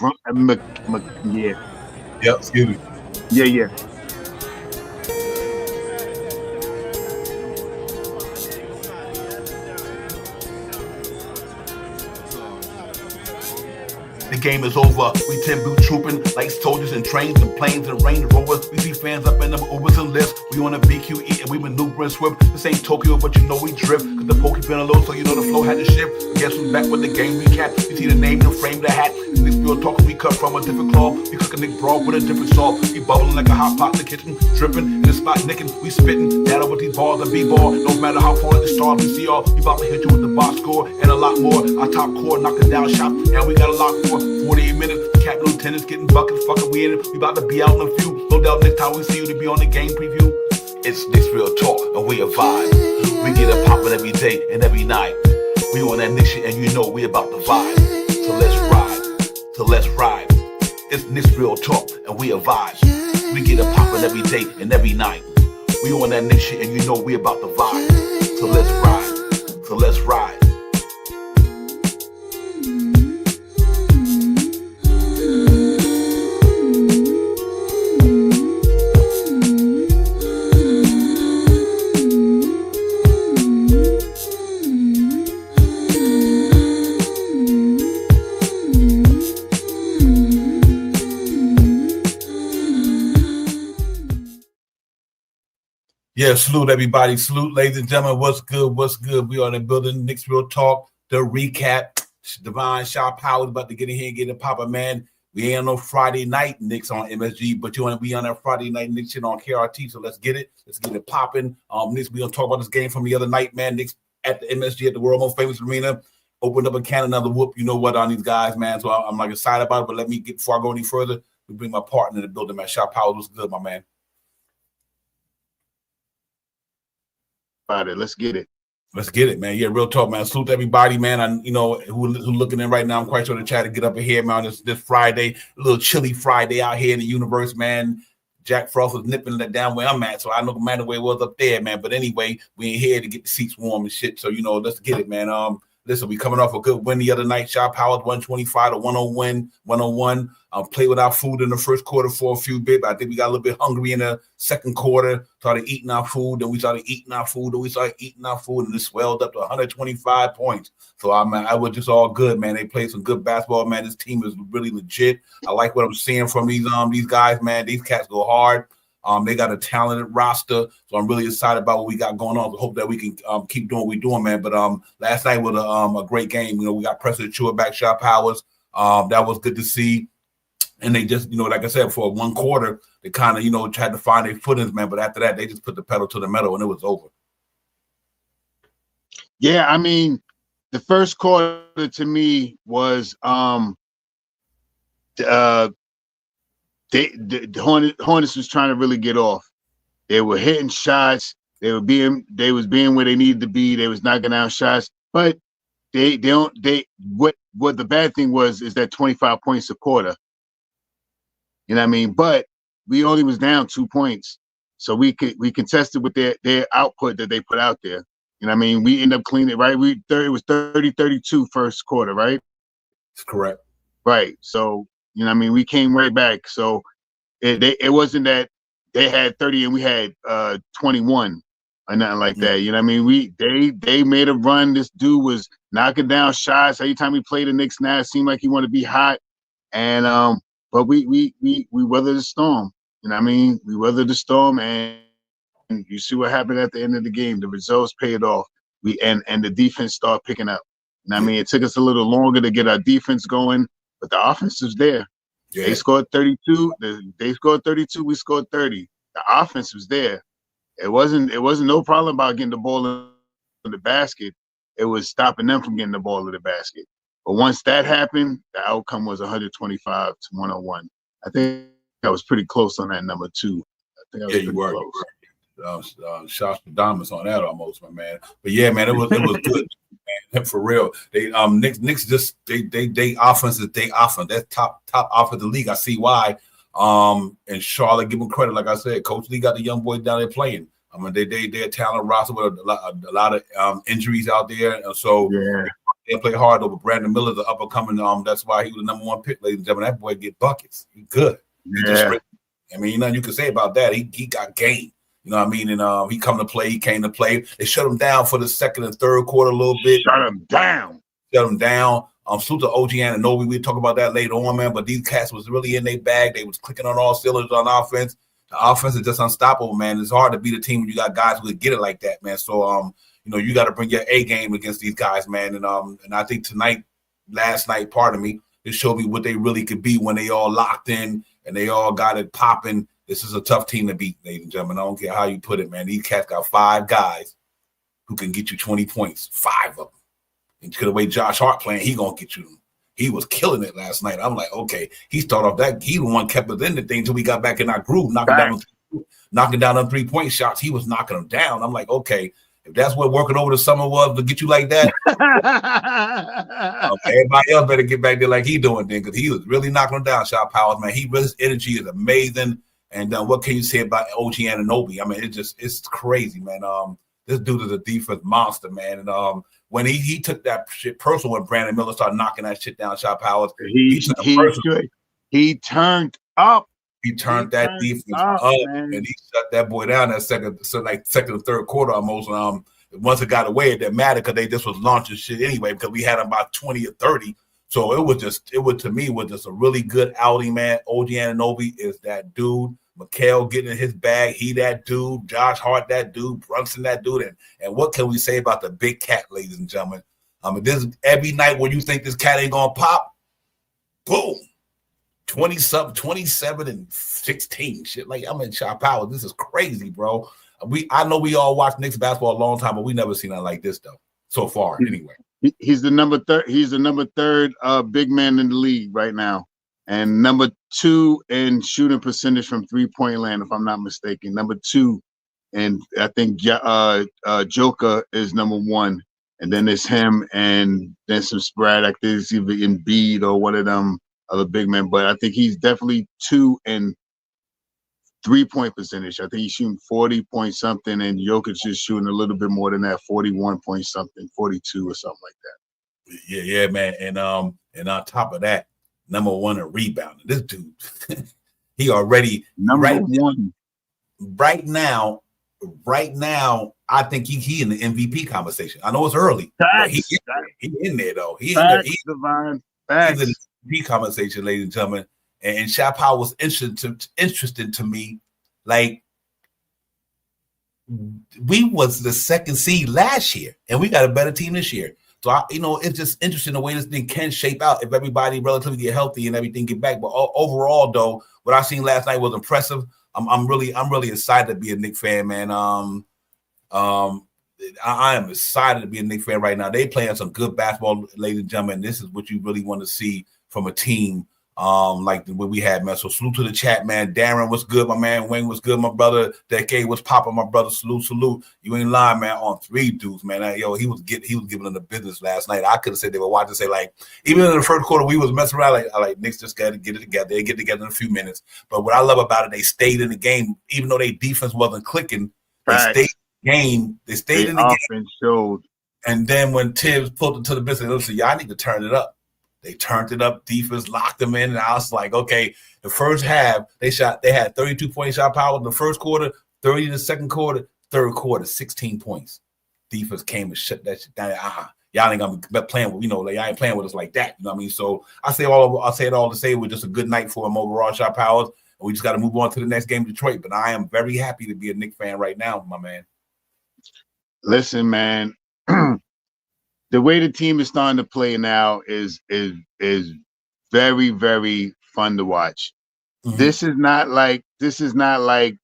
Yeah. Yep, excuse me. Yeah. The game is over. We 10 boot trooping like soldiers in trains and planes and Range Rovers. We see fans up in them Ubers and lifts. We on a BQE and we maneuver and swift. This ain't Tokyo, but you know we drift. Cause the pokey been a low, so you know the flow had to shift. Guess who's back with the game recap? You see the name, the frame, the hat. This real talk, we cut from a different cloth. We cook a Nick broth with a different salt. We bubbling like a hot pot in the kitchen. Dripping in the spot, nicking. We spitting. Down with these balls and B-ball. No matter how far the stars we see y'all. We about to hit you with the box score and a lot more. Our top core knocking down shop. And we got a lot more. 48 minutes, Captain Lieutenants getting buckets, fucking we in it. We about to be out in a few. No doubt next time we see you to be on the game preview. It's Knicks Real Talk, and we a vibe. We get it poppin' every day and every night. We on that Knicks shit, and you know we about to vibe. So let's ride. It's Knicks Real Talk, and we a vibe. We get it poppin' every day and every night. We on that Knicks shit, and you know we about to vibe. So let's ride. Yeah, salute everybody. Salute, ladies and gentlemen. What's good? We are in the building. Knicks Real Talk, the recap. Divine Shaw Powers about to get in here and get it poppin', man. We ain't on no Friday night Knicks on MSG, but you want to be on that Friday night Knicks shit on KRT, so let's get it. Let's get it popping. Knicks, we going to talk about this game from the other night, man. Knicks at the MSG at the world most famous arena. Opened up a can, another whoop. You know what on these guys, man. So I'm like excited about it, but let me get, before I go any further, we bring my partner in the building, man. Shaw Powers, what's good, my man? Let's get it, man. Yeah, real talk, man. Salute to everybody, man. Who looking in right now. I'm quite sure to try to get up in here, man. This Friday, a little chilly Friday out here in the universe, man. Jack Frost was nipping that down where I'm at, so I know no matter where it was up there, man. But anyway, we ain't here to get the seats warm and shit. So let's get it, man. Listen, we coming off a good win the other night. Shot Powers 125 to 101. Played without food in the first quarter for a few bit. But I think we got a little bit hungry in the second quarter. Started eating our food. Then we started eating our food. And it swelled up to 125 points. So I was just all good, man. They played some good basketball, man. This team is really legit. I like what I'm seeing from these guys, man. These cats go hard. They got a talented roster, so I'm really excited about what we got going on. So hope that we can keep doing what we're doing, man. But last night was a great game. We got Preston Chua back, Shot Powers. That was good to see. And they just, like I said, for one quarter, they kind of, tried to find their footings, man. But after that, they just put the pedal to the metal, and it was over. Yeah, I mean, the first quarter to me was the Hornets was trying to really get off. They were hitting shots. They was being where they needed to be. They was knocking down shots. But what the bad thing is that 25 points a quarter. You know what I mean? But we only was down 2 points. So we contested with their output that they put out there. You know what I mean? We end up cleaning it, right? It was 30-32 first quarter, right? That's correct. Right. So you know what I mean? We came right back. So it wasn't that they had 30 and we had 21 or nothing like that. You know what I mean? They made a run. This dude was knocking down shots. Every time he played the Knicks now, it seemed like he wanted to be hot. And but we weathered the storm. You know what I mean? We weathered the storm, and you see what happened at the end of the game. The results paid off. And the defense started picking up. You know what I mean? It took us a little longer to get our defense going. But the offense was there. Yeah. They scored 32. They scored 32. We scored 30. The offense was there. It wasn't no problem about getting the ball in the basket. It was stopping them from getting the ball in the basket. But once that happened, the outcome was 125 to 101. I think I was pretty close on that number too. I think I was pretty close. Shots predominance on that almost, my man. But yeah, man, it was good. Man, for real. They Knicks just they offense is they offense. That's top offense of the league. I see why. And Charlotte, give them credit. Like I said, Coach Lee got the young boys down there playing. I mean, they're a talented roster with a lot of injuries out there. And so They play hard over Brandon Miller, the up and coming. That's why he was the #1 pick, ladies and gentlemen. That boy get buckets. He good. He just. I mean, nothing you can say about that. He got game. You know what I mean? And he come to play. He came to play. They shut him down for the second and third quarter a little bit. Shut him down. Salute to OG Anunoby. We'll talk about that later on, man. But these cats was really in their bag. They was clicking on all cylinders on offense. The offense is just unstoppable, man. It's hard to beat a team when you got guys who get it like that, man. So, you got to bring your A game against these guys, man. And I think last night, it showed me what they really could be when they all locked in and they all got it popping. This is a tough team to beat, ladies and gentlemen. I don't care how you put it, man. These cats got 5 guys who can get you 20 points, 5 of them. And because the way Josh Hart playing, he gonna get you them. He was killing it last night. I'm like, okay, he started off that. He the one kept us in the thing until we got back in our groove, knocking down on 3-point shots. He was knocking them down. I'm like, okay, if that's what working over the summer was to get you like that, everybody else better get back there like he doing then, because he was really knocking them down. Shot Powers, man, his energy is amazing. And what can you say about OG Anunoby? I mean, it's crazy, man. This dude is a defense monster, man. And when he took that shit personal when Brandon Miller started knocking that shit down, Shot Powers, he turned up. He turned that defense up and he shut that boy down that second and third quarter almost. Once it got away, it didn't matter because they just was launching shit anyway because we had about 20 or 30. So it was to me just a really good outing, man. OG Anunoby is that dude. Mikal getting in his bag, he that dude. Josh Hart that dude. Brunson that dude. And what can we say about the big cat, ladies and gentlemen? This every night when you think this cat ain't gonna pop, boom, 20-something, 27 and 16, shit. Like I'm in Shot Power. This is crazy, bro. I know we all watched Knicks basketball a long time, but we never seen nothing like this though. So far, anyway. He's the number 3rd. He's the number 3rd big man in the league right now. And number 2 in shooting percentage from 3-point land, if I'm not mistaken. Number 2, and I think Joker is number 1, and then it's him, and then some sporadic. There's either Embiid or one of them other big men, but I think he's definitely 2 in 3-point percentage. I think he's shooting 40 point something, and Jokic is shooting a little bit more than that, 41 point something, 42 or something like that. Yeah, man, and on top of that, number 1 in rebounding. This dude, he already number 1 right now. I think he in the MVP conversation. I know it's early, but he in there though. He's in the MVP conversation, ladies and gentlemen. And Shot Power was interesting to me. Like we was the 2nd seed last year, and we got a better team this year. So it's just interesting the way this thing can shape out if everybody relatively get healthy and everything get back. But overall, though, what I seen last night was impressive. I'm really excited to be a Knicks fan, man. I am excited to be a Knicks fan right now. They playing some good basketball, ladies and gentlemen. This is what you really want to see from a team like what we had, man. So salute to the chat, man. Darren was good, my man. Wayne was good, my brother. Decade was popping, my brother. Salute. You ain't lying, man. On 3 dudes, man. He was giving them the business last night. I could have said they were watching. Say like, even in the first quarter, we was messing around. Like Knicks just got to get it together. They get together in a few minutes. But what I love about it, they stayed in the game, even though their defense wasn't clicking. They stayed in the game. They stayed in the game. Showed. And then when Tibbs pulled it to the business, they said, y'all need to turn it up. They turned it up. Defense locked them in, and I was like, okay. The first half, they had 32-point shot power in the first quarter, 30 in the second quarter, third quarter, 16 points. Defense came and shut that shit down. Y'all ain't gonna be playing with, y'all ain't playing with us like that. You know what I mean? So I say it all to say it was just a good night for him overall, Shot Powers. And we just got to move on to the next game, Detroit. But I am very happy to be a Knicks fan right now, my man. Listen, man. The way the team is starting to play now is very, very fun to watch. Mm-hmm. This is not like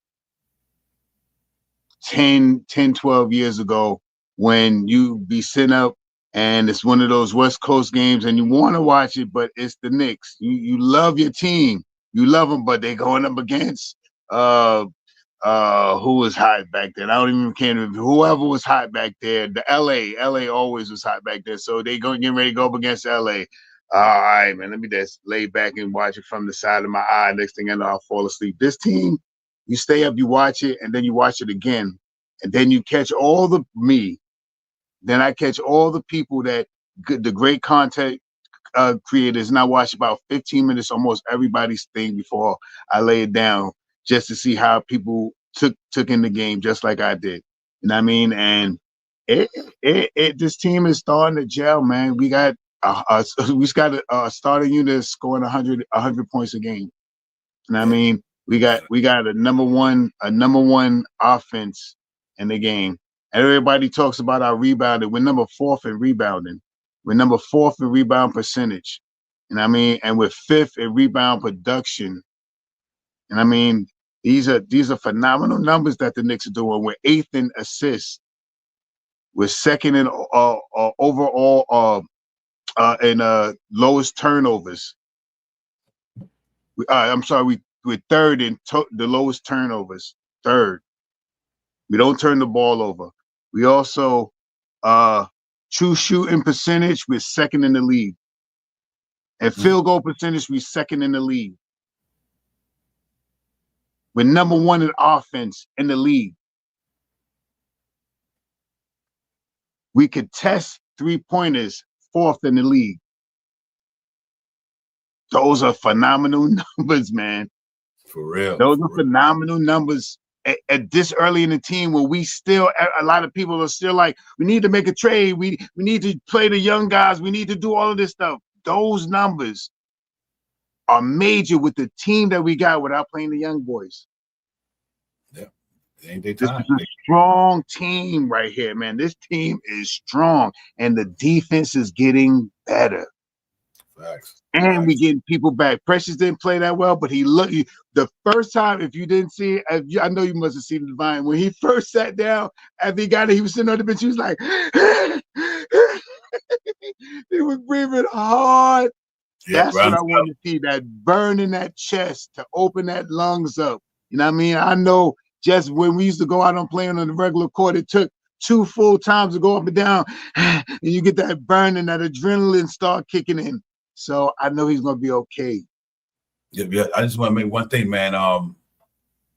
10, 12 years ago when you be sitting up and it's one of those West Coast games and you want to watch it, but it's the Knicks. You love your team. You love them, but they're going up against who was hot back then. I don't even care whoever was hot back there. The LA always was hot back there. So they getting ready to go up against LA. All right, man. Let me just lay back and watch it from the side of my eye. Next thing I know, I'll fall asleep. This team, you stay up, you watch it, and then you watch it again, and then you catch all the me. Then I catch all the people that the great content creators, and I watch about 15 minutes almost everybody's thing before I lay it down, just to see how people took in the game, just like I did. You know what I mean? And this team is starting to gel, man. We got a starting unit scoring 100 points a game. You know what I mean? We got a number one offense in the game. Everybody talks about our rebounding. We're number 4th in rebounding. We're number 4th in rebound percentage. You know what I mean? And we're 5th in rebound production. And I mean, these are phenomenal numbers that the Knicks are doing. We're 8th in assists. We're 2nd in overall in lowest turnovers. I'm sorry, we're 3rd in the lowest turnovers. 3rd. We don't turn the ball over. We also true shooting percentage, we're 2nd in the league. And field goal percentage, we're 2nd in the league. We're number 1 in offense in the league. We could test 3-pointers, 4th in the league. Those are phenomenal numbers, man. For real. Those are phenomenal numbers at this early in the team, where we still, a lot of people are still like, we need to make a trade. We need to play the young guys. We need to do all of this stuff. Those numbers are major with the team that we got without playing the young boys. Yeah. It ain't their This time. is a strong team right here, man. This team is strong, and the defense is getting better. Facts. And we getting people back. Precious didn't play that well, but he looked. The first time, if you didn't see it, I know you must have seen the Divine. When he first sat down, after he got it, he was sitting on the bench. He was like, he was breathing hard. Yeah, that's what I want to see, that burn in that chest to open that lungs up. You know what I mean? I know just when we used to go out on playing on the regular court, it took 2 full times to go up and down, and you get that burn and that adrenaline start kicking in. So I know he's going to be okay. Yeah. I just want to make one thing, man. Not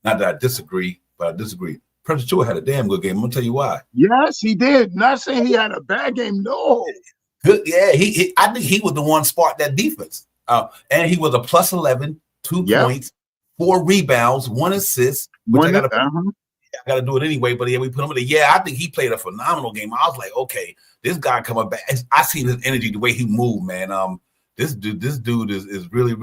that I disagree, but I disagree. Precious Achiuwa had a damn good game. I'm going to tell you why. Yes, he did. Not saying he had a bad game. No. Good. Yeah, I think he was the one sparked that defense. And he was a plus 11, 2 points, 4 rebounds, 1 assist. Which I got to do it anyway. But yeah, we put him in the. Yeah, I think he played a phenomenal game. I was like, okay, this guy coming back. I seen his energy, the way he moved, man. This dude is really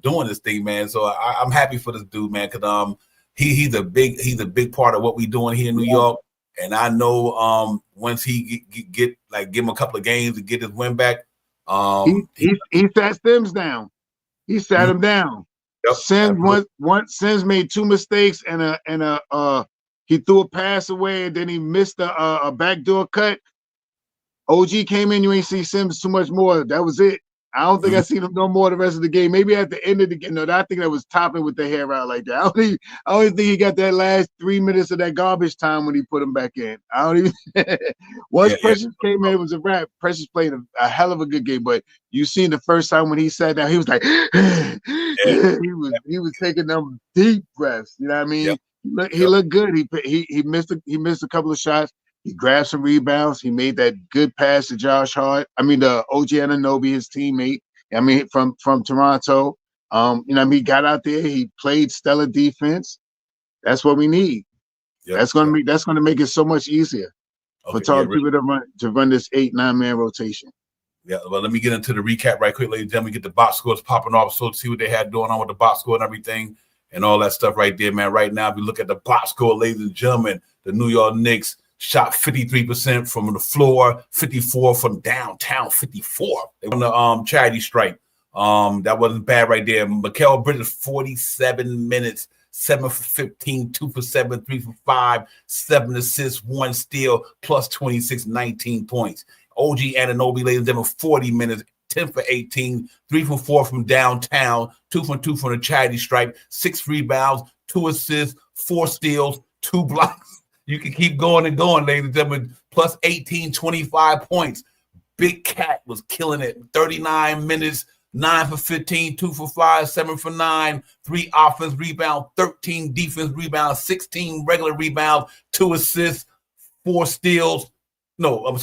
doing this thing, man. So I'm happy for this dude, man, because he's a big part of what we doing here in New York. And I know once he give him a couple of games to get his win back. He sat Sims down. He sat him down. Yep, Sims made 2 mistakes and he threw a pass away, and then he missed a backdoor cut. OG came in. You ain't see Sims too much more. That was it. I don't think I seen him no more the rest of the game. Maybe at the end of the game. No, I think that was Toppin with the hair out like that. I don't even think he got that last 3 minutes of that garbage time when he put him back in. I don't even. Once Precious came in, it was a wrap. Precious played a hell of a good game, but you seen the first time when he sat down, he was like, he was taking them deep breaths. You know what I mean? He looked good. He missed a couple of shots. He grabbed some rebounds. He made that good pass to Josh Hart. I mean, the OG Anunoby, his teammate. I mean, from Toronto. You know, he got out there. He played stellar defense. That's what we need. That's gonna make it so much easier for people to run this 8-9-man rotation. Yeah, well, let me get into the recap right quick, ladies and gentlemen. Get the box scores popping off, so to see what they had going on with the box score and everything, and all that stuff right there, man. Right now, if you look at the box score, ladies and gentlemen, the New York Knicks shot 53% from the floor, 54 from downtown, 54. They won the charity stripe. That wasn't bad right there. Mikal Bridges, 47 minutes, 7 for 15, 2 for 7, 3 for 5, 7 assists, 1 steal, plus 26, 19 points. OG Anunoby, ladies and gentlemen, 40 minutes, 10 for 18, 3 for 4 from downtown, 2 for 2 from the charity stripe, 6 rebounds, 2 assists, 4 steals, 2 blocks. You can keep going and going, ladies and gentlemen. Plus 18, 25 points. Big Cat was killing it. 39 minutes, 9 for 15, 2 for 5, 7 for 9, 3 offense rebounds, 13 defense rebounds, 16 regular rebounds, 2 assists, 4 steals. No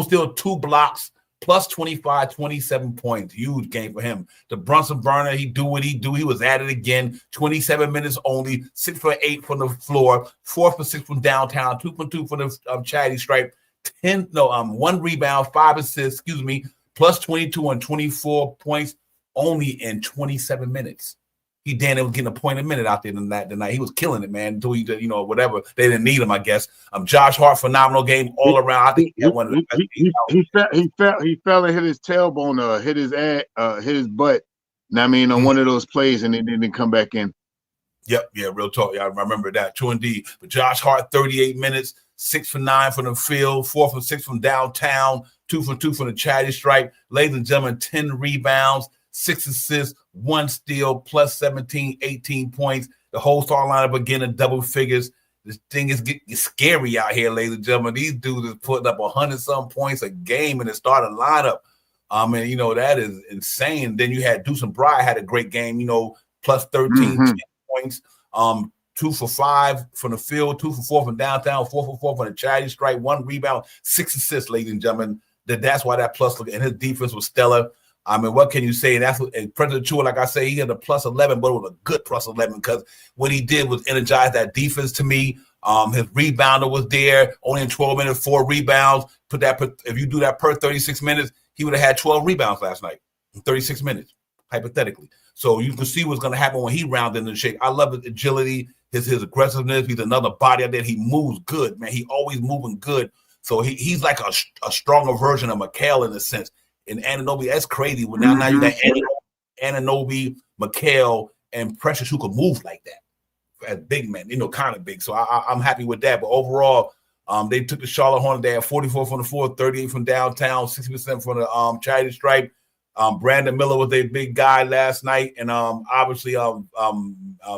steal, 2 blocks, plus 25, 27 points. Huge game for him. The Brunson burner, he do what he do. He was at it again. 27 minutes only, 6 for 8 from the floor, 4 for 6 from downtown, 2 for 2 for the charity stripe, 1 rebound, 5 assists, plus 22 and 24 points only in 27 minutes. He damn near was getting a point a minute out there tonight. He was killing it, man, until he did, whatever. They didn't need him, I guess. Josh Hart, phenomenal game all around. I think he fell and hit his tailbone, hit his butt. On one of those plays, and it didn't come back in. Yep, yeah, real talk. Yeah, I remember that. True indeed. But Josh Hart, 38 minutes, 6 for 9 from the field, 4 for 6 from downtown, 2 for 2 from the charity stripe. Ladies and gentlemen, 10 rebounds, 6 assists, 1 steal, plus 17, 18 points. The whole star lineup again in double figures. This thing is getting scary out here, ladies and gentlemen. These dudes is putting up 100-some points a game in the starting lineup. That is insane. Then you had Deuce and Bry had a great game, plus 13 10 points. 2 for 5 from the field, 2 for 4 from downtown, 4 for 4 from the charity stripe, 1 rebound, 6 assists, ladies and gentlemen. That's why that plus look, and his defense was stellar. What can you say? That's what President Chua, like I say, he had a plus 11, but it was a good plus 11 because what he did was energize that defense to me. His rebounder was there, only in 12 minutes, 4 rebounds. If you do that per 36 minutes, he would have had 12 rebounds last night in 36 minutes, hypothetically. So you can see what's going to happen when he rounded in the shape. I love his agility, his aggressiveness. He's another body out there. He moves good, man. He always moving good. So he's like a stronger version of McHale in a sense. And Anunoby, that's crazy. Well, now you got Anunoby, McHale, and Precious who can move like that as big men, kind of big. So I'm happy with that. But overall, they took the Charlotte Hornets. They had 44 from the floor, 38 from downtown, 60% from the charity stripe. Brandon Miller was a big guy last night, and obviously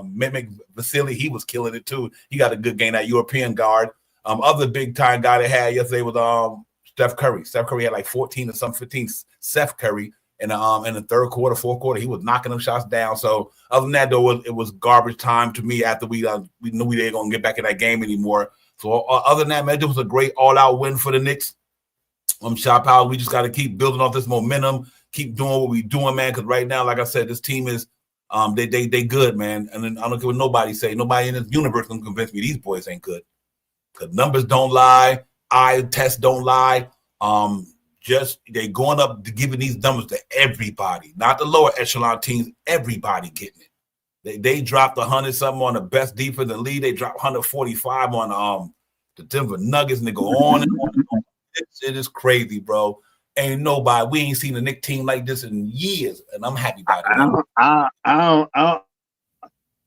Mimic Vasily, he was killing it too. He got a good game, that European guard. Other big time guy they had yesterday was Steph Curry. Steph Curry had like 14 or some 15. Steph Curry in the third quarter, fourth quarter, he was knocking them shots down. So other than that, though, it was garbage time to me after we knew we didn't gonna get back in that game anymore. So other than that, man, it was a great all-out win for the Knicks. Shop House, we just got to keep building off this momentum, keep doing what we're doing, man. Because right now, like I said, this team is they good, man. And then I don't care what nobody say. Nobody in this universe can convince me these boys ain't good. Because numbers don't lie, eye tests don't lie. Just they going up to giving these numbers to everybody, not the lower echelon teams. Everybody getting it. They dropped 100-something on the best defense in the league. They dropped 145 on the Denver Nuggets, and they go on and on and on. It is crazy, bro. Ain't nobody. We ain't seen a Knicks team like this in years, and I'm happy about it. I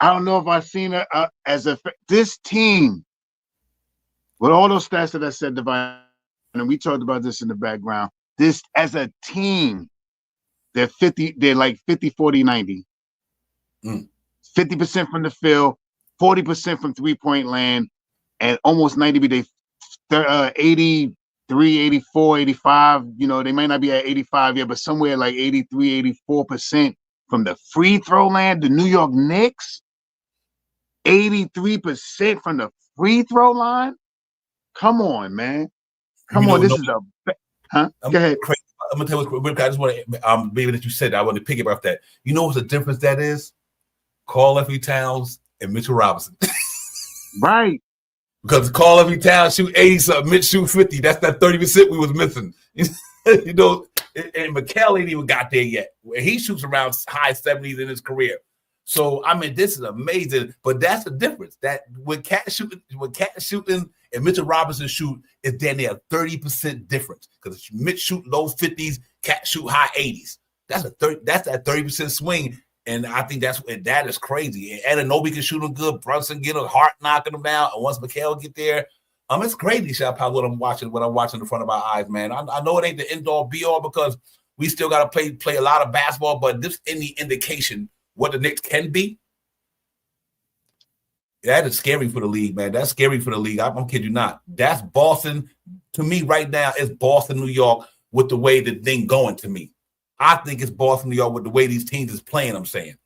don't know if I've seen it this team with all those stats that I said, Divine, and we talked about this in the background. This as a team, they're like 50, 40, 90. 50% from the field, 40% from three-point land, and almost 90. They're 83, 84, 85. They might not be at 85 yet, but somewhere like 83, 84% from the free throw land. The New York Knicks, 83% from the free throw line. Come on, man. Come on. This is Go ahead. I'm gonna tell you what I just want to maybe that you said. I want to pick up that. You know what the difference that is? Karl Anthony Towns and Mitchell Robinson. Right. Because Karl Anthony Towns shoot 80-something, Mitch shoot 50. That's that 30% we was missing. And McHale ain't even got there yet. He shoots around high 70s in his career. So this is amazing. But that's the difference. That when Cat shooting and Mitchell Robinson shoot, is then there a 30% difference. Because Mitch shoot low 50s, Cat shoot high 80s. That's that 30% swing. And I think that is crazy. And Anunoby can shoot him good. Brunson get a Hart knocking him down. And once McHale get there, it's crazy, Shop, how what I'm watching in front of our eyes, man. I know it ain't the end-all be-all because we still got to play a lot of basketball, but this any indication what the Knicks can be. That is scary for the league, man. That's scary for the league. I'm kidding you not. That's Boston. To me right now, it's Boston, New York with the way the thing going to me. I think it's Boston, New York with the way these teams is playing, I'm saying.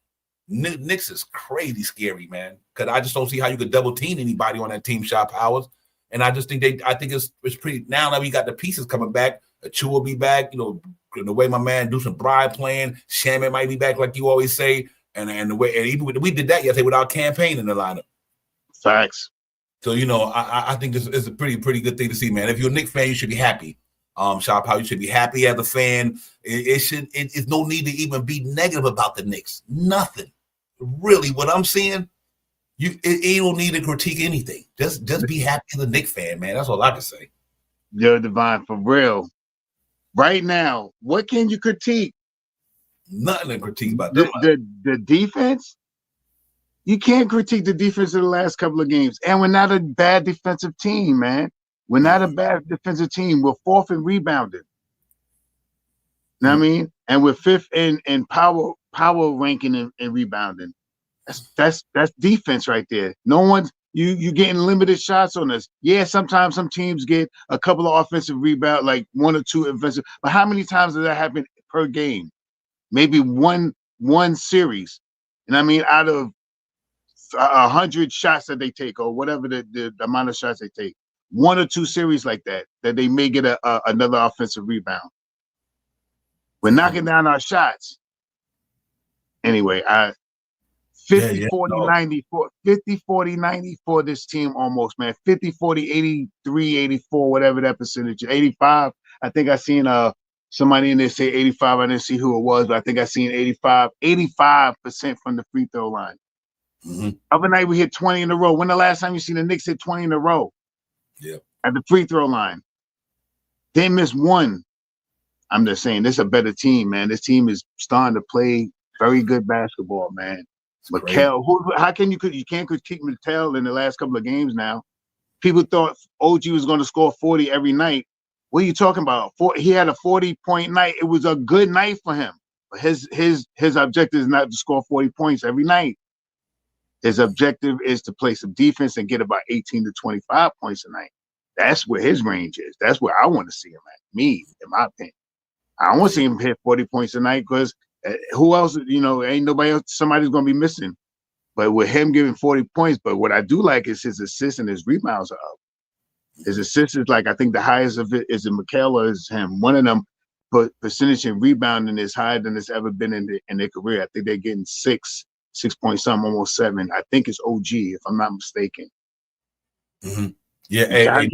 Knicks is crazy scary, man, because I just don't see how you could double team anybody on that team, Shop Powers. And I just think it's pretty – now that we got the pieces coming back, Chu will be back. The way my man Deuce Bride playing, Shaman might be back, like you always say, and the way, and even we did that yesterday without campaign in the lineup. Facts. So I think this is a pretty good thing to see, man. If you're a Knicks fan, you should be happy. Shop how you should be happy as a fan. It's no need to even be negative about the Knicks. Nothing. Really, what I'm seeing, you don't need to critique anything. Just be happy as a Knicks fan, man. That's all I can say. Yo, Divine, for real. Right now, what can you critique? Nothing to critique about them. The defense? You can't critique the defense of the last couple of games. And we're not a bad defensive team, man. We're not a bad defensive team. We're 4th in rebounding. You know what I mean? And we're 5th in power ranking and rebounding. That's defense right there. No one's you getting limited shots on us. Yeah, sometimes some teams get a couple of offensive rebounds, like 1 or 2 offensive. But how many times does that happen per game? Maybe one series. And I mean, out of 100 shots that they take, or whatever the amount of shots they take, 1 or 2 series like that they may get another offensive rebound. We're knocking down our shots. Anyway, 50, 40, 90 for 50, 40, 90 for this team almost, man. 50, 40, 83, 84, whatever that percentage is. 85. I think I seen somebody in there say 85. I didn't see who it was, but I think I seen 85% from the free throw line. Mm-hmm. Other night we hit 20 in a row. When the last time you seen the Knicks hit 20 in a row? Yeah. At the free throw line. They missed 1. I'm just saying, this is a better team, man. This team is starting to play very good basketball, man. Mikal, you can't critique Mikal in the last couple of games now. People thought OG was going to score 40 every night. What are you talking about? He had a 40-point night. It was a good night for him. But his objective is not to score 40 points every night. His objective is to play some defense and get about 18 to 25 points a night. That's where his range is. That's where I want to see him at. Me, in my opinion. I don't want to see him hit 40 points a night because who else, ain't nobody else, somebody's going to be missing. But with him giving 40 points, but what I do like is his assists and his rebounds are up. His assists is like, I think the highest of it is in Mikal or is him. One of them, but percentage in rebounding is higher than it's ever been in their career. I think they're getting 6 point something, almost 7. I think it's OG, if I'm not mistaken. Mm-hmm. Yeah.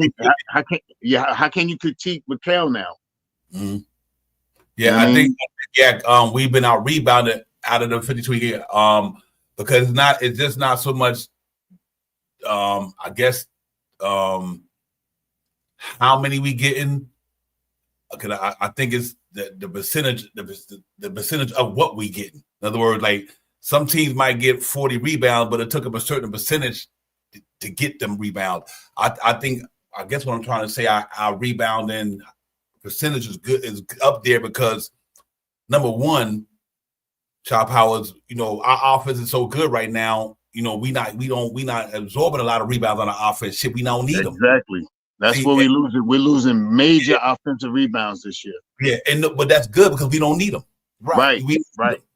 How can you critique Mikal now? Mm-hmm. Yeah, I think we've been out rebounded out of the 52 year because it's just not so much I guess how many we getting. Okay, I think it's the percentage the percentage of what we getting. In other words, like some teams might get 40 rebounds, but it took them a certain percentage to get them rebound. I guess what I'm trying to say, our rebounding percentage is up there because number one, Chop Howard's, our offense is so good right now. We not absorbing a lot of rebounds on our offense. Shit, we don't need them. Exactly. That's where we losing. We're losing major offensive rebounds this year. Yeah, but that's good because we don't need them. Right.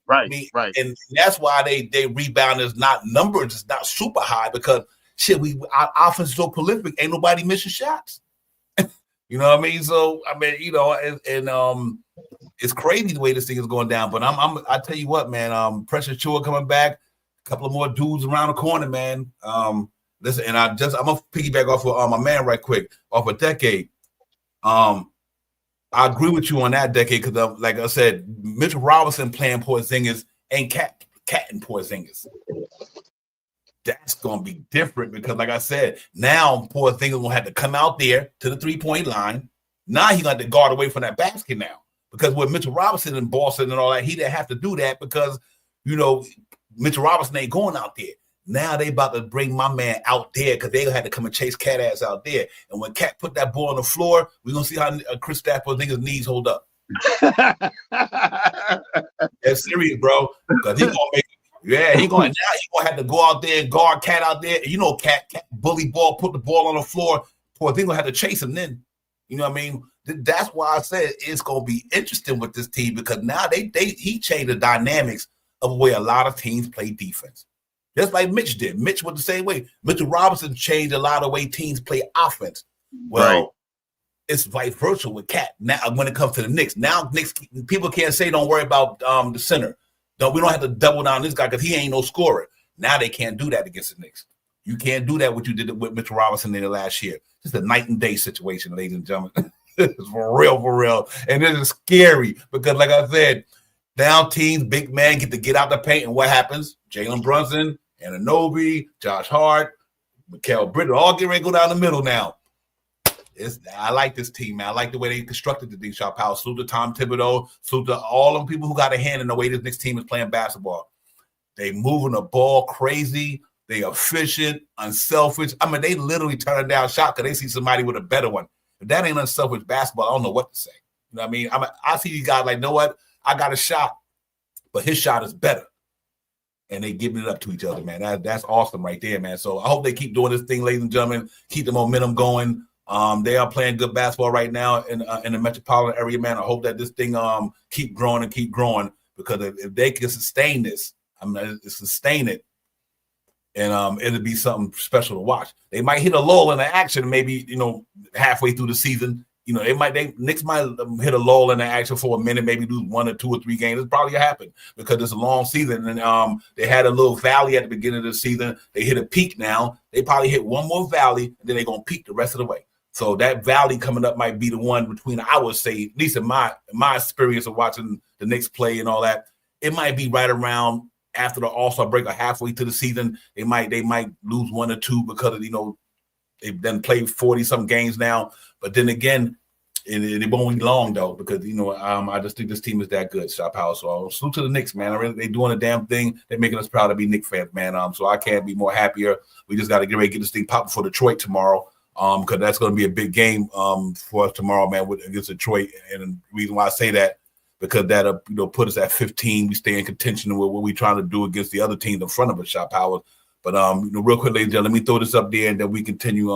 Right. And that's why they rebound is not numbers. It's not super high because shit, our offense is so prolific. Ain't nobody missing shots. You know what I mean? So I mean, it's crazy the way this thing is going down. But I tell you what, man. Precious Chua coming back. A couple of more dudes around the corner, man. Listen, and I'm gonna piggyback off of my man right quick off a decade. I agree with you on that decade because, like I said, Mitchell Robinson playing Porzingis ain't cat and Porzingis. That's gonna be different because, like I said, now Porzingis will have to come out there to the 3-point line. Now he got to guard away from that basket now because with Mitchell Robinson and Boston and all that, he didn't have to do that because Mitchell Robinson ain't going out there. Now they about to bring my man out there because they had to come and chase Cat ass out there. And when Cat put that ball on the floor, we're gonna see how Chris Stafford niggas' knees hold up. That's serious, bro. Because he gonna make he gonna have to go out there and guard Cat out there. And Cat bully ball, put the ball on the floor. Poor thing gonna have to chase him then. You know what I mean? That's why I said it's gonna be interesting with this team because now he changed the dynamics of the way a lot of teams play defense. Just like Mitch did. Mitch was the same way. Mitchell Robinson changed a lot of the way teams play offense. Well, it's vice versa with Cat. Now, when it comes to the Knicks, now Knicks people can't say don't worry about the center. We don't have to double down this guy because he ain't no scorer. Now they can't do that against the Knicks. You can't do that what you did with Mitchell Robinson in the last year. Just a night and day situation, ladies and gentlemen. It's for real. And it is scary because, like I said, down teams, big man get out the paint, and what happens? Jalen Brunson, Anunoby, Josh Hart, Mikal Bridges, all get ready to go down the middle now. I like this team, man. I like the way they constructed the Shot Power. Salute to Tom Thibodeau. Salute to all them people who got a hand in the way this next team is playing basketball. They moving the ball crazy. They efficient, unselfish. I mean, they literally turn down shot because they see somebody with a better one. If that ain't unselfish basketball, I don't know what to say. You know what I mean? I see these guys like, you know what? I got a shot, but his shot is better. And they giving it up to each other, man. That's awesome right there, man. So I hope they keep doing this thing, ladies and gentlemen. Keep the momentum going. They are playing good basketball right now in the metropolitan area, man. I hope that this thing keep growing because if they can sustain this, sustain it, and it'll be something special to watch. They might hit a lull in the action, maybe halfway through the season. Knicks might hit a lull in the action for a minute, maybe lose 1 or 2 or 3 games. It's probably happen because it's a long season, and they had a little valley at the beginning of the season. They hit a peak now. They probably hit one more valley, and then they're gonna peak the rest of the way. So that valley coming up might be the one between, I would say, at least in my experience of watching the Knicks play and all that, it might be right around after the All-Star break or halfway to the season. They might lose 1 or 2 because of, they've done played 40-some games now. But then again, it won't be long, though, because, I just think this team is that good, Shot Power. So salute to the Knicks, man. They're doing a damn thing. They're making us proud to be Knicks fans, man. So I can't be more happier. We just got to get ready to get this thing popping for Detroit tomorrow. Because that's going to be a big game for us tomorrow, man, against Detroit. And the reason why I say that, because that'll put us at 15. We stay in contention with what we're trying to do against the other teams in front of us, Shot Power. But real quick, ladies and gentlemen, let me throw this up there, and then we continue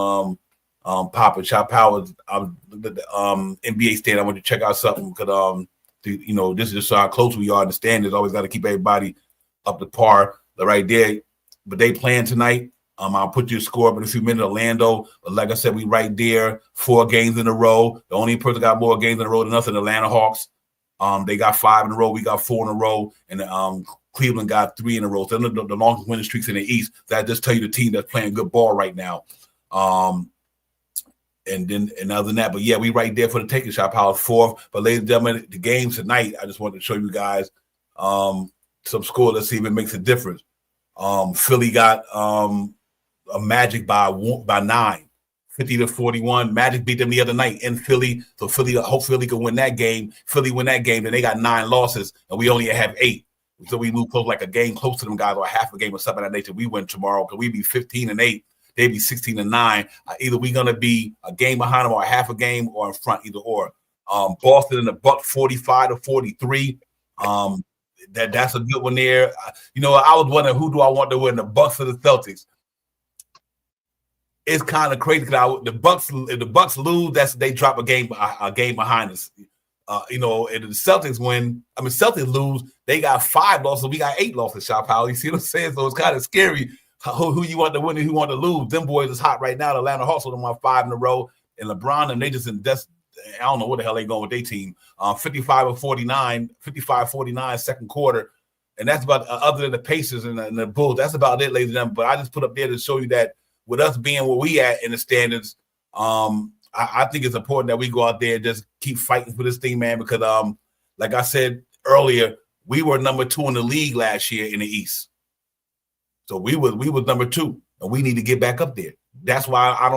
popping. Shot Power, the NBA stand. I want you to check out something because this is just how close we are in the standings. Always got to keep everybody up to par. Right there, but they playing tonight. I'll put your score up in a few minutes. Orlando, but like I said, we right there, 4 games in a row. The only person got more games in a row than us is the Atlanta Hawks. They got 5 in a row. We got 4 in a row, and Cleveland got 3 in a row. So the longest winning streaks in the East. That just tell you the team that's playing good ball right now. And other than that, but yeah, we right there for the taking. Shot Power 4th. But ladies and gentlemen, the game tonight, I just wanted to show you guys some score. Let's see if it makes a difference. Philly got a Magic by 9, 50-41. Magic beat them the other night in Philly. So hopefully can win that game. Philly win that game, then they got 9 losses, and we only have 8. So we move close, like a game close to them guys, or half a game or something of that nature. We win tomorrow because we be 15-8. They be 16-9. Either we gonna be a game behind them or a half a game or in front, either or. Boston and the Bucks 45-43. That's a good one there. I was wondering who do I want to win, the Bucks or the Celtics. It's kind of crazy because if the Bucks lose, they drop a game behind us. And the Celtics win. Celtics lose, they got 5 losses. We got 8 losses. Shot Power. You see what I'm saying? So it's kind of scary who you want to win and who want to lose. Them boys is hot right now. The Atlanta Hawks them won 5 in a row, and LeBron and they just I don't know what the hell they going with their team. 55-49 second quarter, and that's about other than the Pacers and the Bulls. That's about it, ladies and gentlemen. But I just put up there to show you that. With us being where we at in the standards, I think it's important that we go out there and just keep fighting for this thing, man, because like I said earlier, we were number 2 in the league last year in the East. So we was number 2, and we need to get back up there. That's why I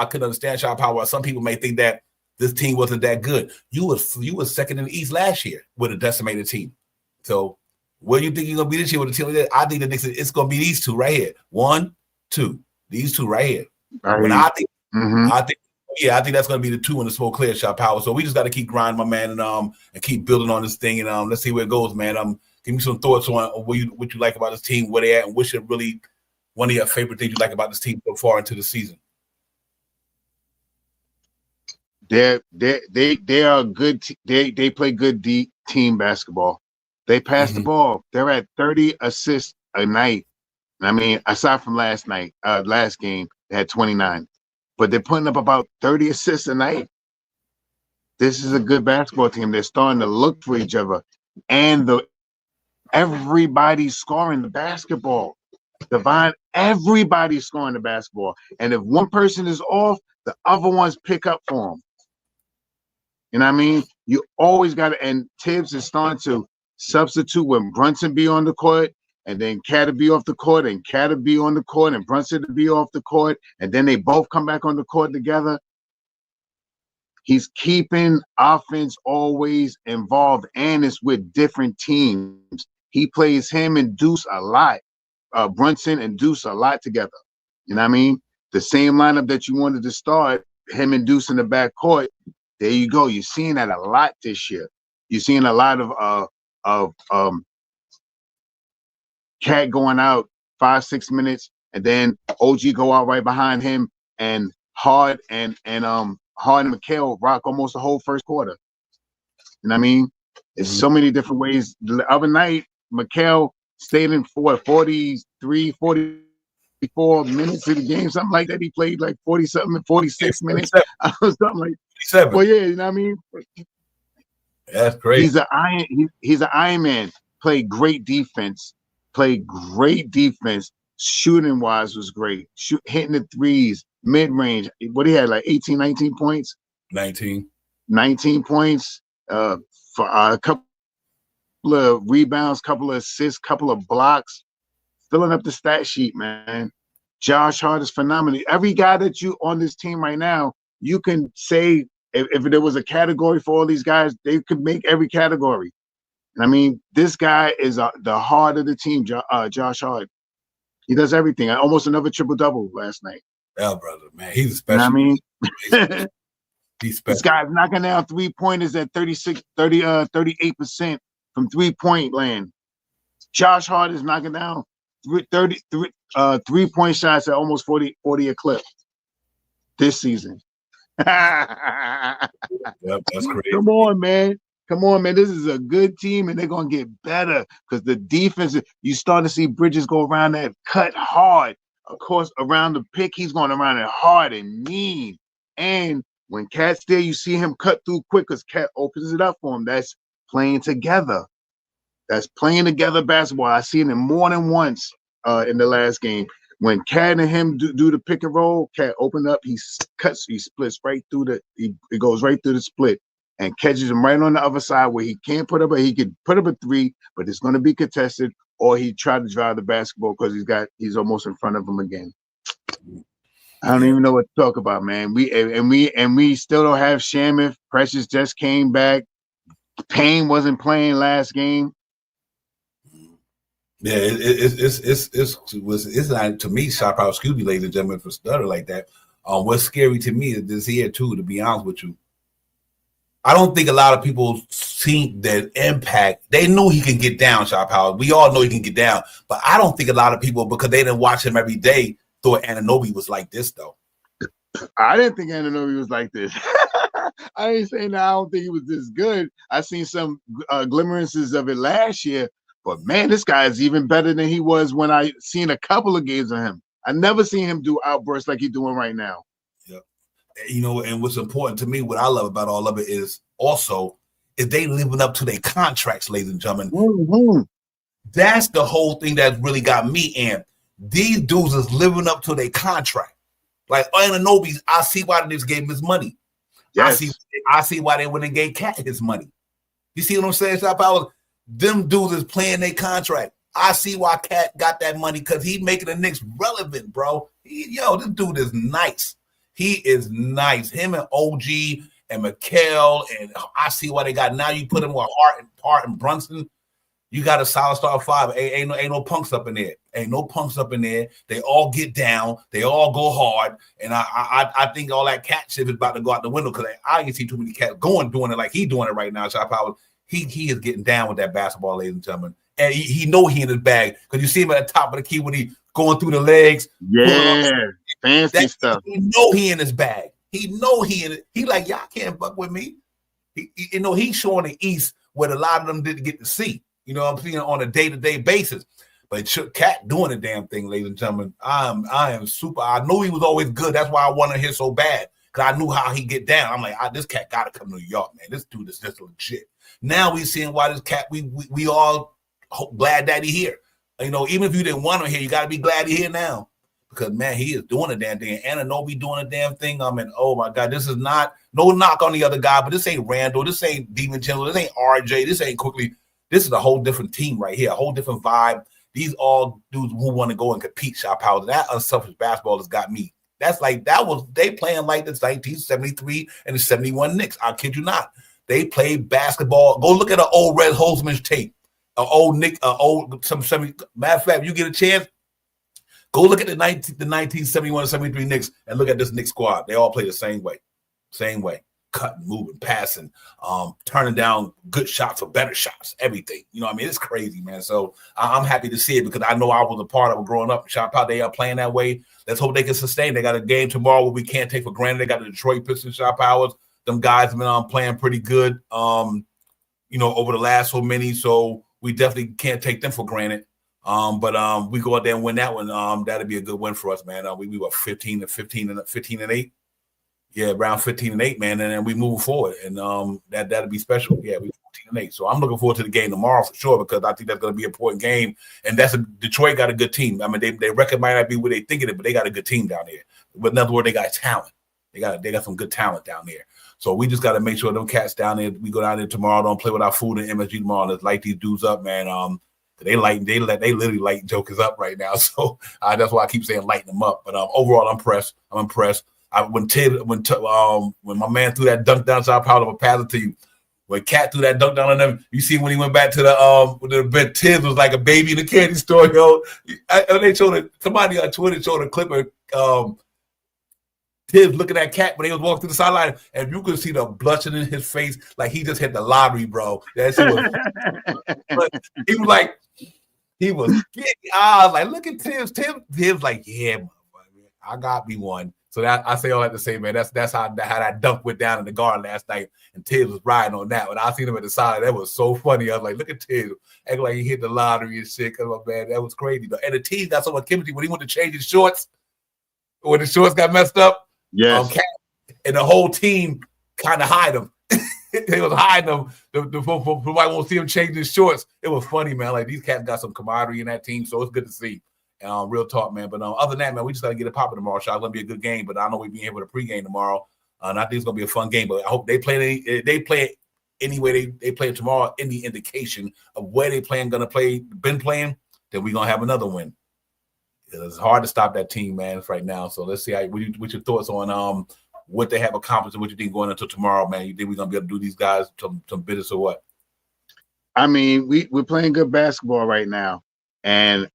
couldn't understand Shot Power. Some people may think that this team wasn't that good. You was second in the East last year with a decimated team. So where do you think you're gonna be this year with a team like that? I think the Knicks, it's gonna be these 2 right here. 1, 2. These 2 right here. But I think that's going to be the 2 in the smoke clear. Shot Power. So we just got to keep grinding, my man, and keep building on this thing, and let's see where it goes, man. Give me some thoughts on what you like about this team, where they at, and what's really one of your favorite things you like about this team so far into the season. They are good. They play good team basketball. They pass the ball. They're at 30 assists a night. Aside from last game, they had 29, but they're putting up about 30 assists a night. This is a good basketball team. They're starting to look for each other, and everybody's scoring the basketball. Divine, everybody's scoring the basketball, and if one person is off, the other ones pick up for them. You know what I mean? You always got to, and Tibbs is starting to substitute when Brunson be on the court, and then Cat be off the court, and Cat be on the court, and Brunson to be off the court, and then they both come back on the court together. He's keeping offense always involved, and it's with different teams. He plays him and Deuce a lot. Brunson and Deuce a lot together. You know what I mean? The same lineup that you wanted to start, him and Deuce in the backcourt. There you go. You're seeing that a lot this year. You're seeing a lot of Cat going out 5-6 minutes, and then OG go out right behind him, and Hard and McHale rock almost the whole first quarter. You know what I mean? There's so many different ways. The other night, McHale stayed in for 43, 44 minutes of the game, something like that. He played like 40-something, 46 minutes, something like that. Well, yeah, you know what I mean? That's great. He's an Iron Man. Played great defense. Shooting wise was great. Hitting the threes, mid range. What he had, like 18, 19 points? 19 points. For a couple of rebounds, couple of assists, couple of blocks. Filling up the stat sheet, man. Josh Hart is phenomenal. Every guy that you on this team right now, you can say if there was a category for all these guys, they could make every category. I mean, this guy is the heart of the team, Josh Hart. He does everything. Almost another triple-double last night. Yeah, brother, man. He's special. You know what I mean? He's special. This guy's knocking down three-pointers at 38% from three-point land. Josh Hart is knocking down 3-point shots at almost 40 a clip this season. Yep, that's crazy. Come on, man. This is a good team, and they're going to get better because the defense, you start to see Bridges go around that cut hard. Of course, around the pick, he's going around it hard and mean. And when Cat's there, you see him cut through quick because Cat opens it up for him. That's playing together. That's playing together basketball. I seen it more than once in the last game. When Cat and him do the pick and roll, Cat open up, he splits right through it goes right through the split and catches him right on the other side where he can't put up he could put up a three, but it's going to be contested, or he tried to drive the basketball because he's almost in front of him again. I don't even know what to talk about, man. We still don't have Shamuth. Precious just came back. Payne wasn't playing last game. Yeah, it's not, to me, shot power, excuse me, ladies and gentlemen, for stutter like that. What's scary to me is this here too, to be honest with you. I don't think a lot of people see that impact. They knew he can get down, shot power. We all know he can get down, but I don't think a lot of people, because they didn't watch him every day, thought Anunoby was like this though. I didn't think Anunoby was like this. I ain't saying that I don't think he was this good. I seen some glimmerances of it last year. But, man, this guy is even better than he was when I seen a couple of games of him. I never seen him do outbursts like he's doing right now. Yeah. You know, and what's important to me, what I love about all of it is they living up to their contracts, ladies and gentlemen. Mm-hmm. That's the whole thing that really got me in. These dudes is living up to their contract. Like Anunoby, I see why they just gave him his money. Yes. I see why they went and gave Cat his money. You see what I'm saying, Shop Power? Them dudes is playing their contract. I see why Cat got that money because he making the Knicks relevant, bro. This dude is nice. He is nice. Him and OG and McHale, and I see why they got. Now you put him with Hart and Brunson. You got a solid start five. Ain't no punks up in there. Ain't no punks up in there. They all get down. They all go hard. And I think all that cat shit is about to go out the window because I ain't see too many cats doing it like he doing it right now. Shop Power. He is getting down with that basketball, ladies and gentlemen. And he know he in his bag because you see him at the top of the key when he going through the legs. Yeah, fancy stuff. He know he in his bag. He know he in it. He like, y'all can't fuck with me. He's showing the East what a lot of them didn't get to see. You know what I'm saying, on a day-to-day basis. But Cat doing the damn thing, ladies and gentlemen. I am super. I know he was always good. That's why I wanted him so bad. because I knew how he get down. I'm like, this cat got to come to New York, man. This dude is just legit. Now we seeing why this cat, we all glad that he here. You know, even if you didn't want him here, you got to be glad he here now. Because, man, he is doing a damn thing. Ananobi doing a damn thing. I mean, oh, my God, this is not – no knock on the other guy, but this ain't Randall. This ain't DiVincenzo. This ain't RJ. This ain't Quickly. This is a whole different team right here, a whole different vibe. These all dudes who want to go and compete, shot power. That unselfish basketball has got me. That's like – that was – they playing like this 1973 and the 71 Knicks. I kid you not. They played basketball. Go look at an old Red Holzman's tape. An old Nick, some 70. Matter of fact, if you get a chance, go look at the 1971-73 Knicks and look at this Knicks squad. They all play the same way. Cutting, moving, passing, turning down good shots or better shots, everything. You know what I mean? It's crazy, man. So I'm happy to see it because I know I was a part of it growing up. Shot power, they are playing that way. Let's hope they can sustain. They got a game tomorrow where we can't take for granted. They got the Detroit Pistons shot powers. Them guys have been playing pretty good, you know, over the last so many. So we definitely can't take them for granted. But we go out there and win that one. That'd be a good win for us, man. We were 15 and 8. Yeah, around 15 and 8, man. And then we move forward, and that'd be special. Yeah, we 14 and 8. So I'm looking forward to the game tomorrow for sure because I think that's going to be an important game. And Detroit got a good team. I mean, they record might not be where they think it is, but they got a good team down there. But in other words, they got talent. They got some good talent down there. So we just got to make sure them cats down there. We go down there tomorrow. Don't play with our food and MSG tomorrow. Let's light these dudes up, man. They literally light jokers up right now. So that's why I keep saying lighten them up. But overall, I'm impressed. When my man threw that dunk down, so I'm proud of a pass it to you. When Cat threw that dunk down on them, you see when he went back to the bed, Tibbs was like a baby in a candy store, yo. They showed somebody on Twitter showed a clip of Tibbs looking at Cat when he was walking through the sideline, and you could see the blushing in his face, like he just hit the lottery, bro. That shit was. He was like, he was. I was like, look at Tibbs. Tibbs like, yeah, I got me one. So that I say all that to say, man, that's how that dunk went down in the Garden last night, and Tibbs was riding on that. When I seen him at the side, that was so funny. I was like, look at Tibbs, acting like he hit the lottery and shit. Cause man, that was crazy. And the team got so much chemistry when he went to change his shorts, when the shorts got messed up. Yes. And the whole team kind of hide him. They was hiding him. Nobody won't see him change his shorts. It was funny, man. Like these cats got some camaraderie in that team, so it's good to see. Real talk, man. But other than that, man, we just got to get it popping tomorrow. So it's going to be a good game. But I know we'll be here with a pregame tomorrow. And I think it's going to be a fun game. But I hope they play anyway they play tomorrow. Any indication of where they going to play, been playing, then we're going to have another win. It's hard to stop that team, man, right now. So let's see what your thoughts on what they have accomplished and what you think going until tomorrow, man. You think we're going to be able to do these guys some business or what? I mean, we're playing good basketball right now. And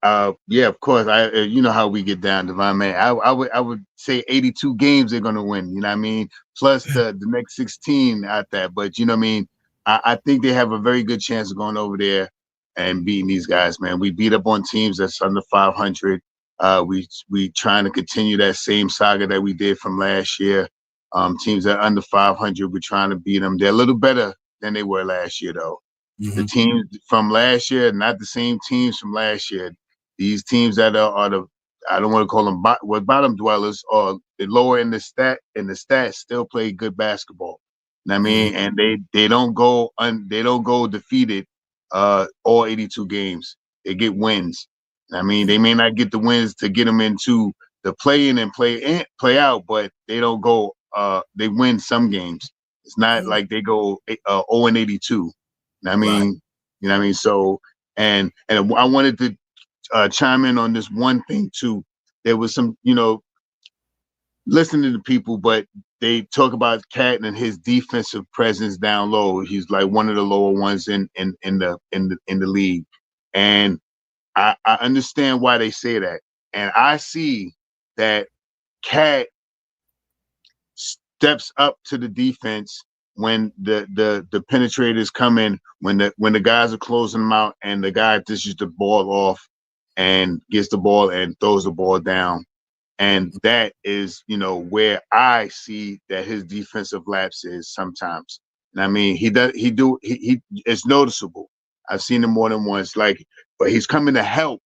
yeah, of course, you know how we get down, Devon, man. I would say 82 games they're gonna win. You know what I mean? Plus the next 16 out there. But you know what I mean? I think they have a very good chance of going over there and beating these guys, man. We beat up on teams that's under 500. We trying to continue that same saga that we did from last year. Teams that are under 500, we're trying to beat them. They're a little better than they were last year, though. Mm-hmm. The teams from last year, not the same teams from last year. These teams that are the, I don't want to call them bottom dwellers, or the lower in the stats still play good basketball. You know what I mean? And they don't go defeated all 82 games. They get wins. I mean, they may not get the wins to get them into the play in and play out, but they don't go. They win some games. It's not like they go 0-82. I mean, right. You know what I mean? So, and I wanted to chime in on this one thing too. There was some, listening to people, but they talk about Cat and his defensive presence down low. He's like one of the lower ones in the league, and I understand why they say that, and I see that Cat steps up to the defense when the penetrators come in, when the guys are closing them out, and the guy dishes the ball off and gets the ball and throws the ball down. And that is, where I see that his defensive lapse is sometimes. And I mean, he it's noticeable. I've seen him more than once, but he's coming to help.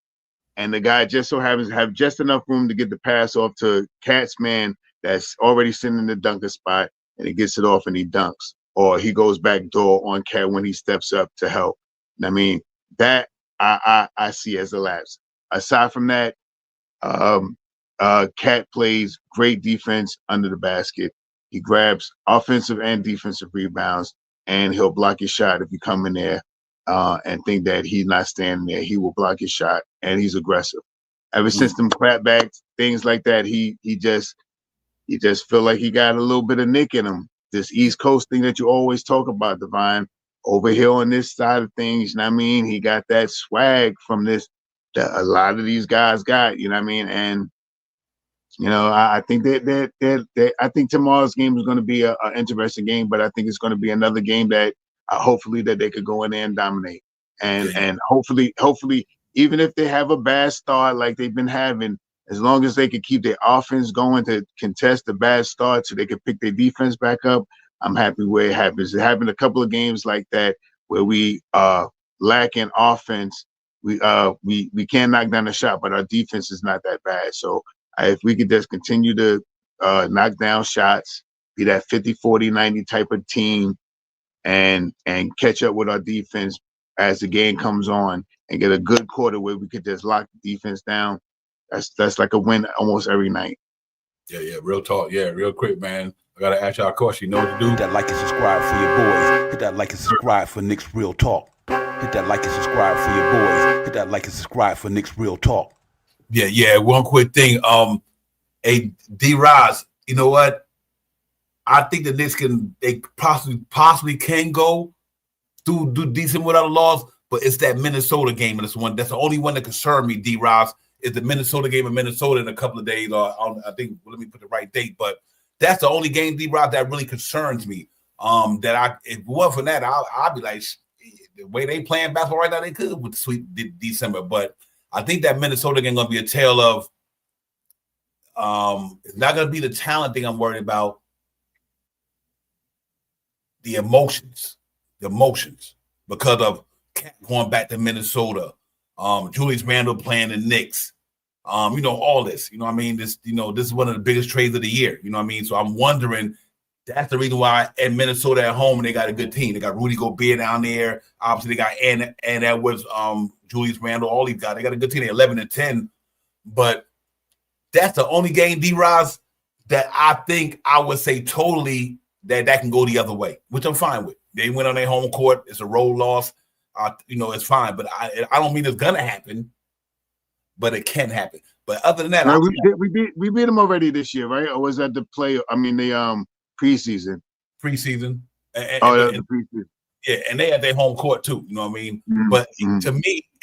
And the guy just so happens to have just enough room to get the pass off to Cat's man, that's already sitting in the dunker spot, and he gets it off and he dunks, or he goes back door on Cat when he steps up to help. I mean, that I see as a lapse. Aside from that, Cat plays great defense under the basket. He grabs offensive and defensive rebounds, and he'll block your shot if you come in there and think that he's not standing there. He will block your shot, and he's aggressive. Ever since them clapbacks, things like that, he just feel like he got a little bit of nick in him. This East Coast thing that you always talk about, Divine, over here on this side of things, you know what I mean? He got that swag from this that a lot of these guys got, you know what I mean? And I think that I think tomorrow's game is going to be an interesting game, but I think it's going to be another game that hopefully that they could go in there and dominate, and hopefully even if they have a bad start like they've been having, as long as they can keep their offense going to contest the bad start so they can pick their defense back up, I'm happy where it happens. It happened a couple of games like that where we lack in offense. We can't knock down a shot, but our defense is not that bad. So if we could just continue to knock down shots, be that 50, 40, 90 type of team, and catch up with our defense as the game comes on, and get a good quarter where we could just lock the defense down, that's like a win almost every night. Yeah, real talk. Yeah, real quick, man. I gotta ask y'all a question. You know what to do? Hit that like and subscribe for your boys. Hit that like and subscribe for Knicks Real Talk. Hit that like and subscribe for your boys. Hit that like and subscribe for Knicks Real Talk. Yeah. One quick thing. Hey, D-Roz, you know what? I think the Knicks they possibly can go do decent without a loss, but it's that Minnesota game, and that's the only one that concerned me, D-Roz, is the Minnesota game in Minnesota in a couple of days. I think, let me put the right date, but that's the only game, D-Roz, that really concerns me. If it wasn't for that, I'll be like, the way they playing basketball right now, they could with the sweet December. But I think that Minnesota game going to be a tale of, it's not going to be the talent thing I'm worried about. The emotions, because of going back to Minnesota, Julius Randle playing the Knicks, all this, you know what I mean? This is one of the biggest trades of the year, you know what I mean? So I'm wondering, that's the reason why at Minnesota at home, they got a good team. They got Rudy Gobert down there. Obviously, they got and Edwards, Julius Randle, all these guys. They got a good team. They're 11-10. But that's the only game, D-Roz, that I think I would say totally that can go the other way, which I'm fine with. They went on their home court. It's a road loss. It's fine. But I don't mean it's gonna happen, but it can happen. But other than that, we beat them already this year, right? Or was that the play? I mean, the preseason. Preseason. That was the preseason. Yeah, and they had their home court too. You know what I mean? Mm-hmm. But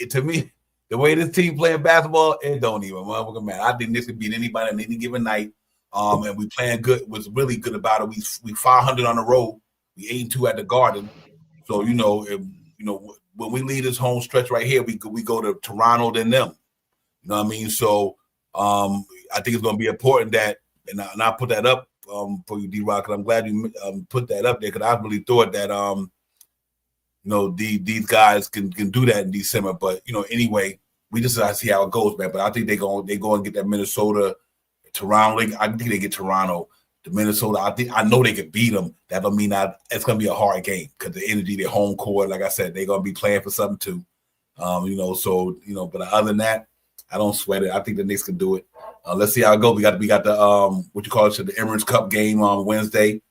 to me, the way this team playing basketball, it don't even motherfucking matter. I think this could beat anybody on any given night. And we playing good. Was really good about it. We 500 on the road. We 8-2 at the Garden. So when we leave this home stretch right here, we go to Toronto than them. You know what I mean? So I think it's going to be important that, and I put that up for you, D-Rock, because I'm glad you put that up there, because I really thought that these guys can do that in December. But anyway, we just got to see how it goes, man. But I think they go and get that Minnesota, Toronto. I think they get Toronto, the Minnesota. I know they could beat them. That don't mean it's going to be a hard game, because the energy, their home court, like I said, they're going to be playing for something too. But other than that, I don't sweat it. I think the Knicks can do it. Let's see how it goes. We got the the Emirates Cup game on Wednesday.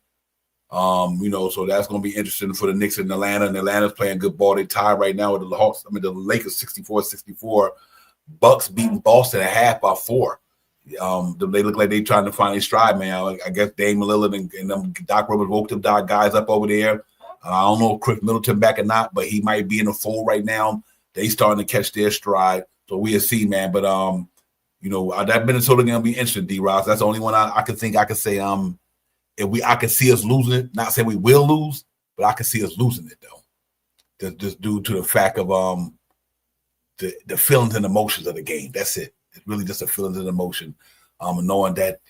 So that's going to be interesting for the Knicks in Atlanta. And Atlanta's playing good ball. They tie right now with the Hawks. The Lakers 64-64. Bucks beating Boston at half by 4. They look like they trying to find their stride, man. I guess Dame Lillard and Doc Rivers woke them guys up over there. I don't know if Chris Middleton back or not, but he might be in the fold right now. They starting to catch their stride. So we'll see, man. But that Minnesota going to be interesting, D-Roz. That's the only one I could think I could say. I could see us losing it. Not saying we will lose, but I could see us losing it though. Just due to the fact of the feelings and emotions of the game. That's it. It's really just a feelings and emotion. Knowing that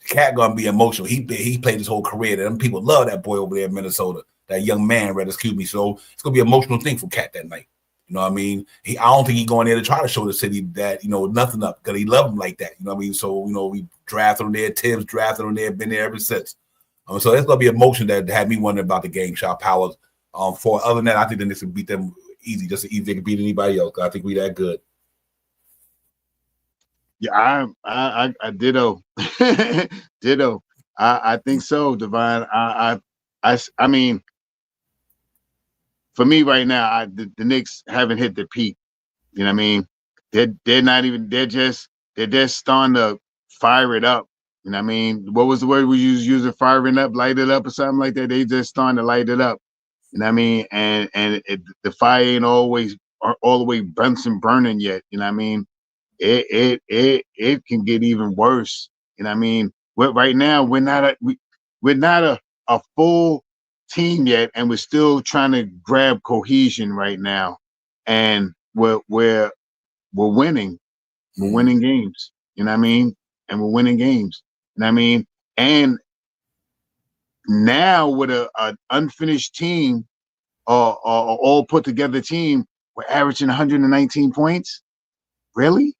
Cat gonna be emotional. He played his whole career. And people love that boy over there in Minnesota. That young man, excuse me. So it's gonna be an emotional thing for Cat that night. You know what I mean? I don't think he's going there to try to show the city that, nothing up, because he loved him like that. You know what I mean? So, we drafted him there, Tibbs drafted him there, been there ever since. So that's going to be a motion that had me wondering about the game, Shot Powers. For other than that, I think the Knicks can beat them easy, just as easy they can beat anybody else. I think we that good. Yeah, I ditto. Ditto. I think so, Divine. I mean, for me right now, the Knicks haven't hit the peak. You know what I mean? They're not even. They're just starting to fire it up. You know what I mean? What was the word we using? Firing up, light it up, or something like that. They just starting to light it up. You know what I mean? And the fire ain't always all the way burning yet. You know what I mean? It can get even worse. You know what I mean? Right now we're not a full team yet, and we're still trying to grab cohesion right now. And we're winning. We're winning games. You know what I mean? And we're winning games. You know what I mean? And now with an unfinished team, or all put together team, we're averaging 119 points. Really?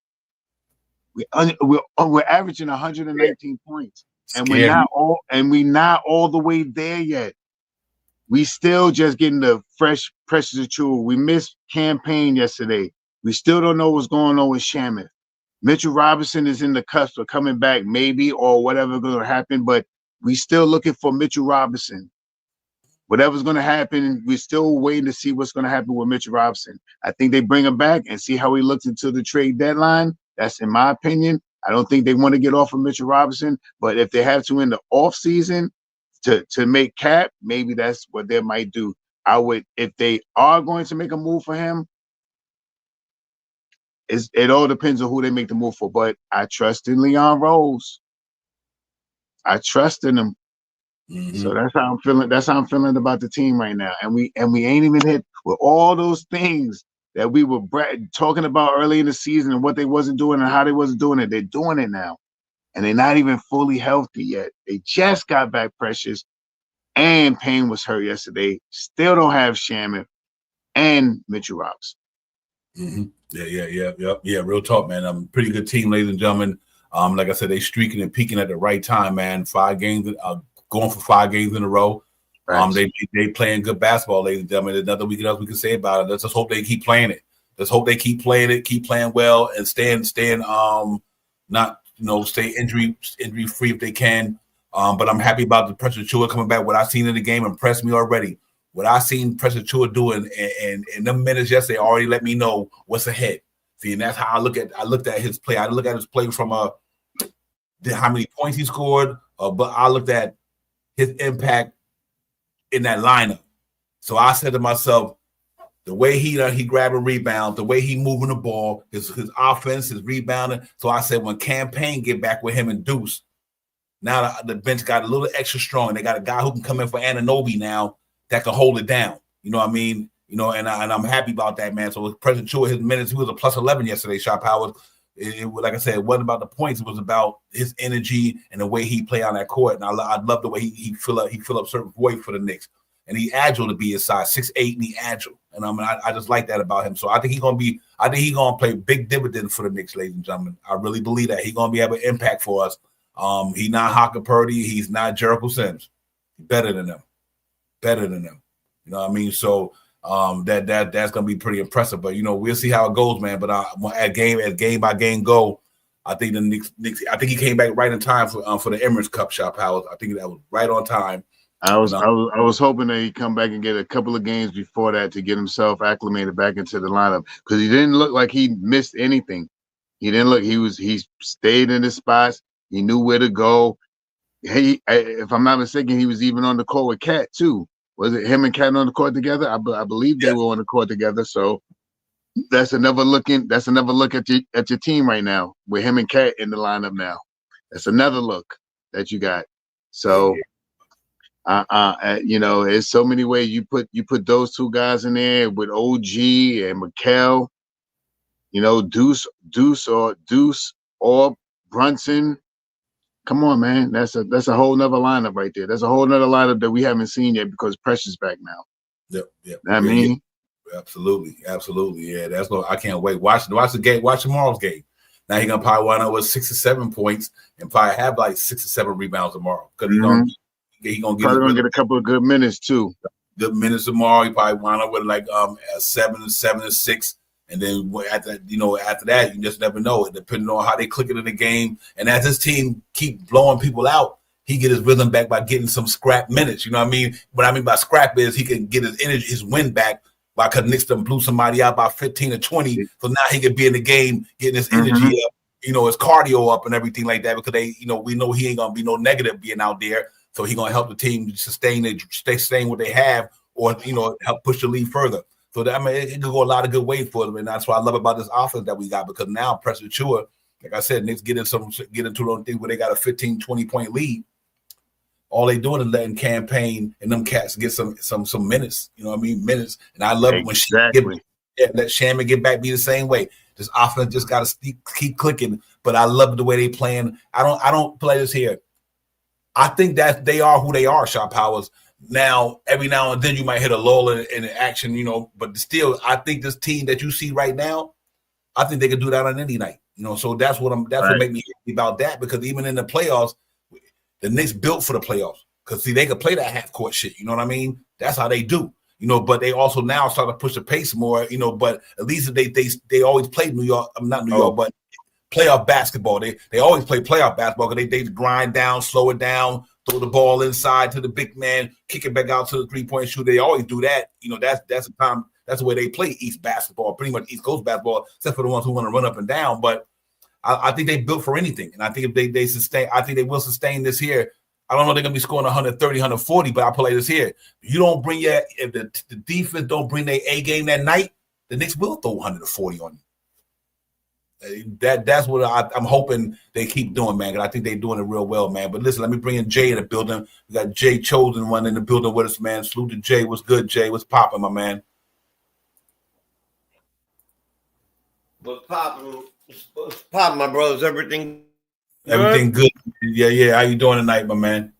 We're averaging 119 points, and we're not all the way there yet. We still just getting the fresh pressure to chew. We missed campaign yesterday. We still don't know what's going on with Shaman. Mitchell Robinson is in the cusp of coming back, maybe, or whatever's going to happen, but we still looking for Mitchell Robinson. Whatever's going to happen, we're still waiting to see what's going to happen with Mitchell Robinson. I think they bring him back and see how he looks until the trade deadline. That's in my opinion. I don't think they want to get off of Mitchell Robinson, but if they have to in the off season to make cap, maybe that's what they might do. I would, if they are going to make a move for him, it all depends on who they make the move for. But I trust in Leon Rose. I trust in him. Mm-hmm. So that's how I'm feeling. That's how I'm feeling about the team right now. And we ain't even hit with all those things that we were talking about early in the season and what they wasn't doing and how they wasn't doing it. They're doing it now. And they're not even fully healthy yet. They just got back Precious, and Payne was hurt yesterday. Still don't have Shaman and Mitchell Robinson. Mm-hmm. Yeah. Real talk, man. Pretty good team, ladies and gentlemen. Like I said, they streaking and peaking at the right time, man. 5 games, going for 5 games in a row. They playing good basketball, ladies and gentlemen. There's nothing else we can say about it. Let's just hope they keep playing it. Let's hope they keep playing it, keep playing well, and stay injury free if they can. But I'm happy about the Precious Chua coming back. What I've seen in the game impressed me already. What I seen Precious Chua doing and in them minutes yesterday already let me know what's ahead. See, and that's how I looked at his play. I look at his play from how many points he scored, but I looked at his impact in that lineup. So I said to myself, the way he grab a rebound, the way he moving the ball, his offense, his rebounding. So I said when Campaign get back with him and Deuce, now the bench got a little extra strong. They got a guy who can come in for Anunoby now that can hold it down. You know what I mean? And I'm happy about that, man. So with President Chua, his minutes, he was a plus 11 yesterday, Shot Powers. Like I said, it wasn't about the points. It was about his energy and the way he play on that court. And I love the way he fill up certain voids for the Knicks. And he agile to be his size, 6'8", and he agile. And I just like that about him. So I think he's gonna play big dividend for the Knicks, ladies and gentlemen. I really believe that he's gonna be able to impact for us. He's not Haka Purdy, he's not Jericho Sims. He's better than them. You know what I mean? So that's gonna be pretty impressive. But we'll see how it goes, man. But as game by game go, I think the Knicks. I think he came back right in time for the Emirates Cup, Shot Powers. I think that was right on time. I was hoping that he'd come back and get a couple of games before that to get himself acclimated back into the lineup, because he didn't look like he missed anything. He didn't look. He stayed in his spots. He knew where to go. If I'm not mistaken, he was even on the court with Cat too. Was it him and Cat on the court together? I believe they were on the court together. So that's another look at your team right now with him and Cat in the lineup now. That's another look that you got. So. There's so many ways you put those two guys in there with OG and Mikal, Deuce or Brunson. Come on, man. That's a whole nother lineup right there. That's a whole nother lineup that we haven't seen yet because Precious back now. Yep. I mean, Absolutely. Yeah, that's what I can't wait. Watch the game. Watch tomorrow's game. Now he's gonna probably wind up with 6 or 7 points and probably have like 6 or 7 rebounds tomorrow because he's gonna get a couple of good minutes too. Good minutes tomorrow. He probably wind up with like a 7 and 6, and then after that, you just never know. It depending on how they click it in the game, and as his team keep blowing people out, he get his rhythm back by getting some scrap minutes. You know what I mean? What I mean by scrap is he can get his energy, his wind back by because Knicks done blew somebody out by 15 or 20. So now he can be in the game, getting his energy up, his cardio up and everything like that. Because we know he ain't gonna be no negative being out there. So he gonna help the team sustain what they have, or help push the lead further. So that, it can go a lot of good ways for them, and that's what I love about this offense that we got. Because now Preston Chua, like I said, Knicks get into those things where they got a 15, 20-point lead. All they doing is letting Campaign and them cats get some minutes. You know what I mean? Minutes. And I love it when let Shaman get back, be the same way. This offense just got to keep clicking. But I love the way they playing. I don't play this here. I think that they are who they are, Shaw Powers. Now, every now and then you might hit a lull in action, but still, I think this team that you see right now, I think they could do that on any night. So that's what made me happy about that, because even in the playoffs, the Knicks built for the playoffs, because they could play that half court shit. You know what I mean? That's how they do. But they also now start to push the pace more. But at least they always played New York. Not New York, but playoff basketball. They always play playoff basketball because they grind down, slow it down, throw the ball inside to the big man, kick it back out to the 3-point shooter. They always do that. That's the time. That's the way they play East basketball, pretty much East Coast basketball, except for the ones who want to run up and down. But I think they built for anything, and I think if they sustain, I think they will sustain this here. I don't know if they're gonna be scoring 130, 140, but I'll play this here. You don't bring if the defense don't bring their A game that night, the Knicks will throw 140 on you. That's what I'm hoping they keep doing, man. Because I think they're doing it real well, man. But listen, let me bring in Jay in the building. We got Jay Chosen one in the building with us, man. Salute to Jay. What's good, Jay? What's popping, my man? What's popping? What's popping, my brothers? Everything good? Yeah. How you doing tonight, my man?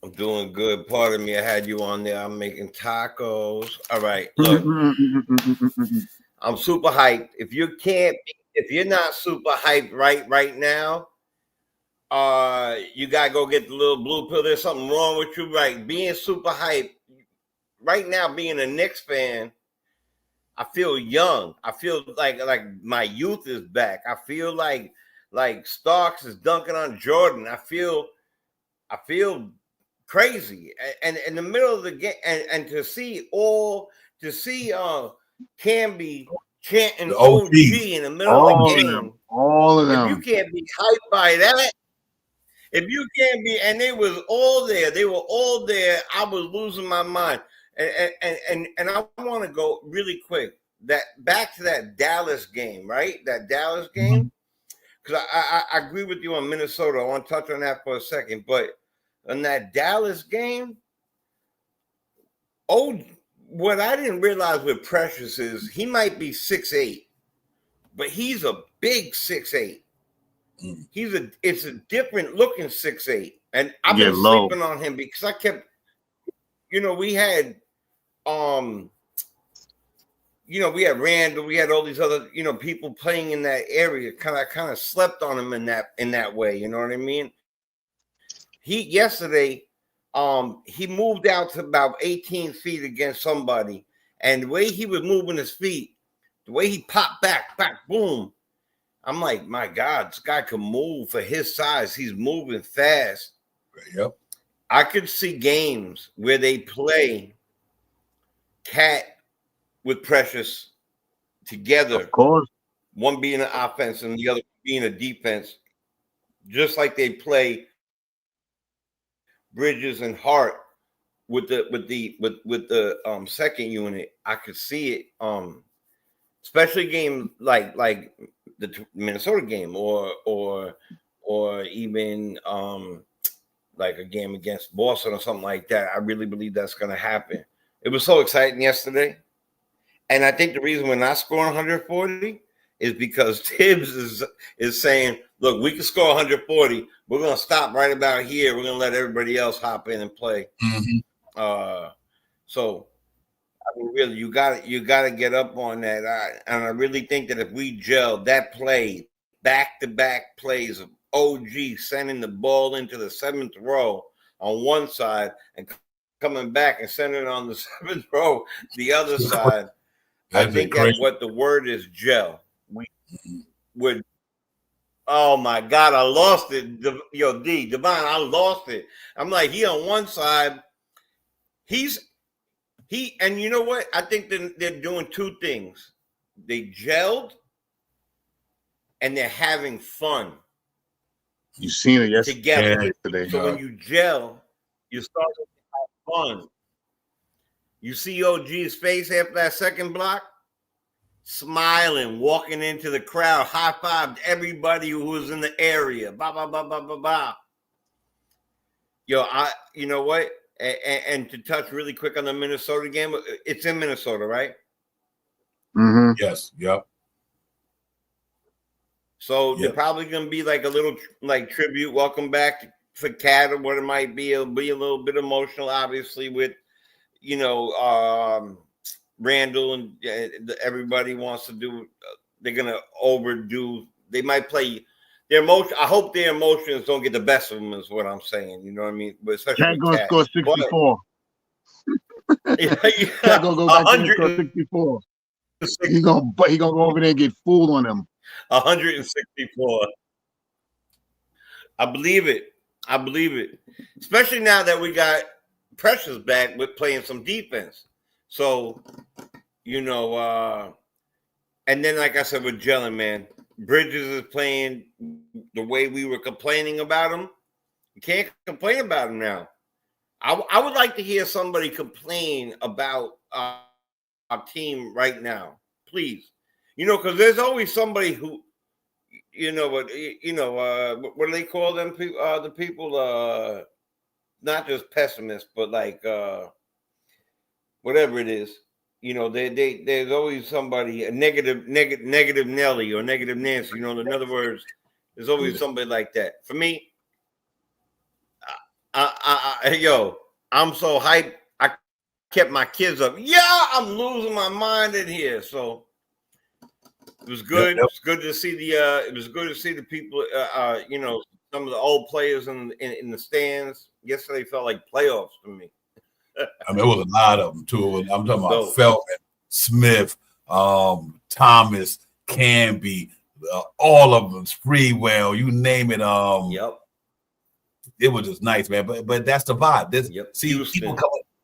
I'm doing good. Pardon me, I had you on there. I'm making tacos. All right, look. I'm super hyped. If you're not super hyped right now, you gotta go get the little blue pill. There's something wrong with you, right? Being super hyped right now, being a Knicks fan, I feel young. I feel like my youth is back. I feel like Starks is dunking on Jordan. I feel crazy. And in the middle of the game, and to see Camby chanting OG in the middle of the game. All of them. If you can't be hyped by that, and they was all there. They were all there. I was losing my mind. And I want to go really quick back to that Dallas game, right? That Dallas game, because I agree with you on Minnesota. I want to touch on that for a second, but on that Dallas game, what I didn't realize with Precious is he might be 6'8", but he's a big 6'8". It's a different looking 6'8", and I've been sleeping on him because I kept, we had. We had Randall, we had all these other, people playing in that area. Kind of slept on him in that way. You know what I mean? Yesterday, he moved out to about 18 feet against somebody, and the way he was moving his feet, the way he popped back, boom. I'm like, my God, this guy can move for his size. He's moving fast. Yep. I could see games where they play Cat with Precious together. Of course. One being an offense and the other being a defense. Just like they play Bridges and Hart with the second unit. I could see it. Especially games like the Minnesota game or even like a game against Boston or something like that. I really believe that's going to happen. It was so exciting yesterday. And I think the reason we're not scoring 140 is because Tibbs is saying, look, we can score 140. We're going to stop right about here. We're going to let everybody else hop in and play. So I mean, really, you got to get up on that. And I really think that if we gel that play, back-to-back plays of OG sending the ball into the 7th row on one side and coming back and sending it on the 7th row the other side, I think that what the word is gel. We would. Oh my God, I lost it. Divine, I lost it. I'm like, he on one side, and you know what? I think they're doing two things. They gelled and they're having fun. You seen it together. Yesterday. So when you gel, you start to have fun. You see OG's face after that second block, smiling, walking into the crowd, high-fived everybody who was in the area. Ba ba ba ba ba ba. You know what? And to touch really quick on the Minnesota game, it's in Minnesota, right? Mm-hmm. Yes. Yep. So they're probably going to be like a little like tribute, welcome back for Cat or what it might be. It'll be a little bit emotional, obviously, with Randall and everybody wants to do. They're going to overdo. They might play their emotion. I hope their emotions don't get the best of them. Is what I'm saying. You know what I mean? But especially Cat gonna score 64. Cat gonna go back and score 64. He gonna go over there and get fooled on him. 164. I believe it. Especially now that we got Precious back with playing some defense. So, and then like I said with Jelen, man, Bridges is playing the way we were complaining about him. You can't complain about him now. I would like to hear somebody complain about our team right now, please. Because there's always somebody who, what do they call them people? The people, not just pessimists, but like whatever it is. There's always somebody, a negative Nelly or negative Nancy. In other words, there's always somebody like that. For me, I'm so hyped. I kept my kids up. Yeah, I'm losing my mind in here. So. It was good. Yep. It's good to see it was good to see the people. Some of the old players in the stands. Yesterday felt like playoffs to me. I mean, it was a lot of them too. I'm talking about Feldman, Smith, Thomas, Canby, all of them. Freewell, you name it. Yep. It was just nice, man. But that's the vibe. See,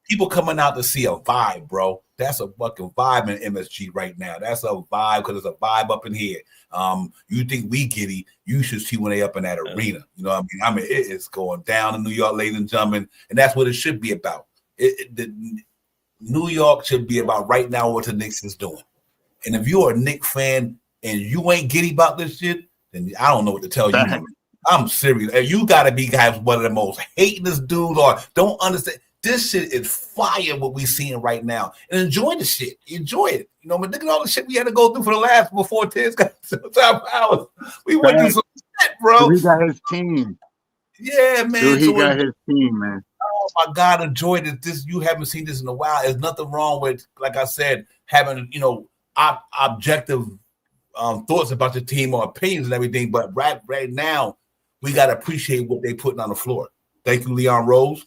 people coming out to see a vibe, bro. That's a fucking vibe in MSG right now. That's a vibe because it's a vibe up in here. You think we giddy, you should see when they up in that arena. You know what I mean? It is going down in New York, ladies and gentlemen, and that's what it should be about. New York should be about right now what the Knicks is doing. And if you're a Knicks fan and you ain't giddy about this shit, then I don't know what to tell you. I'm serious. You got to be guys one of the most hatingest dudes or don't understand. This shit is fire what we seeing right now. And enjoy the shit. Enjoy it. But look at all the shit we had to go through for the last before Tiz got top hours. We went through some shit, bro. So he got his team. Yeah, man. So he got his team, man. Oh my God, enjoy this. You haven't seen this in a while. There's nothing wrong with, like I said, having objective thoughts about your team or opinions and everything. But right now, we gotta appreciate what they putting on the floor. Thank you, Leon Rose.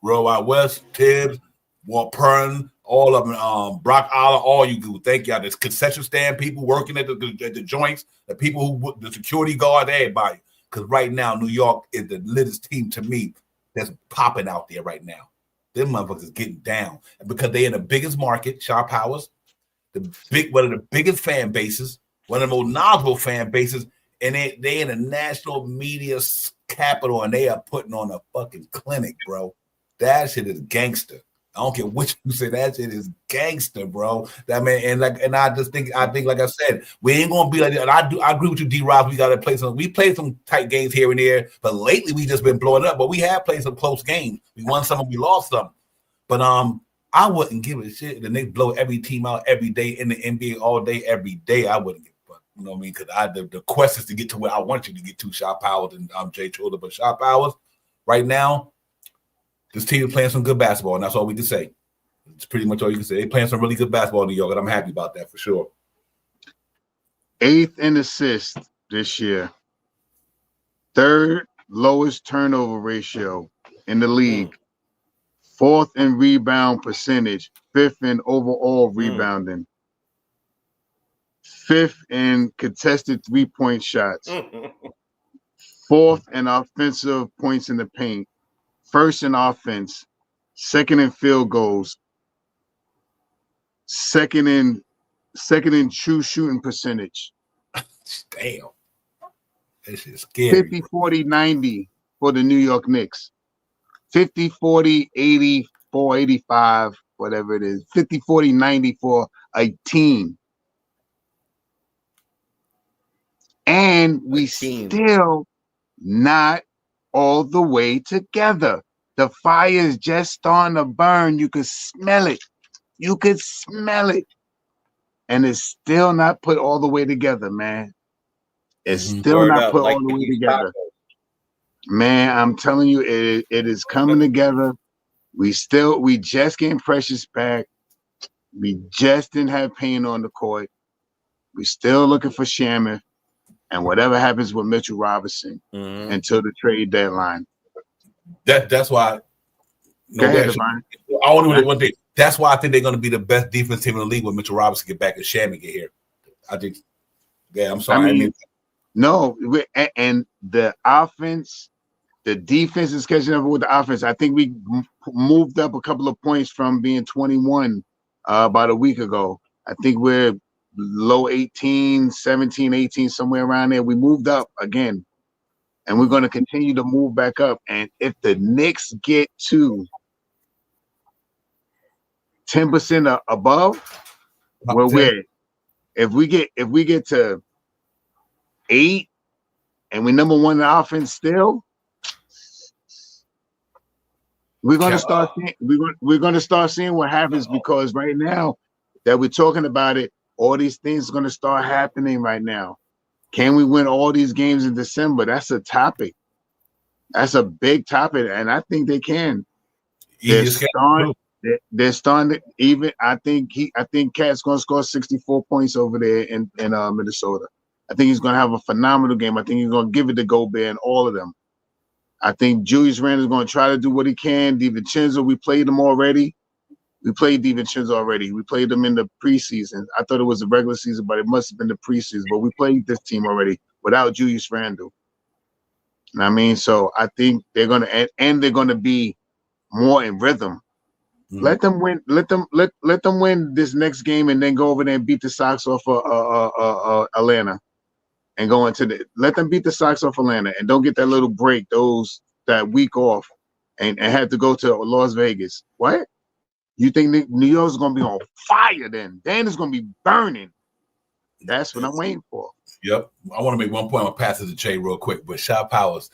Roll Out West, Tibbs, Walt Pern, all of them, Brock Aller, all you do. Thank y'all. There's concession stand people working at the joints, the people the security guard, everybody. Because right now, New York is the littest team to me that's popping out there right now. Them motherfuckers getting down. And because they in the biggest market, Sharp Powers, one of the biggest fan bases, one of the most knowledgeable fan bases, and they in the national media capital, and they are putting on a fucking clinic, bro. That shit is gangster. I don't care which you say. That shit is gangster, bro. That man, and I think, like I said, we ain't gonna be like that. And I agree with you, D-Rob. We gotta play some. We played some tight games here and there, but lately we just been blowing up. But we have played some close games. We won some and we lost some. But I wouldn't give a shit. The Knicks blow every team out every day in the NBA all day, every day. I wouldn't give a fuck. You know what I mean? Because the quest is to get to where I want you to get to, Shot Powers and Jay Childer. But Shot Powers, right now. This team is playing some good basketball, and that's all we can say. It's pretty much all you can say. They're playing some really good basketball in New York, and I'm happy about that for sure. 8th in assists this year. 3rd lowest turnover ratio in the league. 4th in rebound percentage. 5th in overall rebounding. 5th in contested 3-point shots. 4th in offensive points in the paint. 1st in offense. 2nd in field goals. 2nd in true shooting percentage. Damn. This is scary. 50-40-90 for the New York Knicks. 50-40, 84, 85, whatever it is. 50-40-90 for a team. And we still not all the way together. The fire is just starting to burn. You could smell it. You could smell it. And it's still not put all the way together, man. It's still not put all the way together. Man, I'm telling you, it is coming together. We just getting Precious back. We just didn't have Payne on the court. We still looking for Shaman. And whatever happens with Mitchell Robinson until the trade deadline. That's why. Go ahead, I want to one thing. That's why I think they're going to be the best defense team in the league when Mitchell Robinson get back and Shaman get here. I think. Yeah, I'm sorry. No, and the offense, the defense is catching up with the offense. I think we moved up a couple of points from being 21 about a week ago. I think we're low 18, 17, 18, somewhere around there. We moved up again, and we're going to continue to move back up. And if the Knicks get to 10% above, where we're, if we get to 8 and we number 1 in the offense still, we're going to start seeing, we're going to start seeing what happens, because right now that we're talking about it, all these things are going to start happening right now. Can we win all these games in December? That's a topic. That's a big topic, and I think they can. They're starting to even. I think Cat's going to score 64 points over there in Minnesota. I think he's going to have a phenomenal game. I think he's going to give it to Gobert and all of them. I think Julius Randle is going to try to do what he can. DiVincenzo, we played him already. We played DiVincenzo already. We played them in the preseason. I thought it was the regular season, but it must have been the preseason. But we played this team already without Julius Randle. You know what I mean? So I think they're going to, and they're going to be more in rhythm. Let them win. Let them win this next game, and then go over there and beat the Sox off Atlanta, and go into let them beat the Sox off Atlanta, and don't get that little break, that week off, and have to go to Las Vegas. What? You think New York's going to be on fire then? Then it's going to be burning. That's what I'm waiting for. Yep. I want to make one point. I'm going to pass it to Jay real quick. But Shot Powers,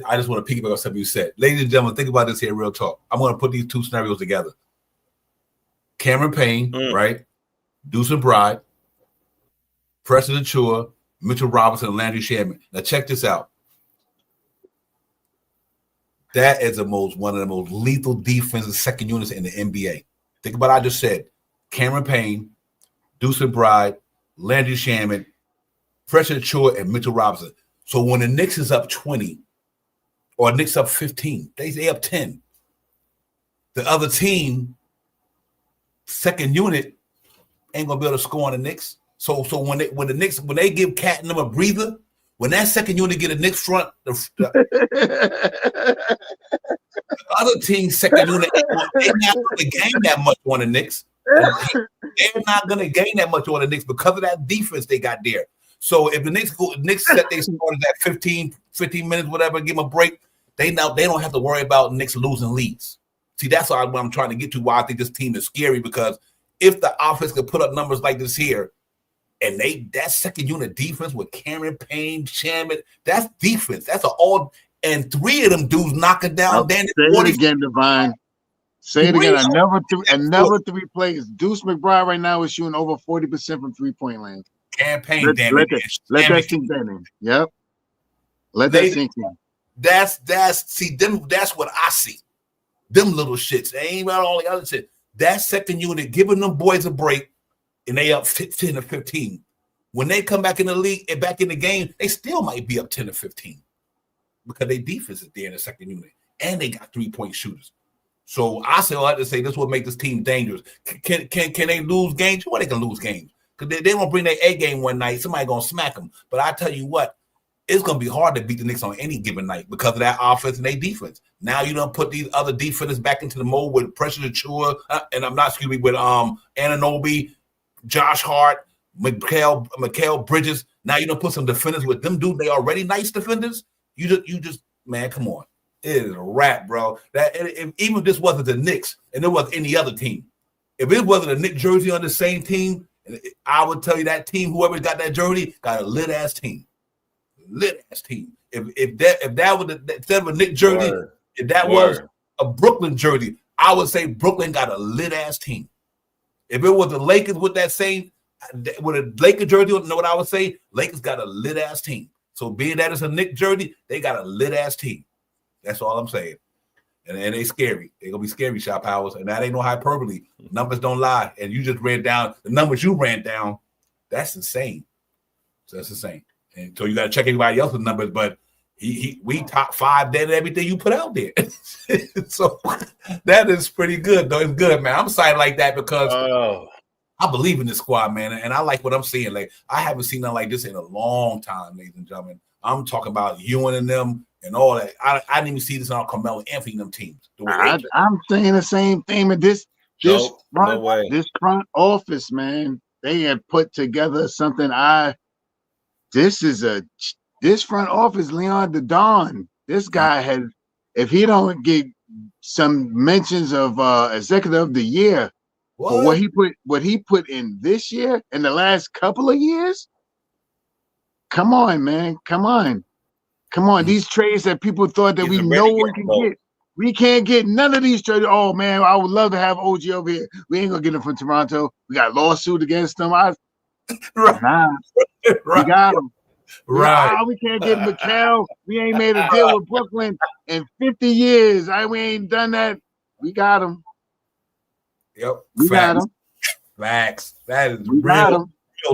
I just want to piggyback on something you said. Ladies and gentlemen, think about this here, real talk. I'm going to put these two scenarios together. Cameron Payne, right? Deuce McBride, Preston Achua, Mitchell Robinson, and Landry Shaman. Now check this out. That is one of the most lethal defensive second units in the NBA. Think about what I just said. Cameron Payne, Deuce McBride, Landry Shaman, Preston Achua, and Mitchell Robinson. So when the Knicks is up 20 or Knicks up 15, they up 10. The other team, second unit, ain't gonna be able to score on the Knicks. So when they give Cat and them a breather, when that second unit get a Knicks front, the other team's second unit, they're not going to gain that much on the Knicks. They're not going to gain that much on the Knicks because of that defense they got there. So if the Knicks set they started at 15 minutes, whatever, give them a break, they don't have to worry about Knicks losing leads. See, that's what I'm trying to get to, why I think this team is scary, because if the offense could put up numbers like this here, and that second unit defense with Cameron Payne, Shaman, that's defense. That's and 3 of them dudes knocking down. Say it again, Divine. Say it again. Another 3 players. Deuce McBride right now is shooting over 40% from 3-point land. Campaign, let that sink in. Yep. Let that sink in. That's what I see. Them little shits. They ain't about all the other shit. That second unit giving them boys a break, and they up 10 or 15. When they come back in the league and back in the game, they still might be up 10 or 15 because their defense is there in the second unit, and they got 3-point shooters. So I say all I have to say this will make this team dangerous. Can they lose games? Well, they can lose games because they don't bring their A game one night. Somebody gonna smack them. But I tell you what, it's gonna be hard to beat the Knicks on any given night because of that offense and their defense. Now you don't put these other defenders back into the mode with Precious Achiuwa, and I'm not excuse me with Anunoby, Josh Hart, Mikal Bridges. Now you don't put some defenders with them dudes. They already nice defenders. You just man, come on. It is a wrap, bro. That even if this wasn't the Knicks and it was any other team, if it wasn't a Knicks jersey on the same team, I would tell you that team, whoever got that jersey, got a lit ass team. Lit ass team. If that was instead of a Knicks jersey, if that was a Brooklyn jersey, I would say Brooklyn got a lit ass team. If it was the Lakers with that same with a Lakers jersey, you know what I would say? Lakers got a lit ass team. So being that it's a Knicks jersey, they got a lit ass team. That's all I'm saying. And they scary. They're going to be scary, Shot Powers. And that ain't no hyperbole. Numbers don't lie. And you just ran down the numbers you ran down. That's insane. So that's insane. And so you got to check everybody else's numbers. But we top 5 dead at everything you put out there. So that is pretty good, though. It's good, man. I'm excited like that because I believe in this squad, man. And I like what I'm seeing. Like, I haven't seen nothing like this in a long time, ladies and gentlemen. I'm talking about Ewing and them. And all that. I didn't even see this on Carmelo Anthony and them teams. I'm saying the same thing with this front office, man. They have put together something. This front office, Leon the Don. This guy has, if he don't get some mentions of executive of the year for what he put in this year and the last couple of years. Come on, man. Come on. These trades that people thought that we know we can get. We can't get none of these trades. Oh, man, I would love to have OG over here. We ain't going to get him from Toronto. We got a lawsuit against them. Nah, we got him. Right. We can't get Mikal. We ain't made a deal with Brooklyn in 50 years. We ain't done that. We got him. Yep. We got him. Facts. That is real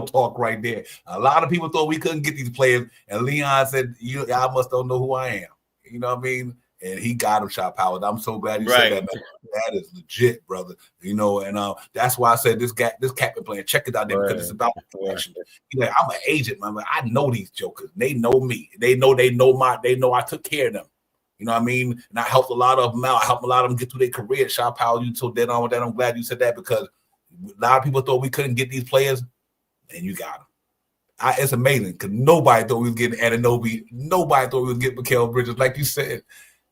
talk right there. A lot of people thought we couldn't get these players, and Leon said, "Y'all must don't know who I am." You know what I mean? And he got him, Shot Powers. I'm so glad you said that, man. That is legit, brother. You know, and that's why I said this captain playing. Check it out there because it's about protection. Like, I'm an agent, man. I know these jokers. They know me. They know I took care of them. You know what I mean? And I helped a lot of them out. I helped a lot of them get through their career. Shot Powers, you so dead on with that. I'm glad you said that because a lot of people thought we couldn't get these players. And you got him. It's amazing because nobody thought we was getting Anunoby. Nobody thought we was getting Mikal Bridges, like you said.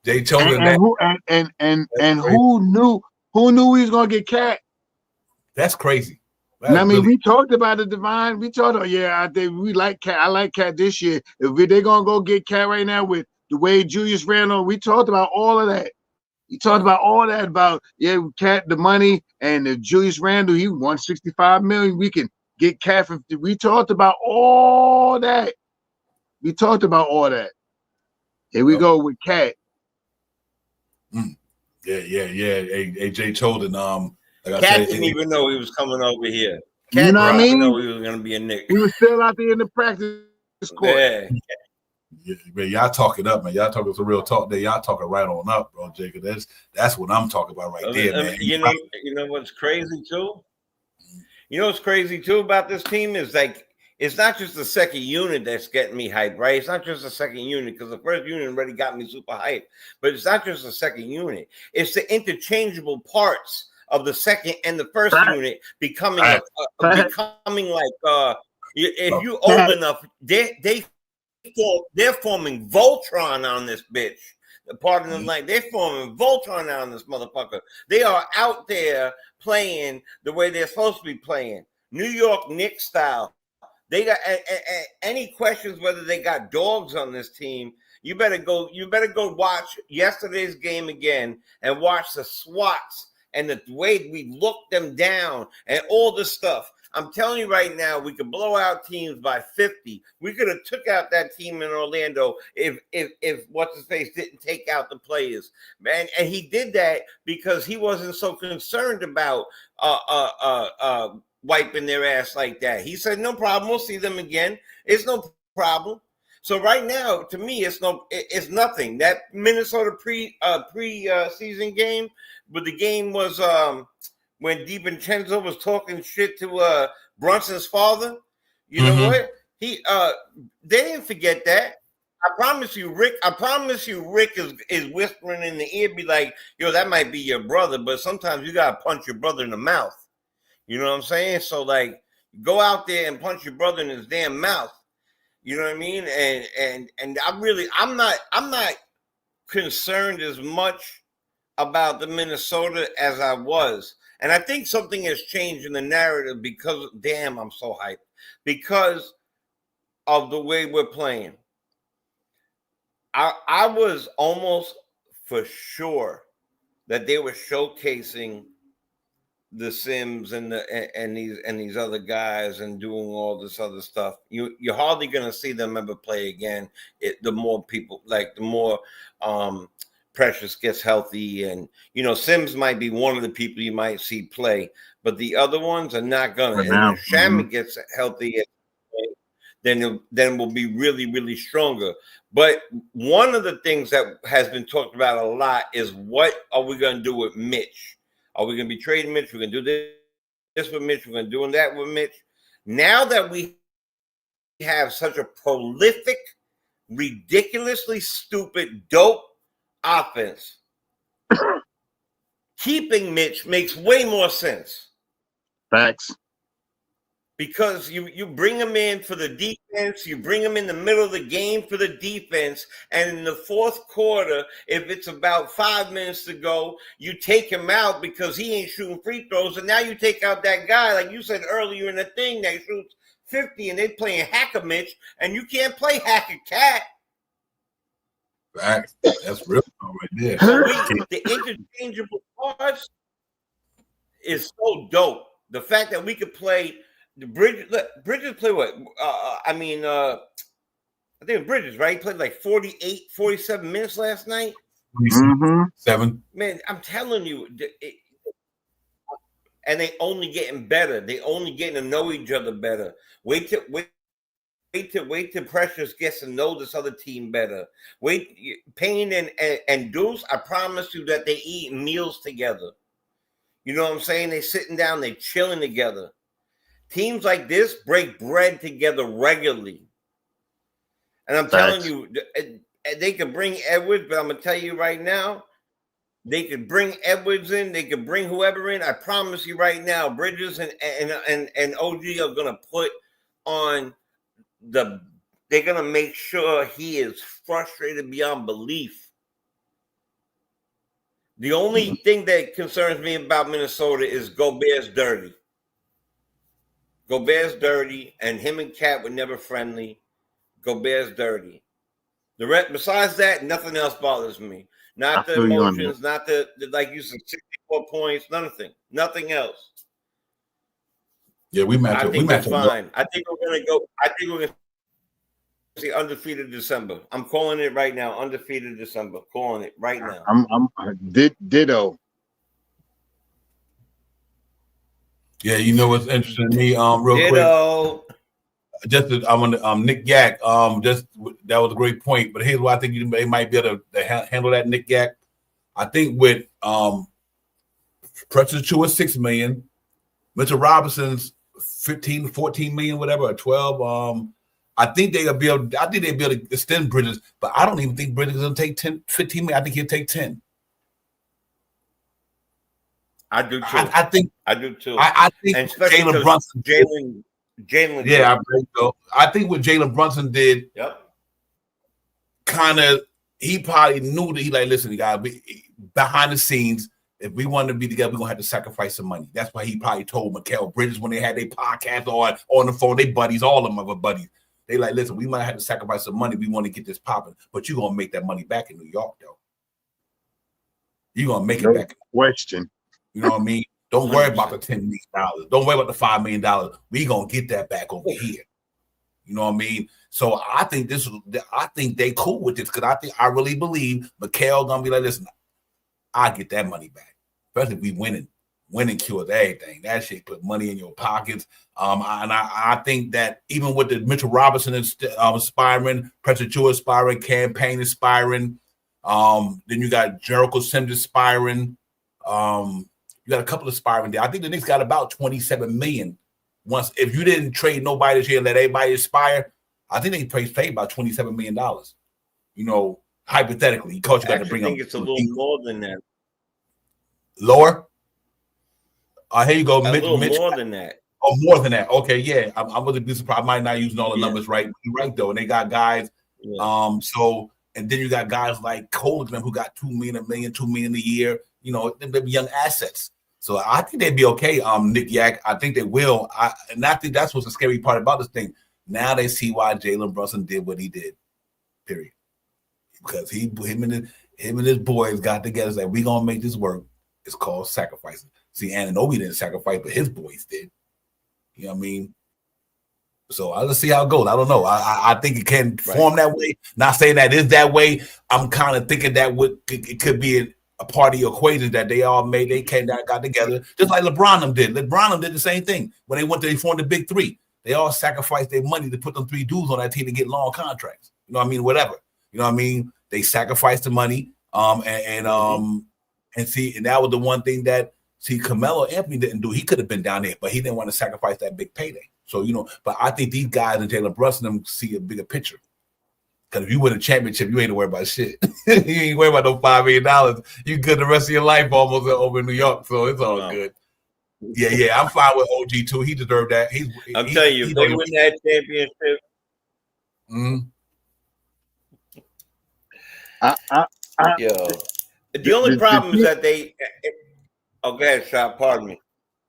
Jay Chosen. Who knew we was gonna get Cat? That's crazy. We talked about it, Divine. We talked about I think we like Cat. I like Cat this year. If they're gonna go get Cat right now with the way Julius Randle, we talked about all of that. We talked about all that about Cat, the money, and the Julius Randle. He won $65 million. We can get Cat 50. We talked about all that. Here we go with Cat. Yeah. Hey, Jay Choden. Like Cat didn't even know he was coming over here. Cat didn't even know he was going to be a Knick. He was still out there in the practice court. Yeah, man, y'all talk it up, man. Y'all talking some real talk there. Y'all talking right on up, bro, Jacob. That's what I'm talking about right there, man. You know what's crazy too? You know what's crazy too about this team is like it's not just the second unit that's getting me hyped, right? It's not just the second unit because the first unit already got me super hyped. But it's not just the second unit; it's the interchangeable parts of the second and the first unit becoming if you old enough, they're forming Voltron on this bitch. Pardon them, like they're forming Voltron on this motherfucker. They are out there playing the way they're supposed to be playing, New York Knicks style. They got any questions whether they got dogs on this team? You better go watch yesterday's game again and watch the swats and the way we looked them down and all this stuff. I'm telling you right now, we could blow out teams by 50. We could have took out that team in Orlando if what's his face didn't take out the players, man. And he did that because he wasn't so concerned about wiping their ass like that. He said, no problem, we'll see them again. It's no problem. So right now, to me, it's nothing. That Minnesota preseason game, but the game was when DiVincenzo was talking shit to Brunson's father. You know what? They didn't forget that. I promise you, Rick is whispering in the ear, be like, yo, that might be your brother, but sometimes you gotta punch your brother in the mouth. You know what I'm saying? So like, go out there and punch your brother in his damn mouth. You know what I mean? And I'm not concerned as much about the Minnesota as I was. And I think something has changed in the narrative because, damn, I'm so hyped. Because of the way we're playing. I was almost for sure that they were showcasing the Sims and these other guys and doing all this other stuff. You're hardly gonna see them ever play again. The more people, like the more Precious gets healthy, and Sims might be one of the people you might see play, but the other ones are not gonna. And if Shammy gets healthy, then we'll be really, really stronger. But one of the things that has been talked about a lot is what are we gonna do with Mitch? Are we going to be trading Mitch? We're going to do this with Mitch. We're going to do that with Mitch. Now that we have such a prolific, ridiculously stupid, dope offense, keeping Mitch makes way more sense. Facts. Because you bring him in for the defense, you bring him in the middle of the game for the defense, and in the fourth quarter, if it's about 5 minutes to go, you take him out because he ain't shooting free throws, and now you take out that guy, like you said earlier in the thing, that shoots 50, and they playing Hack-a-Mitch, and you can't play Hack-a-Cat. Facts. That's real right there. The interchangeable parts is so dope. The fact that we could play the Bridges play what? I think Bridges, right? He played like 47 minutes last night. 7. Man, I'm telling you, and they only getting better. They only getting to know each other better. Wait till Precious gets to know this other team better. Payne and Deuce, I promise you that they eat meals together. You know what I'm saying? They sitting down, they chilling together. Teams like this break bread together regularly. And I'm telling you, they could bring Edwards, but I'm going to tell you right now, they could bring Edwards in. They could bring whoever in. I promise you right now, Bridges and OG are going to put on they're going to make sure he is frustrated beyond belief. The only thing that concerns me about Minnesota is Gobert's dirty. Gobert's dirty, and him and Cat were never friendly. Gobert's dirty. The rest, besides that, nothing else bothers me. Not the emotions, not the like you said, 64 points, nothing else. Yeah, we match up. We match up. Fine. I think we're gonna see undefeated December. I'm calling it right now. Undefeated December. Calling it right now. I'm ditto. Yeah, you know what's interesting to me, real quick. Just I want to Nick Yak. Just that was a great point. But here's why I think they might be able to handle that, Nick Yak. I think with Precious Achiuwa $6 million, Mitchell Robinson's 15, 14 million, whatever, or 12. I think they'll be able to extend Bridges, but I don't even think Bridges is gonna take 10, 15 million. I think he'll take 10. I do too. I think Jalen Brunson. Jalen. Yeah, I think so. I think what Jalen Brunson did, kind of, he probably knew that he like, listen, you gotta be behind the scenes. If we want to be together, we're gonna have to sacrifice some money. That's why he probably told Mikal Bridges when they had their podcast on the phone, they buddies, all of them are buddies. They like, listen, we might have to sacrifice some money. We want to get this popping, but you're gonna make that money back in New York, though. You're gonna make it back. Question. You know what I mean? Don't worry about the $10 million. Don't worry about the $5 million. We gonna get that back over here. You know what I mean? So I think they cool with this because I really believe Mikal gonna be like, listen, I get that money back, especially if we winning. Winning cures everything. That shit put money in your pockets. I think that even with the Mitchell Robinson aspiring, Pressure Joe aspiring, campaign aspiring, then you got Jericho Sims aspiring. You got a couple of aspiring there. I think the Knicks got about 27 million. Once if you didn't trade nobody this year and let everybody aspire, I think they paid about $27 million. You know, hypothetically, coach got to bring. I think it's a little more than that. Lower. Here you go. A little more than that. Oh, more than that. Okay, yeah. I wasn't surprised. I might not using all the numbers right. You're right though, and they got guys. Yeah. So and then you got guys like Coleman who got $2 million a year. You know, they're young assets. So I think they'd be okay. Nick Yak, I think they will. I think that's what's the scary part about this thing. Now they see why Jalen Brunson did what he did. Period. Because him and his boys got together and said, "We gonna make this work." It's called sacrificing. See, Anunoby didn't sacrifice, but his boys did. You know what I mean? So let's see how it goes. I don't know. I think it can form that way. Not saying that is that way. I'm kind of thinking that it could be a part of the equation that they all made. They came down, got together, just like LeBron them did. LeBron them did the same thing when they formed the Big Three. They all sacrificed their money to put them three dudes on that team to get long contracts. You know what I mean? Whatever. You know what I mean? They sacrificed the money. And see, and that was the one thing that Carmelo Anthony didn't do. He could have been down there, but he didn't want to sacrifice that big payday. So, you know, but I think these guys and Jalen Brunson them see a bigger picture. Because if you win a championship, you ain't to worry about shit. You ain't worry about no $5 million. You good the rest of your life almost over in New York. So it's all good. Yeah. I'm fine with OG too. He deserved that. I'm telling you, if they win that championship. The only problem is that they. Oh, go ahead, Shot. Pardon me.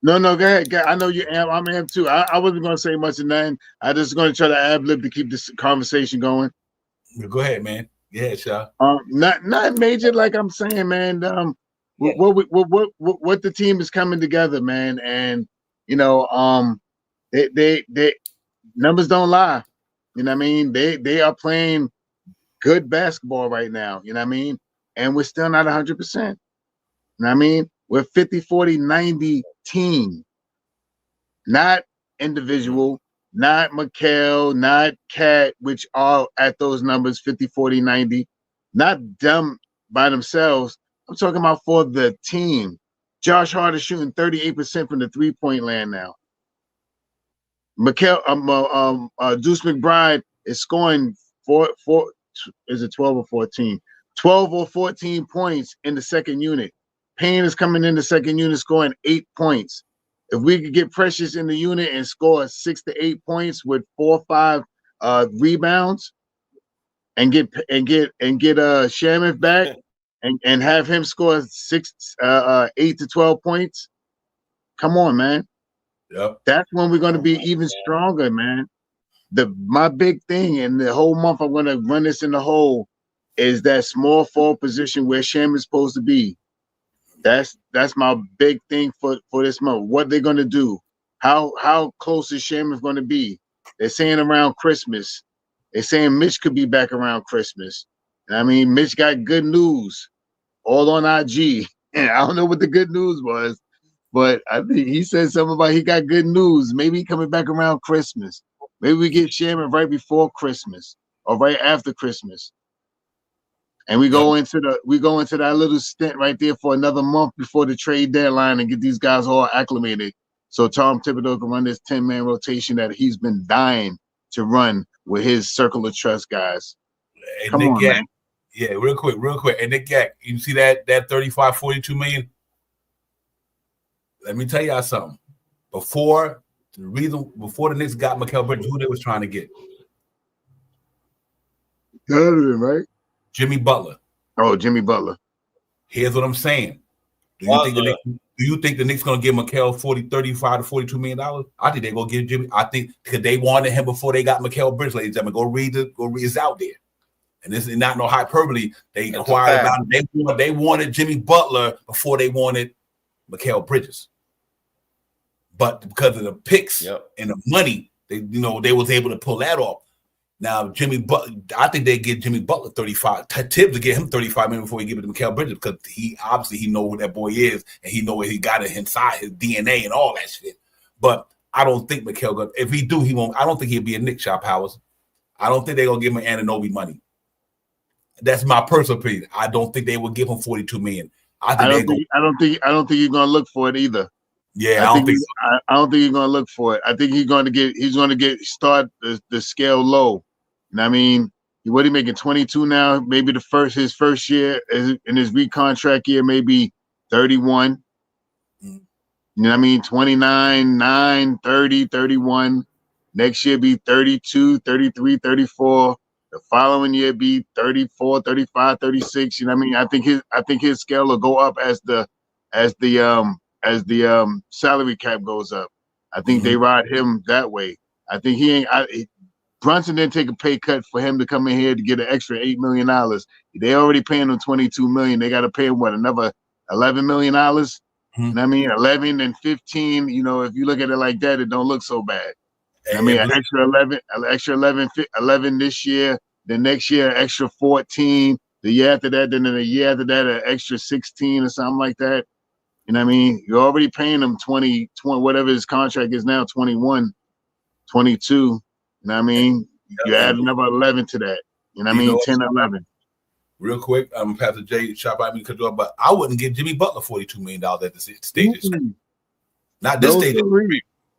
No, go ahead. I know you am. I'm am too. I wasn't going to say much of that. I just going to try to ad-lib to keep this conversation going. Go ahead, man. Yeah, Shot. Not major, like I'm saying, man. What the team is coming together, man, and you know, they numbers don't lie. You know what I mean? They are playing good basketball right now. You know what I mean? And we're still not 100%. You know what I mean? We're 50, 40, 90 team, not individual, not Mikal, not Cat, which are at those numbers 50, 40, 90, not them by themselves. I'm talking about for the team. Josh Hart is shooting 38% from the three-point land now. Deuce McBride is scoring is it 12 or 14? 12 or 14 points in the second unit. Payne is coming in the second unit scoring 8 points. If we could get Precious in the unit and score 6 to 8 points with 4 or 5 rebounds, and get Shamet back and have him score 8 to 12 points. Come on, man. Yep. That's when we're going to be even stronger, man. My big thing, and the whole month I'm going to run this in the hole, is that small forward position where Shamet's supposed to be. That's my big thing for this month. What they're going to do. How close is Shamet going to be? They're saying around Christmas. They're saying Mitch could be back around Christmas. I mean, Mitch got good news all on IG. And I don't know what the good news was, but I think he said something about he got good news. Maybe he coming back around Christmas. Maybe we get Shamet right before Christmas or right after Christmas. And we go into that little stint right there for another month before the trade deadline and get these guys all acclimated. So Tom Thibodeau can run this 10-man rotation that he's been dying to run with his circle of trust guys. And Come on, man. Yeah, real quick. And Nick Yak, you see that 35, 42 million? Let me tell y'all something. Before the Knicks got Mikal Bridges, who they was trying to get? Right? Jimmy Butler. Oh, Jimmy Butler. Here's what I'm saying. Do you think the Knicks gonna give Mikal 35 to 42 million $? I think they're gonna give Jimmy. I think because they wanted him before they got Mikal Bridges, ladies and gentlemen. Go read it's out there. And this is not no hyperbole. They inquired about it. They wanted Jimmy Butler before they wanted Mikal Bridges. but because of the picks and the money, they was able to pull that off. Now, Jimmy Butler, I think they give Jimmy Butler 35. Tibbs to get him 35 minutes before he give it to Mikal Bridges, because he know who that boy is, and he know where he got it inside his DNA and all that shit. But I don't think Mikal, if he do, he won't. I don't think he'll be a Knicks shop, Powers. I don't think they're gonna give him Anunoby money. That's my personal opinion. I don't think they will give him $42 million. I don't think he's gonna look for it either. Yeah, I don't think he's gonna look for it. I think he's gonna start the scale low. And I mean, what he making 22 now? Maybe his first year in his recontract year, maybe 31. You know what I mean? 29, 9, 30, 31. Next year be 32, 33, 34. The following year be 34, 35, 36. You know what I mean? I think his scale will go up as the salary cap goes up. I think they ride him that way. I think Brunson didn't take a pay cut for him to come in here to get an extra $8 million. They already paying him $22 million. They got to pay him another $11 million. You know what I mean? 11 and 15. You know, if you look at it like that, it don't look so bad. I mean, an extra 11 this year. The next year, an extra 14. The year after that, then the year after that, an extra 16 or something like that. You know what I mean? You're already paying him 20, whatever his contract is now, 21, 22. You know what I mean? You add another 11 to that. You know what I mean? 10, 11. Real quick, Pastor Jay, shop at me, but I wouldn't give Jimmy Butler $42 million at this stage. Not this stage.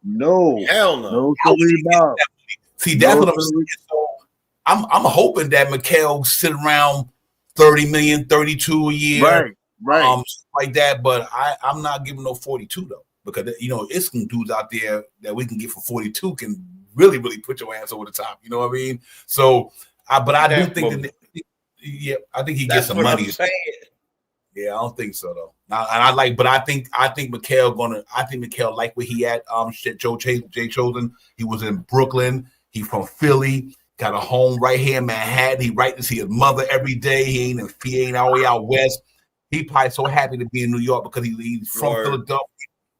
No. Hell no. See, that's what I'm saying. So I'm hoping that Mikal sit around 30 million, 32 a year. Right. Like that, but I'm not giving no 42 though, because it's some dudes out there that we can get for 42 can really, really put your ass over the top. You know what I mean? So, I do think that. I think he gets some money. Yeah, I don't think so though. I think Mikal like where he at. Jay Chosen. He was in Brooklyn. He from Philly. Got a home right here in Manhattan. He right to see his mother every day. He ain't all the way out west. He probably so happy to be in New York because he's from Philadelphia.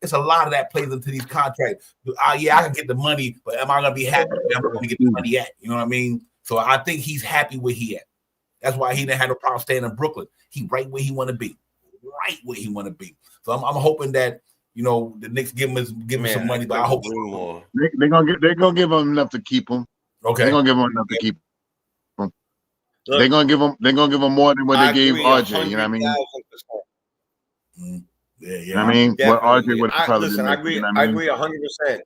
It's a lot of that plays into these contracts. I can get the money, but am I going to be happy where I'm going to get the money at? You know what I mean? So I think he's happy where he at. That's why he didn't have no problem staying in Brooklyn. He right where he want to be. Right where he want to be. So I'm hoping that, the Knicks give him some money, but I hope they're gonna give him enough to keep him. Okay. They're gonna give him enough to keep him. Look, they're gonna give him more than what they gave RJ. You know what I mean? Yeah. You know what I mean? What RJ would probably listen. I agree. You know I agree 100%.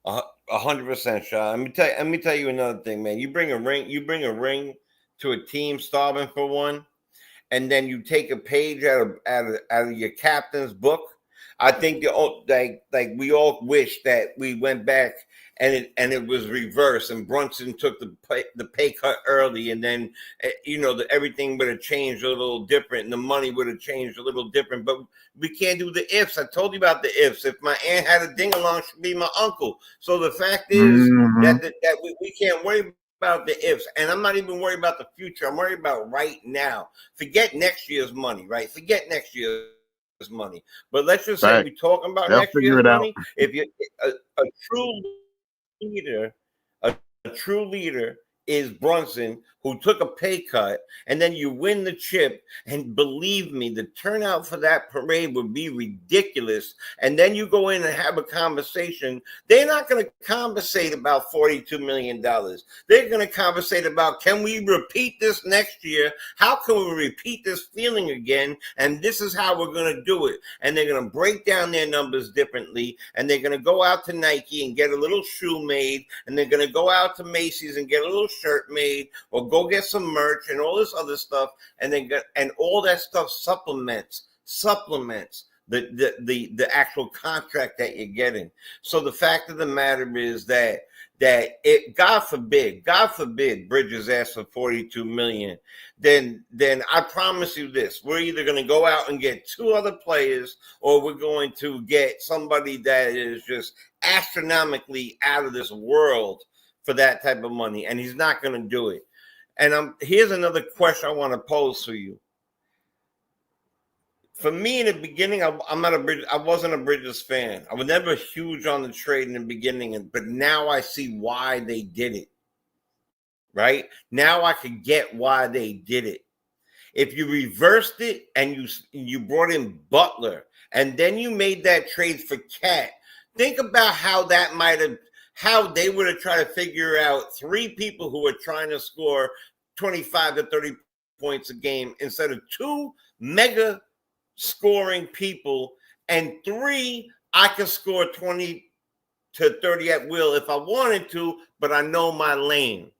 Right? 100%, Sean. Let me tell you another thing, man. You bring a ring to a team starving for one, and then you take a page out of your captain's book. I think like we all wish that we went back and it was reversed, and Brunson took the pay cut early, and then everything would have changed a little different, and the money would have changed a little different. But we can't do the ifs. I told you about the ifs. If my aunt had a ding-along, she'd be my uncle. So the fact is that we can't worry about the ifs, and I'm not even worried about the future. I'm worried about right now. Forget next year's money, right? Forget next year's money. But let's just say we're talking about next year's money. If you're a true leader is Brunson, who took a pay cut, and then you win the chip. And believe me, the turnout for that parade would be ridiculous. And then you go in and have a conversation. They're not going to conversate about $42 million. They're going to conversate about, can we repeat this next year? How can we repeat this feeling again? And this is how we're going to do it. And they're going to break down their numbers differently. And they're going to go out to Nike and get a little shoe made. And they're going to go out to Macy's and get a little shirt made, or go get some merch and all this other stuff, and all that stuff supplements the actual contract that you're getting. So the fact of the matter is that God forbid Bridges asks for $42 million, then I promise you this: we're either going to go out and get two other players, or we're going to get somebody that is just astronomically out of this world for that type of money, and he's not going to do it. And here's another question I want to pose for you. For me, in the beginning, I'm not a Bridges. I wasn't a Bridges fan. I was never huge on the trade in the beginning, but now I see why they did it. Right now, I can get why they did it. If you reversed it and you brought in Butler and then you made that trade for Cat, think about how that might have, how they would have tried to figure out 3 people who are trying to score 25 to 30 points a game instead of 2 mega scoring people, and 3 I can score 20 to 30 at will if I wanted to, but I know my lane.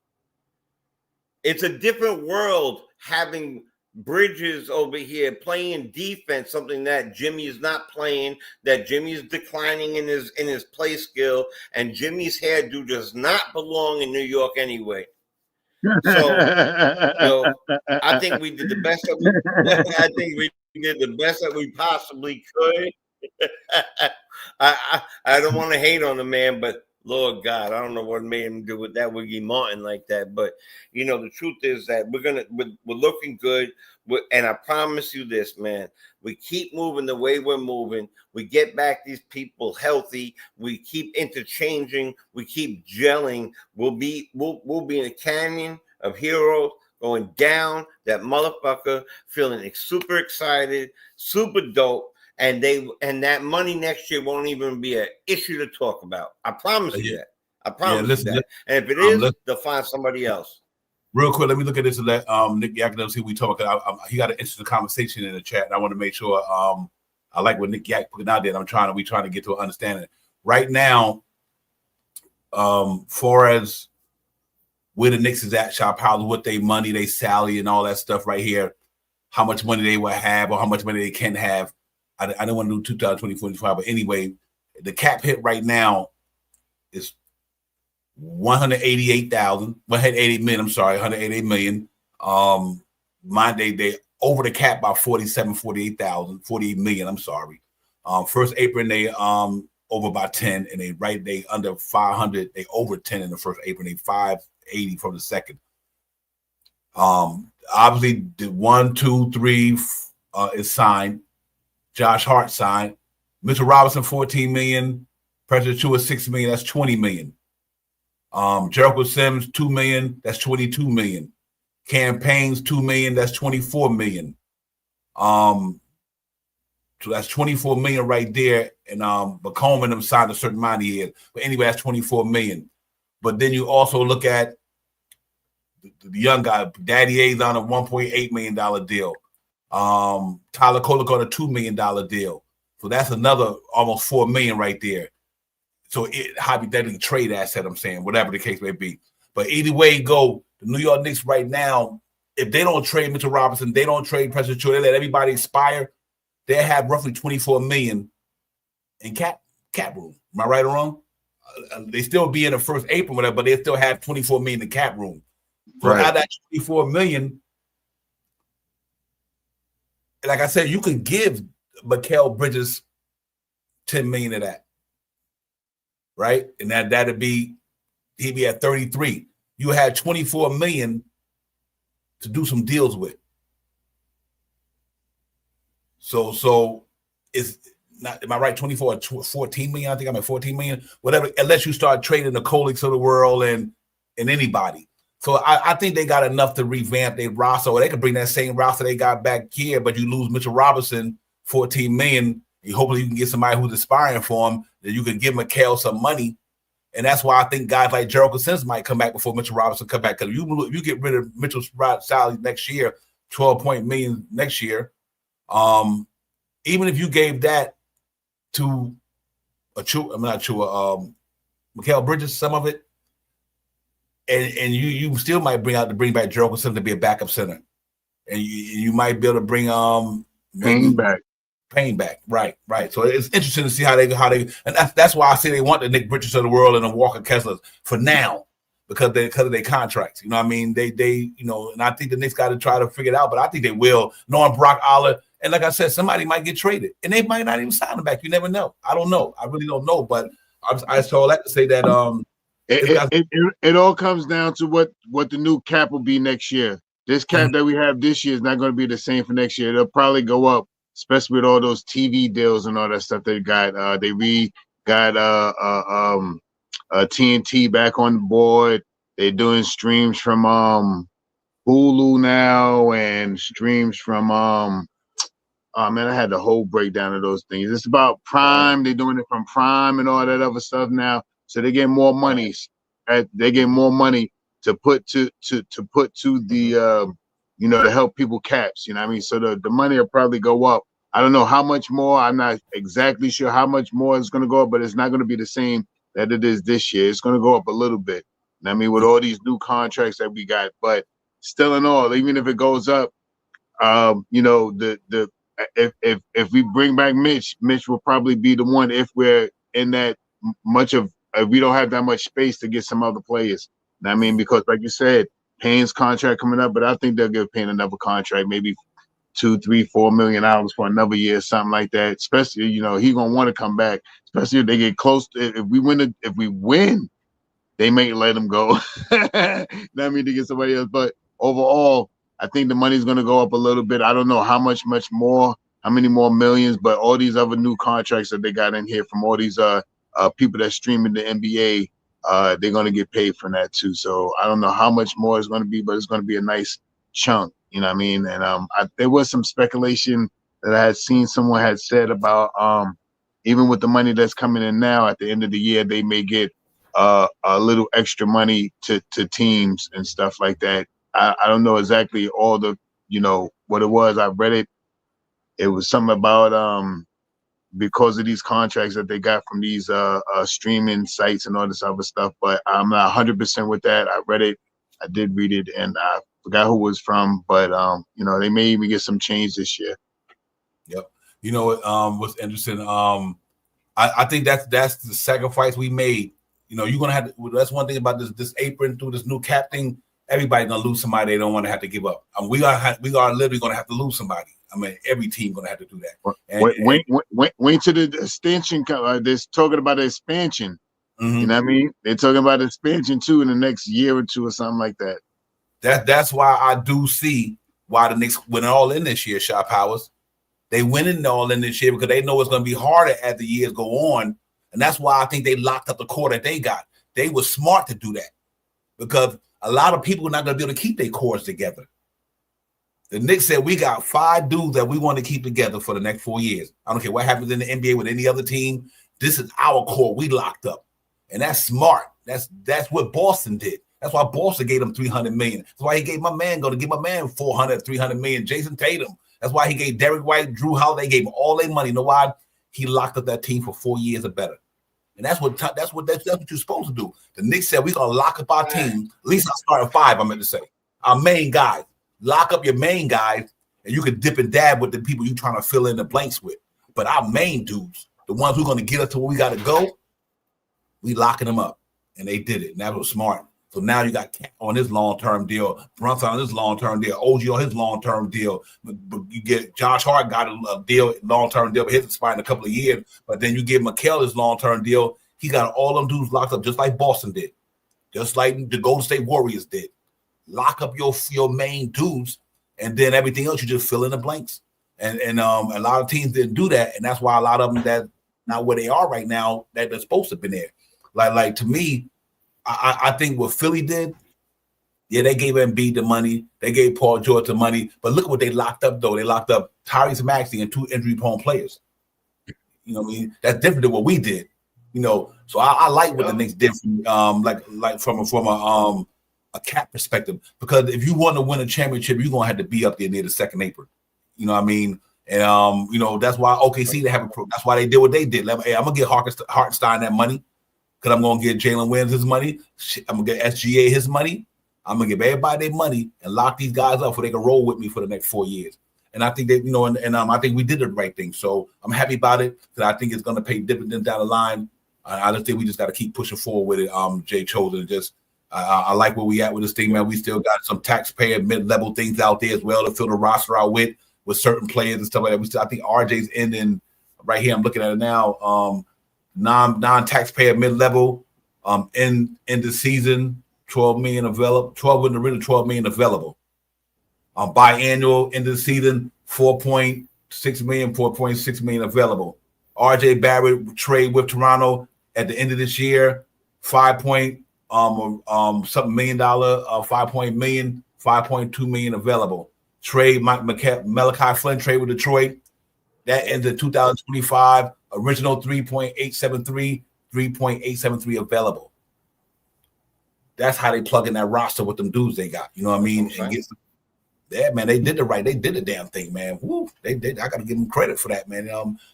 It's a different world having Bridges over here playing defense, something that Jimmy is not playing, that Jimmy is declining in his play skill, and Jimmy's hairdo does not belong in New York anyway. So, I think we did the best that we did the best that we possibly could. I don't want to hate on the man, but Lord God, I don't know what made him do with that Wiggy Martin like that. But the truth is that we're looking good. And I promise you this, man, we keep moving the way we're moving. We get back these people healthy. We keep interchanging. We keep gelling. We'll be in a canyon of heroes going down that motherfucker, feeling super excited, super dope. And that money next year won't even be an issue to talk about. I promise you that. I promise you that. And if it is, they'll find somebody else. Real quick, let me look at this and let Nick Yak see we talk. He got an interesting conversation in the chat, and I want to make sure I like what Nick Yak putting out there. We trying to get to an understanding right now. Far as where the Knicks is at, shop house, what they money, they salary, and all that stuff right here, how much money they will have or how much money they can have. I don't want to do 2024, but anyway, the cap hit right now is 188 million. I'm sorry, 188 million. They over the cap by 48 million. I'm sorry. First apron they over by 10, and they under 500. They over 10 in the first apron. They 580 from the second. Obviously the 1, 2, 3 is signed. Josh Hart signed. Mitchell Robinson, 14 million. President Chua, 6 million. That's 20 million. Jericho Sims, 2 million. That's 22 million. Campaigns, 2 million. That's 24 million. So that's 24 million right there. And Bacoma them signed a certain amount of years. But anyway, that's 24 million. But then you also look at the young guy, Daddy A's on a $1.8 million deal. Tyler Kolek on a $2 million deal. So that's another almost $4 million right there. So it hypothetically trade asset, I'm saying, whatever the case may be. But either way you go, the New York Knicks right now, if they don't trade Mitchell Robinson, they don't trade President Chua, they let everybody expire, they have roughly 24 million in cap room. Am I right or wrong? They still be in the first April, whatever, but they still have 24 million in cap room. So out of that 24 million, like I said, you can give Mikal Bridges 10 million of that, right? And he'd be at 33. You had 24 million to do some deals with. So it's not, am I right? 24 or 14 million? I think I'm at 14 million, whatever, unless you start trading the Koleks of the world and anybody. So I think they got enough to revamp their roster, or they could bring that same roster they got back here, but you lose Mitchell Robinson, 14 million. And hopefully you can get somebody who's aspiring for him, that you can give Mikal some money. And that's why I think guys like Jericho Sims might come back before Mitchell Robinson come back. Because you get rid of Mitchell's salary next year, 12 million next year. Even if you gave that to Mikal Bridges, some of it, and you still might bring back Jericho Sims to be a backup center, and you might be able to bring Payne back, right. So it's interesting to see how they, and that's why I say they want the Nick Bridges of the world and the Walker Kesslers for now, because of their contracts. You know what I mean? They and I think the Knicks got to try to figure it out, but I think they will. Knowing Brock Aller, and like I said, somebody might get traded, and they might not even sign him back. You never know. I don't know. I really don't know, but I saw that to say that it all comes down to what the new cap will be next year. This cap that we have this year is not going to be the same for next year. It'll probably go up especially with all those TV deals and all that stuff they got. They got TNT back on board. They're doing streams from Hulu now and streams from oh man, I had the whole breakdown of those things. It's about Prime. They're doing it from Prime and all that other stuff now. So they get more money. They get more money to put to the to help people caps. You know what I mean? So the money will probably go up. I don't know how much more. I'm not exactly sure how much more it's going to go up, but it's not going to be the same that it is this year. It's going to go up a little bit. You know what I mean, with all these new contracts that we got, but still in all, even if it goes up, if we bring back Mitch will probably be the one if we're in that much of we don't have that much space to get some other players. You know what I mean, because like you said, Payne's contract coming up, but I think they'll give Payne another contract, maybe $2, $3, $4 million for another year, something like that. Especially, he gonna want to come back, especially if they get close. If we win, they may let him go. That means to get somebody else. But overall, I think the money's gonna go up a little bit. I don't know how much more, how many more millions, but all these other new contracts that they got in here from all these people that stream in the NBA, they're gonna get paid for that too. So I don't know how much more it's gonna be, but it's gonna be a nice chunk. You know what I mean? And there was some speculation that I had seen someone had said about even with the money that's coming in now, at the end of the year, they may get a little extra money to teams and stuff like that. I don't know exactly all the what it was. I read it. It was something about because of these contracts that they got from these streaming sites and all this other stuff, but I'm not 100% with that. I read it. I did read it, and I forgot who it was from, but they may even get some change this year. Yep. You know what? What's interesting? I think that's the sacrifice we made. You're gonna have to. That's one thing about this apron through this new cap thing. Everybody's gonna lose somebody they don't want to have to give up. We are literally gonna have to lose somebody. I mean, every team gonna have to do that. Wait to the extension. They're talking about the expansion. Mm-hmm. You know what I mean? They're talking about expansion too in the next year or two or something like that. That's why I do see why the Knicks went all in this year, Shot Powers. They went in all in this year because they know it's going to be harder as the years go on. And that's why I think they locked up the core that they got. They were smart to do that because a lot of people are not going to be able to keep their cores together. The Knicks said, we got 5 dudes that we want to keep together for the next 4 years. I don't care what happens in the NBA with any other team. This is our core. We locked up. And that's smart. That's what Boston did. That's why Boston gave him $300 million. That's why he gave my man, going to give my man $400, $300 million. Jason Tatum. That's why he gave Derek White, Drew Holiday, gave him all their money. You know why? He locked up that team for 4 years or better. And that's what you're supposed to do. The Knicks said we're gonna lock up our team. At least I started 5. I meant to say our main guys. Lock up your main guys, and you can dip and dab with the people you're trying to fill in the blanks with. But our main dudes, the ones who're gonna get us to where we gotta go, we locking them up, and they did it. And that was smart. So now you got Cat on his long-term deal, Brunson on his long-term deal, OG on his long-term deal. But you get Josh Hart got a deal, long-term deal, but his expired in a couple of years. But then you give Mikal his long-term deal. He got all them dudes locked up, just like Boston did, just like the Golden State Warriors did. Lock up your main dudes, and then everything else you just fill in the blanks. And a lot of teams didn't do that, and that's why a lot of them that not where they are right now that they're supposed to have been there. Like to me. I think what Philly did, yeah, they gave Embiid the money. They gave Paul George the money. But look at what they locked up, though. They locked up Tyrese Maxey and 2 injury-prone players. You know what I mean? That's different than what we did. So I like what the Knicks did like from a cap perspective. Because if you want to win a championship, you're going to have to be up there near the second apron. You know what I mean? And, that's why OKC, that's why they did what they did. Hey, I'm going to get Hartenstein that money. Because I'm going to get Jalen Williams his money. I'm going to get SGA his money. I'm going to give everybody their money and lock these guys up so they can roll with me for the next 4 years. And I think that, I think we did the right thing. So I'm happy about it because I think it's going to pay dividends down the line. I just think we just got to keep pushing forward with it, Jay Chosen. I like where we at with this thing, man. We still got some taxpayer mid-level things out there as well to fill the roster out with certain players and stuff like that. I think RJ's ending right here. I'm looking at it now. Non-taxpayer mid-level in the season, 12 million available, 12 in the ring, 12 million available. Biannual into the season, 4.8 $6 million, $4.6 million available. RJ Barrett trade with Toronto at the end of this year, something million, $5.2 million available. Trade Malachi Flynn trade with Detroit. That ends in 2025. Original 3.873 available. That's how they plug in that roster with them dudes they got. You know what I mean? And yeah, man, they did the damn thing, man. Woo, they did. I got to give them credit for that, man.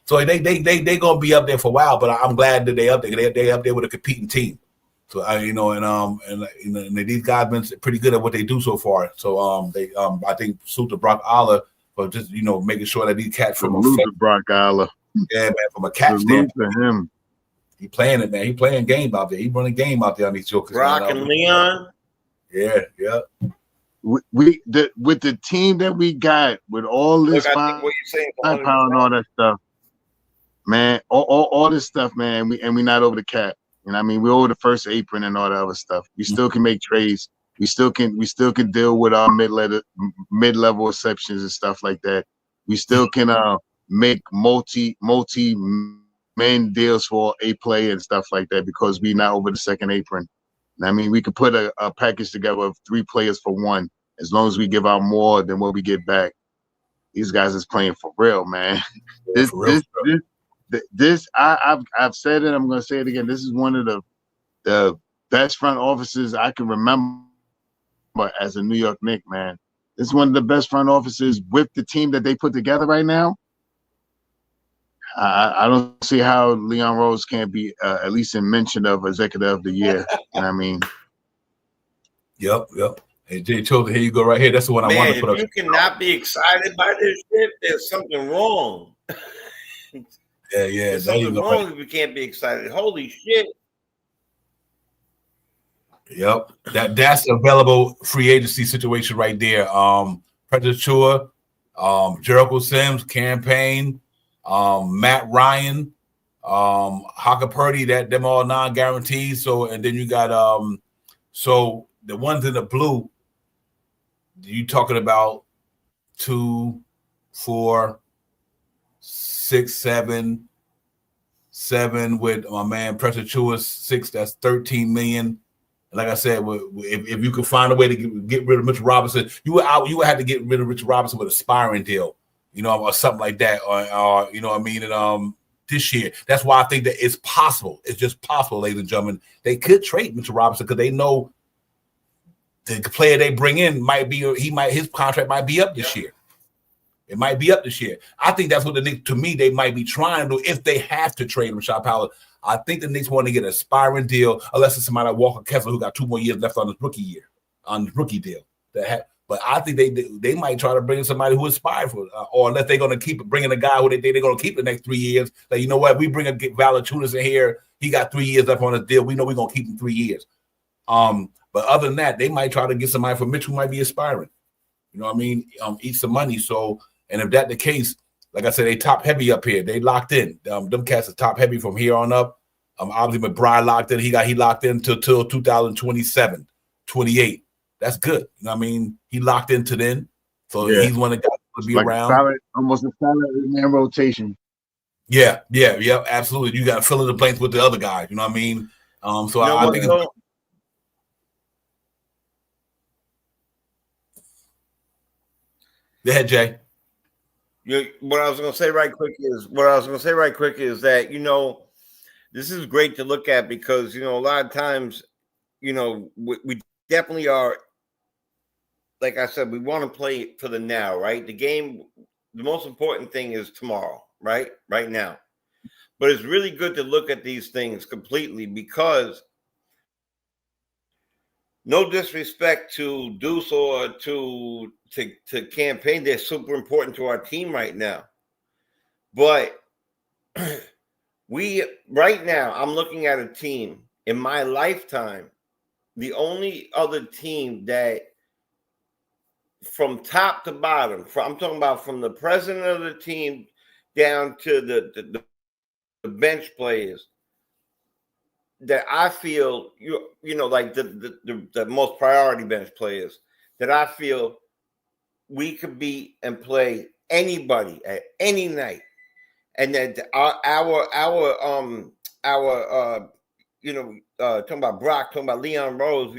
So they gonna be up there for a while, but I'm glad that they up there. They up there with a competing team. So and these guys been pretty good at what they do so far. So I think salute to Brock Aller for just making sure that these cats from Brock Aller. Yeah, man, from a cat standpoint, him. He playing it, man. He playing game out there. He running game out there on these jokers. Brock and Leon. Yeah. With the team that we got with all this firepower and all that stuff, man, all this stuff, man. We not over the cap. You know what I mean? We're over the first apron and all that other stuff. We still can make trades. We still can deal with our mid-level exceptions and stuff like that. We still can make multi-man deals for a play and stuff like that because we not over the second apron. I mean, we could put a package together of 3 players for 1 as long as we give out more than what we get back. These guys is playing for real, man. I've said it. I'm going to say it again. This is one of the best front offices I can remember as a New York Knicks, man. This is one of the best front offices with the team that they put together right now. I don't see how Leon Rose can't be at least in mention of Executive of the Year. You know what I mean? Yep. Hey, Jay Chosen, here you go right here. That's the one I wanted to put up. If you cannot be excited by this shit, there's something wrong. Yeah. There's something wrong if you can't be excited. Holy shit. Yep. That's available free agency situation right there. Predator, Jericho Sims, Campaign, Matt Ryan, Haka Purdy, them all non-guaranteed. So, and then you got so the ones in the blue, you talking about 2, 4, 6, 7 with my man Predator 6. That's 13 million. Like I said, if you could find a way to get rid of Mitchell Robinson, you would have to get rid of Richard Robinson with a Spiring deal, or something like that, or you know what I mean. And this year, that's why I think that it's possible. It's just possible, ladies and gentlemen. They could trade Mitchell Robinson because they know the player they bring in his contract might be up this year. It might be up this year. I think that's what the Knicks, to me, they might be trying to do if they have to trade him, Rashad Powell. I think the Knicks want to get an aspiring deal, unless it's somebody like Walker Kessler who got 2 more years left on his rookie deal. But I think they might try to bring in somebody who aspires for, or unless they're going to keep bringing a guy who they're going to keep the next 3 years. Like, you know what? We bring a Valanciunas in here. He got 3 years left on his deal. We know we're going to keep him 3 years. But other than that, they might try to get somebody for Mitch who might be aspiring. You know what I mean? Eat some money. So, and if that's the case, like I said, they top heavy up here. They locked in. Them cats are top heavy from here on up. Obviously, McBride locked in. He locked in till 2027, 28. That's good. You know what I mean? He locked into then. So he's one of the guys to be around. Almost a solid man rotation. Yeah, absolutely. You got to fill in the blanks with the other guys. You know what I mean? So I think it's. Go ahead, Jay. What I was going to say right quick is that, this is great to look at because, a lot of times, we definitely are, like I said, we want to play for the now, right? The most important thing is tomorrow, right? Right now. But it's really good to look at these things completely because no disrespect to Deuce or to Campaign, they're super important to our team right now. But right now, I'm looking at a team in my lifetime, the only other team that from top to bottom, I'm talking about from the president of the team down to the bench players, that I feel, like the most priority bench players, that I feel we could beat and play anybody at any night, and that talking about Brock, talking about Leon Rose,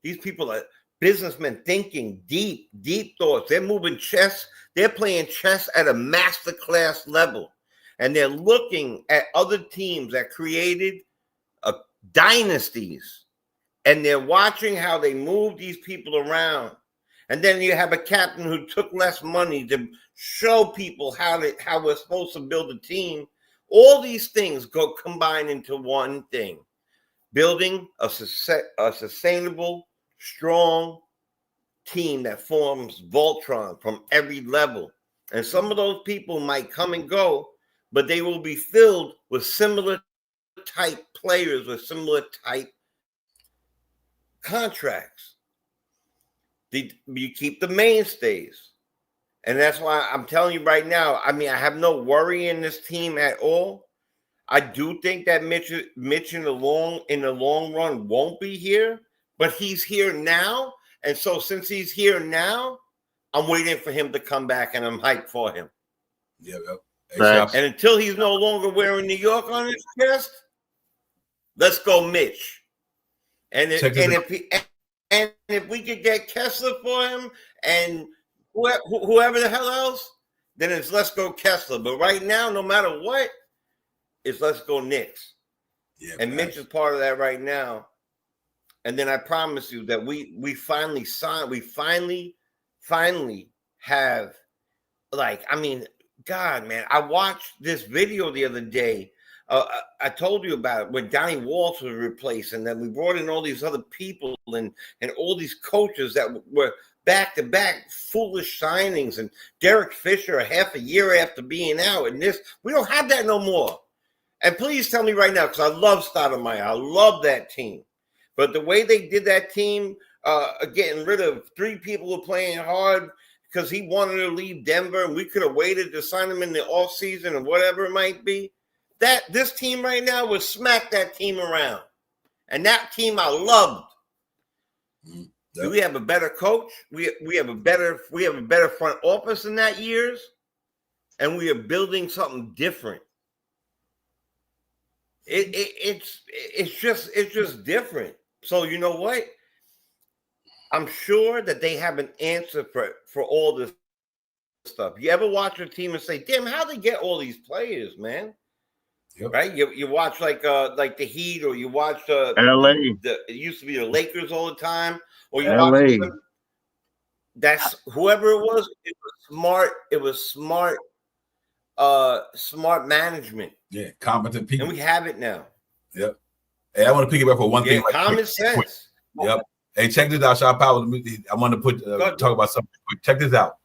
these people are businessmen thinking deep thoughts. They're moving chess. They're playing chess at a masterclass level, and they're looking at other teams that created dynasties, and they're watching how they move these people around. And then you have a captain who took less money to show people how we're supposed to build a team. All these things combine into one thing: building a sustainable, strong team that forms Voltron from every level. And some of those people might come and go, but they will be filled with similar type players with similar type contracts. You keep the mainstays. And that's why I'm telling you right now, I mean, I have no worry in this team at all. I do think that Mitch in the long run won't be here, but he's here now. And so since he's here now, I'm waiting for him to come back, and I'm hyped for him. Yeah. Facts. And until he's no longer wearing New York on his chest, let's go Mitch. And if we could get Kessler for him and whoever the hell else, then it's let's go Kessler. But right now, no matter what, it's let's go Knicks. Yeah, and Mitch is part of that right now. And then I promise you that we finally signed. We finally have, God, man, I watched this video the other day. I told you about it when Donnie Walsh was replaced, and then we brought in all these other people and all these coaches that were back-to-back foolish signings, and Derek Fisher a half a year after being out, and this, we don't have that no more. And please tell me right now, because I love Stoudemire. I love that team. But the way they did that team, getting rid of 3 people who were playing hard because he wanted to leave Denver, and we could have waited to sign him in the offseason or whatever it might be, this team right now would smack that team around. And that team I loved. Yep. Do we have a better coach? We have a better front office in that years, and we are building something different. It's just different. So you know what? I'm sure that they have an answer for all this stuff. You ever watch a team and say, "Damn, how they get all these players, man?" Yep. Right? You watch like the Heat, or you watch LA. It used to be the Lakers all the time, or you LA. watch that's whoever it was. It was smart. It was smart. Smart management. Yeah, competent people. And we have it now. Yep. Hey, I want to pick up for one thing. Common sense. Yep. Hey, check this out, Sean Powell. I want to talk about something quick. Check this out.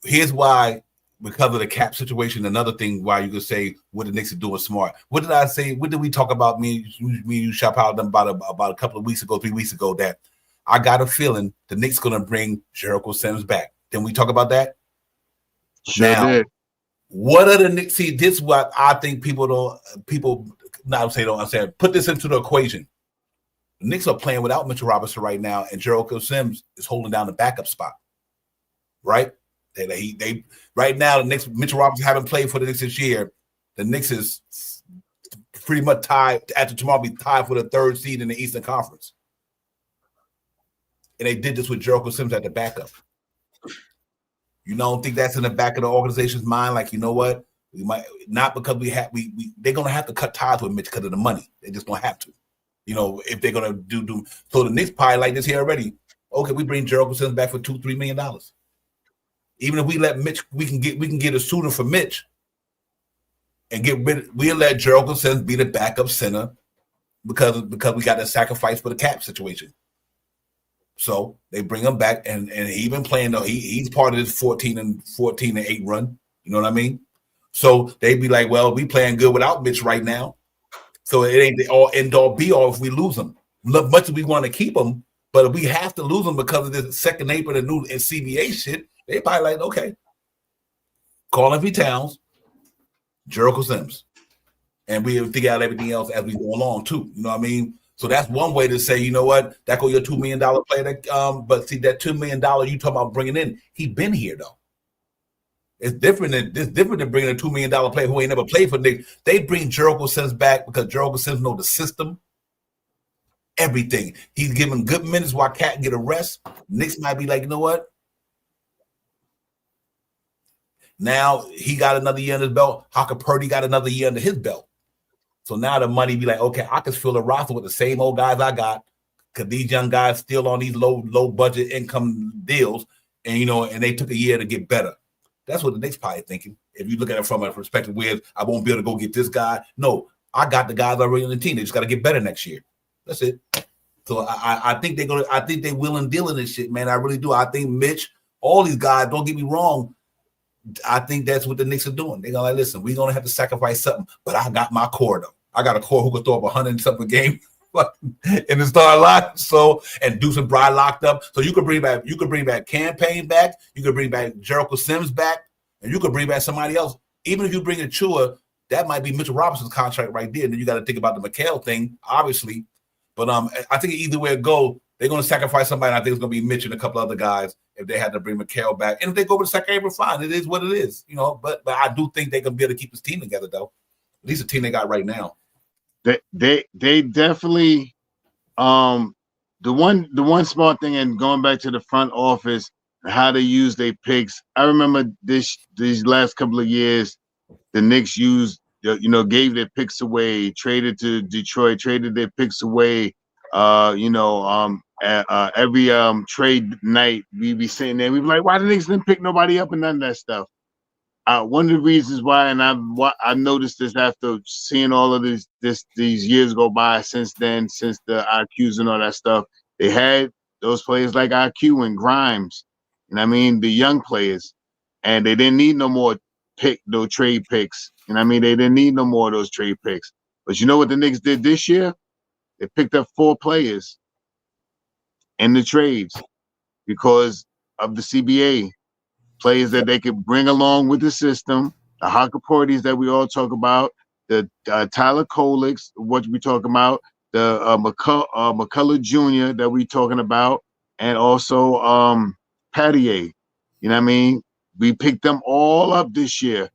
Here's why, because of the cap situation, another thing why you could say what the Knicks are doing smart. What did I say? What did we talk about? Me and you, Sean Powell, about a couple of weeks ago, 3 weeks ago, that I got a feeling the Knicks going to bring Jericho Sims back. Didn't we talk about that? Sure now, did. What are the Knicks? See, this is what I think people not say don't understand. Put this into the equation. The Knicks are playing without Mitchell Robinson right now, and Jericho Sims is holding down the backup spot. Right? They right now, the Knicks, Mitchell Robinson haven't played for the Knicks this year. The Knicks is pretty much tied, after tomorrow, be tied for the 3rd seed in the Eastern Conference. And they did this with Jericho Sims at the backup. You don't think that's in the back of the organization's mind? Like, you know what? We might not, because they're gonna have to cut ties with Mitch because of the money. They're just gonna have to. You know, if they're gonna do so, the Knicks probably like this here already. Okay, we bring Jericho Sims back for $2-3 million. Even if we let Mitch, we can get a suitor for Mitch and we'll let Jericho Sims be the backup center because we got to sacrifice for the cap situation. So they bring him back, and he been playing though. He's part of this 14-8 run. You know what I mean? So they be like, well, we playing good without Mitch right now. So it ain't the all end all be all if we lose him. Much as we want to keep him, but if we have to lose him because of this second April and new CBA shit, they probably like, okay, Carl V. Towns, Jericho Sims, and we'll figure out everything else as we go along too. You know what I mean? So that's one way to say, you know what, that go your $2 million player. But see, that $2 million you talking about bringing in, he been here though. It's different than bringing a $2 million player who ain't never played for Knicks. They bring Jericho Sims back because Jericho Sims know the system, everything. He's giving good minutes while Cat can get a rest. Knicks might be like, you know what? Now he got another year under his belt. Haka Purdy got another year under his belt. So now the money be like, okay, I can fill the roster with the same old guys I got because these young guys still on these low budget income deals, and and they took a year to get better. That's what the Knicks probably thinking. If you look at it from a perspective where I won't be able to go get this guy. No, I got the guys already on the team. They just got to get better next year. That's it. So I think they're gonna. I think they will and deal in this shit, man. I really do. I think Mitch, all these guys. Don't get me wrong. I think that's what the Knicks are doing. They're gonna listen. We're gonna have to sacrifice something, but I got my core though. I got a core who could throw up 100 and something a game in the start line. So and Deuce and Bry locked up. So you could bring back Campaign back. You could bring back Jericho Sims back, and you could bring back somebody else. Even if you bring in Chua, that might be Mitchell Robinson's contract right there. And then you got to think about the McHale thing, obviously. But I think either way it go, they're going to sacrifice somebody. And I think it's going to be Mitch and a couple other guys if they had to bring McHale back. And if they go with the second April, fine. It is what it is, But I do think they can be able to keep this team together, though. At least the team they got right now. They definitely the one smart thing, and going back to the front office, how they use their picks. I remember these last couple of years, the Knicks used gave their picks away, traded to Detroit, traded their picks away. Every trade night we be sitting there, we be like, why the Knicks didn't pick nobody up and none of that stuff. One of the reasons why, and I've noticed this after seeing all of these years go by since then, since the IQs and all that stuff, they had those players like IQ and Grimes, the young players, and they didn't need no more trade picks. They didn't need no more of those trade picks. But you know what the Knicks did this year? They picked up 4 players in the trades because of the CBA. Players that they could bring along with the system, the Haka Purdy's that we all talk about, the Tyler Kolicks, what we talking about, the McCullough Jr. that we talking about, and also Patier. We picked them all up this year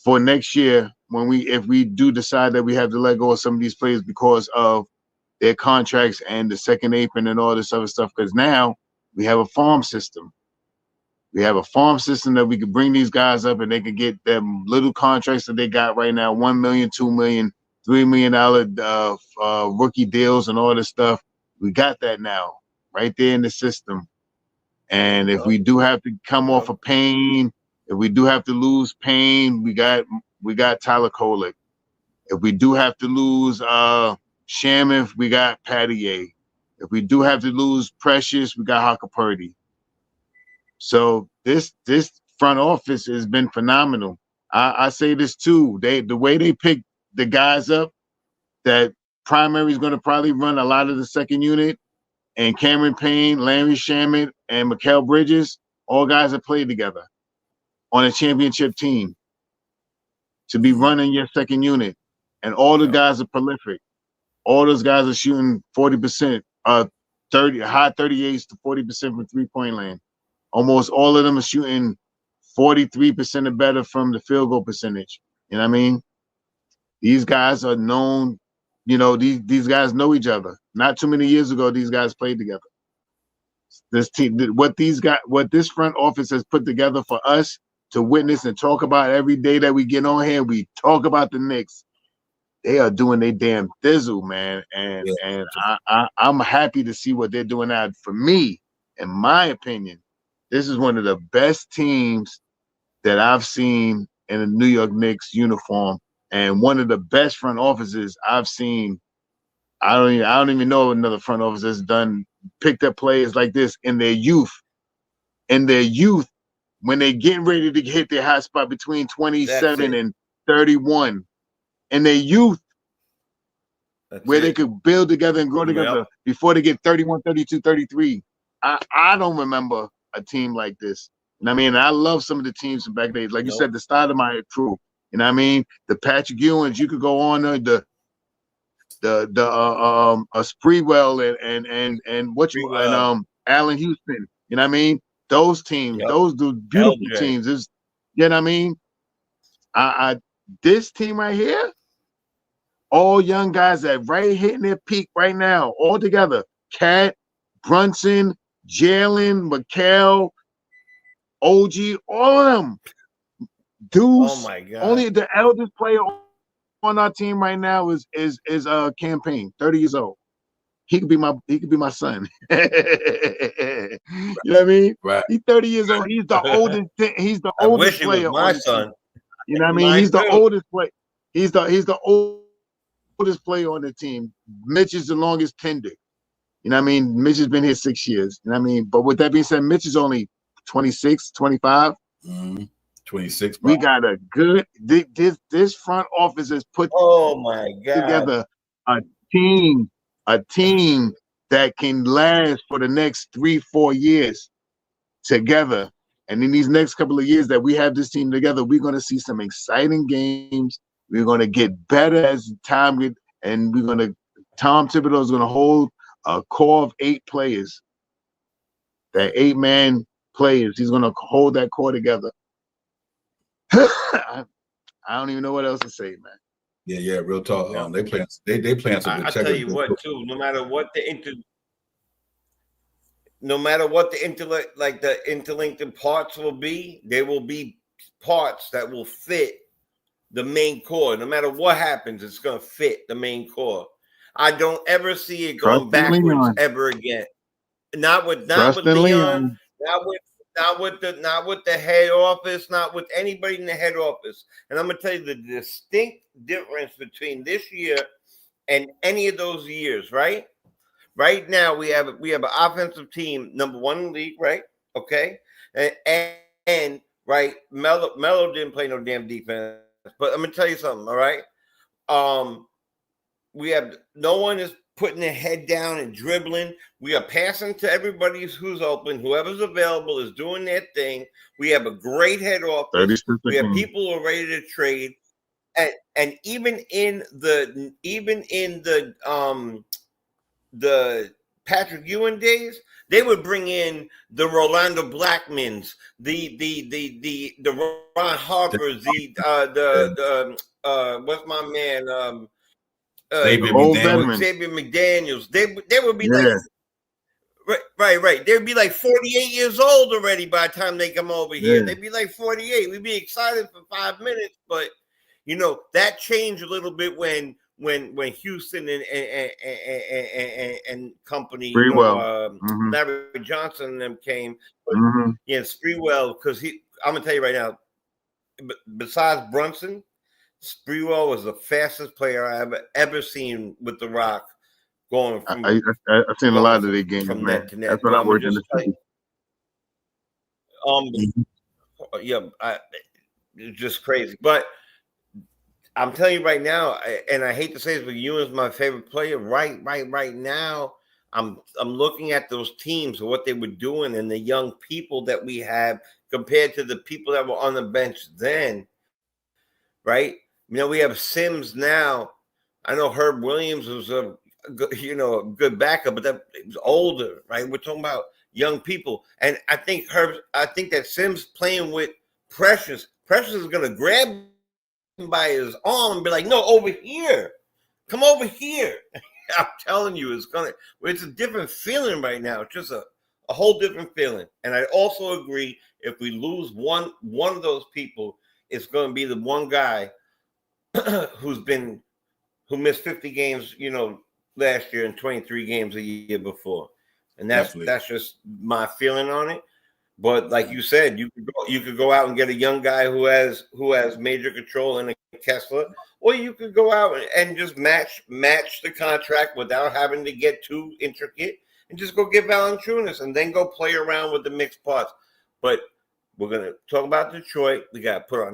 for next year if we do decide that we have to let go of some of these players because of their contracts and the second apron and all this other stuff. Because now we have a farm system. We have a farm system that we can bring these guys up and they can get them little contracts that they got right now, $1 million, $2 million, $3 million rookie deals and all this stuff. We got that now right there in the system. And if we do have to come off of Payne, if we do have to lose Payne, we got Tyler Kolek. If we do have to lose Shaman, we got Patier. If we do have to lose Precious, we got Haka Purdy. So this front office has been phenomenal. I say this too. The way they pick the guys up, that primary is going to probably run a lot of the second unit, and Cameron Payne, Larry Shaman, and Mikal Bridges, all guys that played together on a championship team to be running your second unit. And all the guys are prolific. All those guys are shooting 40%, high 38s to 40% from three-point land. Almost all of them are shooting 43% or better from the field goal percentage. You know what I mean? These guys are known, these guys know each other. Not too many years ago, these guys played together. This team, what this front office has put together for us to witness and talk about every day that we get on here, we talk about the Knicks. They are doing their damn thizzle, man. And I'm happy to see what they're doing now. For me, in my opinion, this is one of the best teams that I've seen in a New York Knicks uniform, and one of the best front offices I've seen. I don't even know another front office that's picked up players like this in their youth. In their youth, when they're getting ready to hit their hot spot between 27 and 31. In their youth, they could build together and grow together before they get 31, 32, 33. I don't remember a team like this. And I love some of the teams from back days. Like you said, the Stoudemire crew. You know what I mean? The Patrick Ewings, you could go on the Spreewell and Allen Houston. You know what I mean? Those teams, those beautiful teams. You know what I mean? This team right here, all young guys that right hitting their peak right now, all together. Cat, Brunson, Jalen, McHale, OG, all of them. Deuce. Oh my God. Only the eldest player on our team right now is Campaign, 30 years old. He could be my son. You know what I mean? Right. He's 30 years old. He's the oldest. He's the I oldest wish he player was my on the son. team. You know what I mean? Mine He's the too. oldest player. He's the oldest player on the team. Mitch is the longest tenured. You know what I mean? Mitch has been here 6 years. You know what I mean? But with that being said, Mitch is only 26, 25. 26. We got a good this front office has put my God. together a team that can last for the next 3-4 years together. And in these next couple of years that we have this team together, we're going to see some exciting games. We're going to get better as time gets, and Tom Thibodeau is going to hold a core of 8 players. That 8-man players. He's going to hold that core together. I don't even know what else to say, man. Yeah, real talk. Yeah. They playing some good. I tell you what, too. No matter what the interlinked parts will be, there will be parts that will fit the main core. No matter what happens, it's going to fit the main core. I don't ever see it going backwards ever again. Not with Leon. Not with the head office, not with anybody in the head office. And I'm gonna tell you the distinct difference between this year and any of those years, right? Right now we have an offensive team, number 1 in the league, right? Okay. And right, Melo didn't play no damn defense. But I'm gonna tell you something, all right? We have no one is putting their head down and dribbling. We are passing to everybody who's open. Whoever's available is doing their thing. We have a great head office. We have people who are ready to trade. And even in the Patrick Ewing days, they would bring in the Rolando Blackmans, the Ron Harpers, what's my man? Xavier McDaniels. They would be like, right. They'd be like 48 years old already by the time they come over here. They'd be like 48. We'd be excited for 5 minutes, but that changed a little bit when Houston and company, Larry Johnson and them came. But, Sprewell, because I'm gonna tell you right now, besides Brunson, Sprewell was the fastest player I've ever seen with the Rock. Going from, I've seen a lot of their games, from man. net to net. That's what I worked in the city. It's just crazy. But I'm telling you right now, and I hate to say this, but Ewing's my favorite player. Right now, I'm looking at those teams and what they were doing and the young people that we have compared to the people that were on the bench then. Right? We have Sims now. I know Herb Williams was a good backup, but that was older, right? We're talking about young people, and I think that Sims playing with Precious is gonna grab him by his arm and be like, "No, over here, come over here." I'm telling you, it's a different feeling right now. It's just a whole different feeling. And I also agree, if we lose one of those people, it's going to be the one guy who missed 50 games, last year and 23 games a year before. And that's just my feeling on it. But like you said, you could go out and get a young guy who has major control in a Kessler, or you could go out and just match the contract without having to get too intricate and just go get Valanciunas and then go play around with the mixed parts. But we're gonna talk about Detroit. We got to put our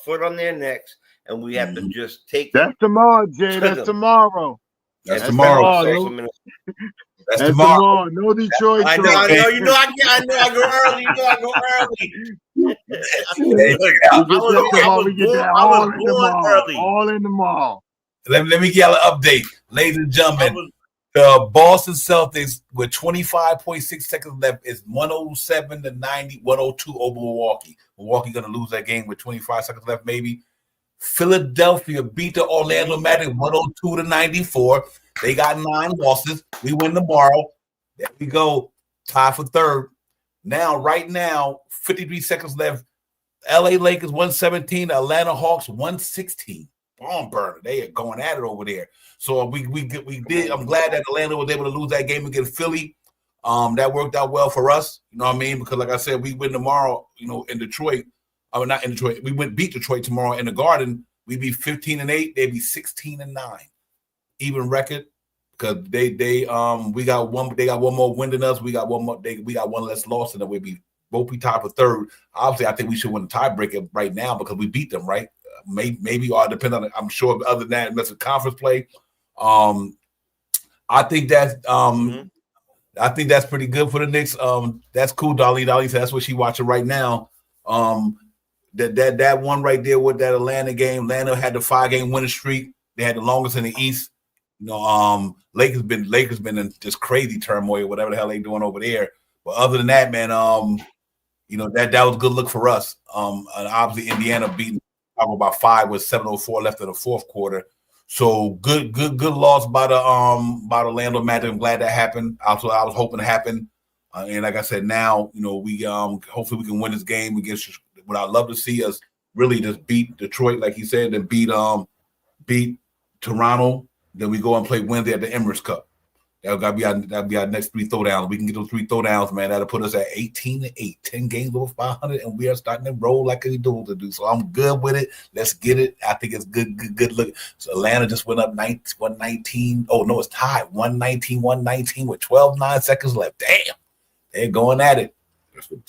foot on their necks, and we have to just take. That's tomorrow, Jay. That's tomorrow. That's tomorrow. That's tomorrow. No Detroit. I know. I go early. I go early. All in the mall. Let me get y'all an update, ladies and gentlemen. The Boston Celtics with 25.6 seconds left is 107-90, 102 over Milwaukee. Milwaukee going to lose that game with 25 seconds left, maybe. Philadelphia beat the Orlando Magic 102-94. They got 9 losses. We win tomorrow. There we go. Tie for third. Now, right now, 53 seconds left. LA Lakers 117, Atlanta Hawks 116. Bomb burner. They are going at it over there. So we did. I'm glad that Atlanta was able to lose that game against Philly. That worked out well for us. You know what I mean? Because like I said, we win tomorrow, in Detroit. Not in Detroit. We beat Detroit tomorrow in the Garden. We be 15-8. They'd be 16-9. Even record. Because they got one. They got one more win than us. We got one more. We got one less loss, and then we'd be both be tied for third. Obviously, I think we should win the tiebreaker right now because we beat them, right? Maybe or depend on. I'm sure. Other than that, unless it's conference play, I think that's I think that's pretty good for the Knicks. That's cool. Dolly said that's what she watching right now. That one right there with that Atlanta game. Atlanta had the 5-game winning streak. They had the longest in the East. Lakers been in this crazy turmoil, whatever the hell they doing over there. But other than that, man, that was a good look for us. And obviously Indiana beating Chicago by 5 with 7:04 left in the fourth quarter. So good loss by the Orlando Magic. I'm glad that happened. Also, I was hoping to happen. And like I said, now we hopefully we can win this game against. What I'd love to see us really just beat Detroit, like he said, and beat Toronto. Then we go and play Wednesday at the Emirates Cup. That'll be our next 3 throwdowns. We can get those 3 throwdowns, man. That'll put us at 18-8, 10 games over 500, and we are starting to roll like we do. So I'm good with it. Let's get it. I think it's good look. So Atlanta just went up 119. Oh no, it's tied 119 with 12 seconds left. Damn, they're going at it.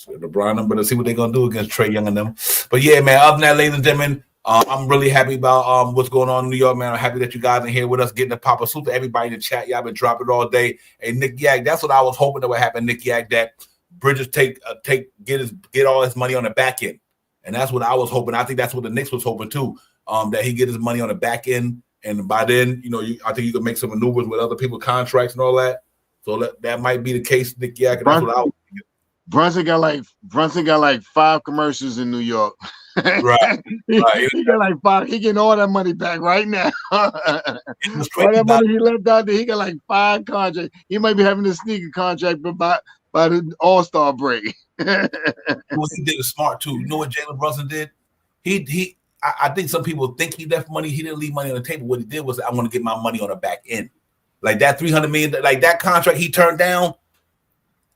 LeBron number to see what they're gonna do against Trae Young and them. But yeah, man. Other than that, ladies and gentlemen. I'm really happy about what's going on in New York, man. I'm happy that you guys are here with us, getting the Papa Salute to everybody in the chat. Y'all been dropping it all day. Hey, Nick Yak, that's what I was hoping that would happen, Nick Yak, that Bridges get all his money on the back end. And that's what I was hoping. I think that's what the Knicks was hoping too, that he get his money on the back end. And by then, I think you can make some maneuvers with other people's contracts and all that. So that might be the case, Nick Yak. And that's what I was thinking. Brunson got like 5 commercials in New York. Right. He got like 5. He getting all that money back right now. All that money he left out there, he got like 5 contracts. He might be having a sneaker contract, but by the All-Star break. What he did is smart too. You know what Jalen Brunson did? I think some people think he left money. He didn't leave money on the table. What he did was, I want to get my money on the back end. Like that $300 million, like that contract he turned down.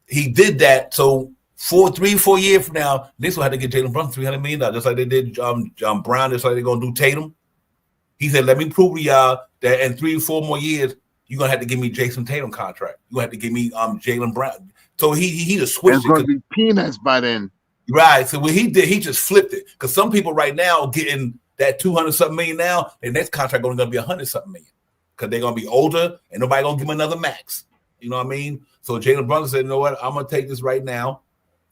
He did that. So 3-4 years from now, Knicks will have to get Jalen Brunson $300 million, just like they did Brown, just like they're gonna do Tatum. He said, "Let me prove to y'all that in 3 or 4 more years, you're gonna have to give me Jason Tatum contract. You're gonna have to give me Jalen Brown." So he just switched. It's gonna be peanuts by then. Right. So what he did, he just flipped it. Because some people right now getting that 200-something million now, their next contract only gonna be 100-something million. Because they're gonna be older and nobody gonna give them another max. You know what I mean? So Jalen Brunson said, "You know what? I'm gonna take this right now,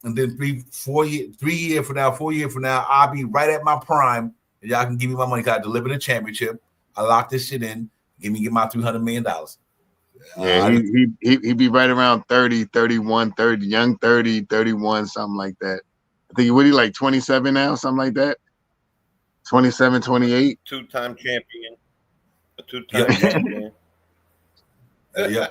and then 4 years from now, I'll be right at my prime, and y'all can give me my money. Cause I delivered a championship. I locked this shit in. Get my $300 million." Yeah, he be right around 30, 31, 30, young 30, 31, something like that. I think he like 27 now, something like that. 27, 28. 2-time champion. A 2-time champion. Yeah.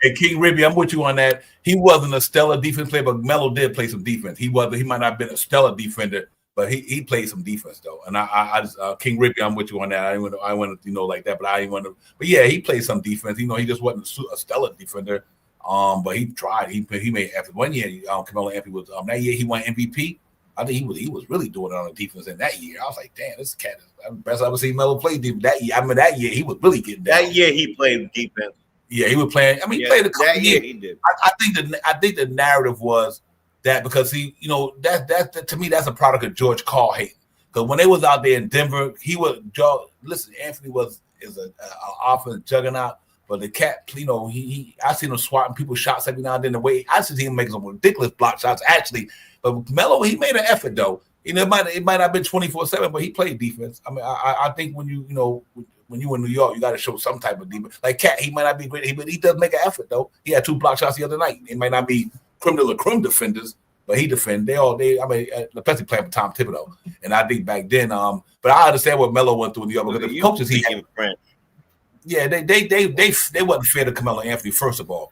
Hey, King Ribby, I'm with you on that. He wasn't a stellar defense player, but Melo did play some defense. He might not have been a stellar defender, but he played some defense though. And I just King Ribby, I'm with you on that. I went like that, but I didn't want to. But yeah, he played some defense. He just wasn't a stellar defender. But he tried. He made effort. 1 year, Carmelo Anthony was that year he won MVP. I think he was really doing it on the defense in that year. I was like, damn, this cat is the best I've ever seen Melo play defense. That year, that year he was really getting down. That year he played defense. Yeah, he was playing. I mean, he played a couple years. He did. I think the narrative was that because that to me that's a product of George Karl hating. Because when they was out there in Denver, Anthony is an offensive juggernaut, but the cat, I seen him swatting people's shots every now and then. The way I see him making some ridiculous block shots actually, but Melo he made an effort though. It might not have been 24/7, but he played defense. I mean, I think when you in New York, you got to show some type of defense. Like Cat, he might not be great, but he does make an effort though. He had 2 block shots the other night. It might not be creme de la creme defenders, But he defended. I mean, especially playing for Tom Thibodeau. And I think back then, but I understand what Melo went through in New York because the coaches he had. French. Yeah, they wasn't fair to Carmelo Anthony. First of all,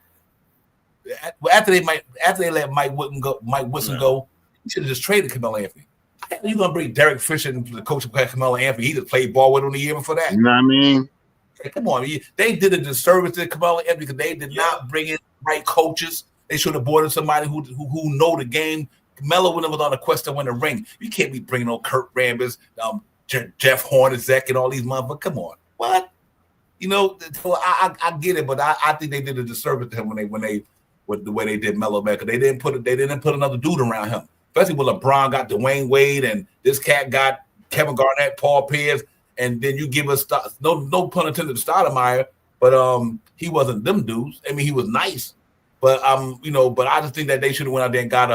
after they let Mike Woodson go, you should have just traded Carmelo Anthony. You gonna bring Derek Fisher into the coach of Carmelo Anthony? He just played ball with him the year before that. You know what I mean? Hey, come on, they did a disservice to Carmelo Anthony because they did not bring in the right coaches. They should have brought in somebody who know the game. Melo went on a quest to win a ring. You can't be bringing on Kurt Rambis, Jeff Hornacek, and all these motherfuckers. Come on, what? You know, so I get it, but I think they did a disservice to him when they with the way they did Melo, man, because they didn't put another dude around him. Especially when LeBron got Dwayne Wade and this cat got Kevin Garnett, Paul Pierce, and then you give us no pun intended to Stoudemire, but he wasn't them dudes. I mean, he was nice, but but I just think that they should have went out there and got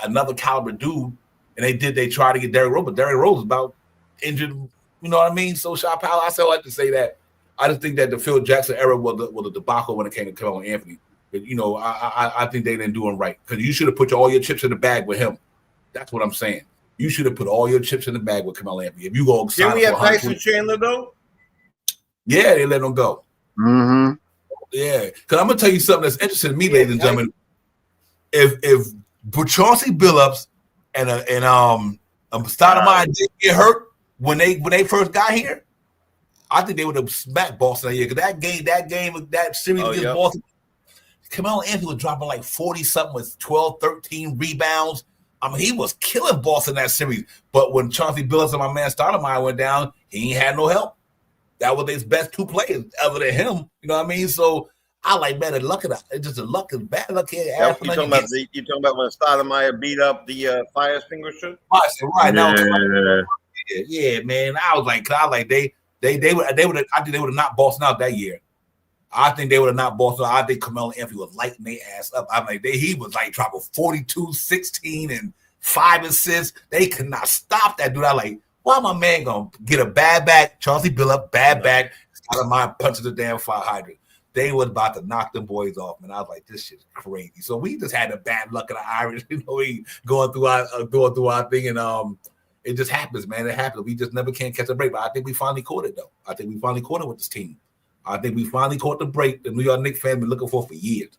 another caliber dude, and they tried to get Derrick Rose, but Derrick Rose is about injured. You know what I mean? So Shot Powell, I still like to say that. I just think that the Phil Jackson era was a debacle when it came to Carmelo Anthony. But, I think they didn't do him right because you should have put all your chips in the bag with him. That's what I'm saying. You should have put all your chips in the bag with Carmelo Anthony. If you go, didn't we have Tyson Chandler though? Yeah, they let him go. Mm-hmm. Yeah, because I'm gonna tell you something that's interesting to me, ladies and gentlemen. If Chauncey Billups and Stoudemire didn't get hurt when they first got here, I think they would have smacked Boston that year. Because that series against Boston, Carmelo Anthony was dropping like 40-something with 12, 13 rebounds. I mean, he was killing Boston that series. But when Chauncey Billups and my man Stoudemire went down, he ain't had no help. That was his best two players other than him. You know what I mean? So I like, man, the luck of that. It's just the luck is bad luck here. You talking about when Stoudemire beat up the fire extinguisher? Right now. Yeah, man. I was like, they would. I think they would have knocked Boston out that year. I think they would have knocked Boston out. I think Carmelo Anthony was lighting their ass up. I'm like, he was like dropping 42, 16, and 5 assists. They could not stop that dude. I like, why my man gonna get a bad back? Chauncey Billups, bad back. Stoudemire punches the damn fire hydrant. They was about to knock them boys off, man. I was like, this shit's crazy. So we just had the bad luck of the Irish, we going through our thing, and it just happens, man. It happens. We just never can catch a break. But I think we finally caught it, though. I think we finally caught it with this team. I think we finally caught the break the New York Knicks fans been looking for years.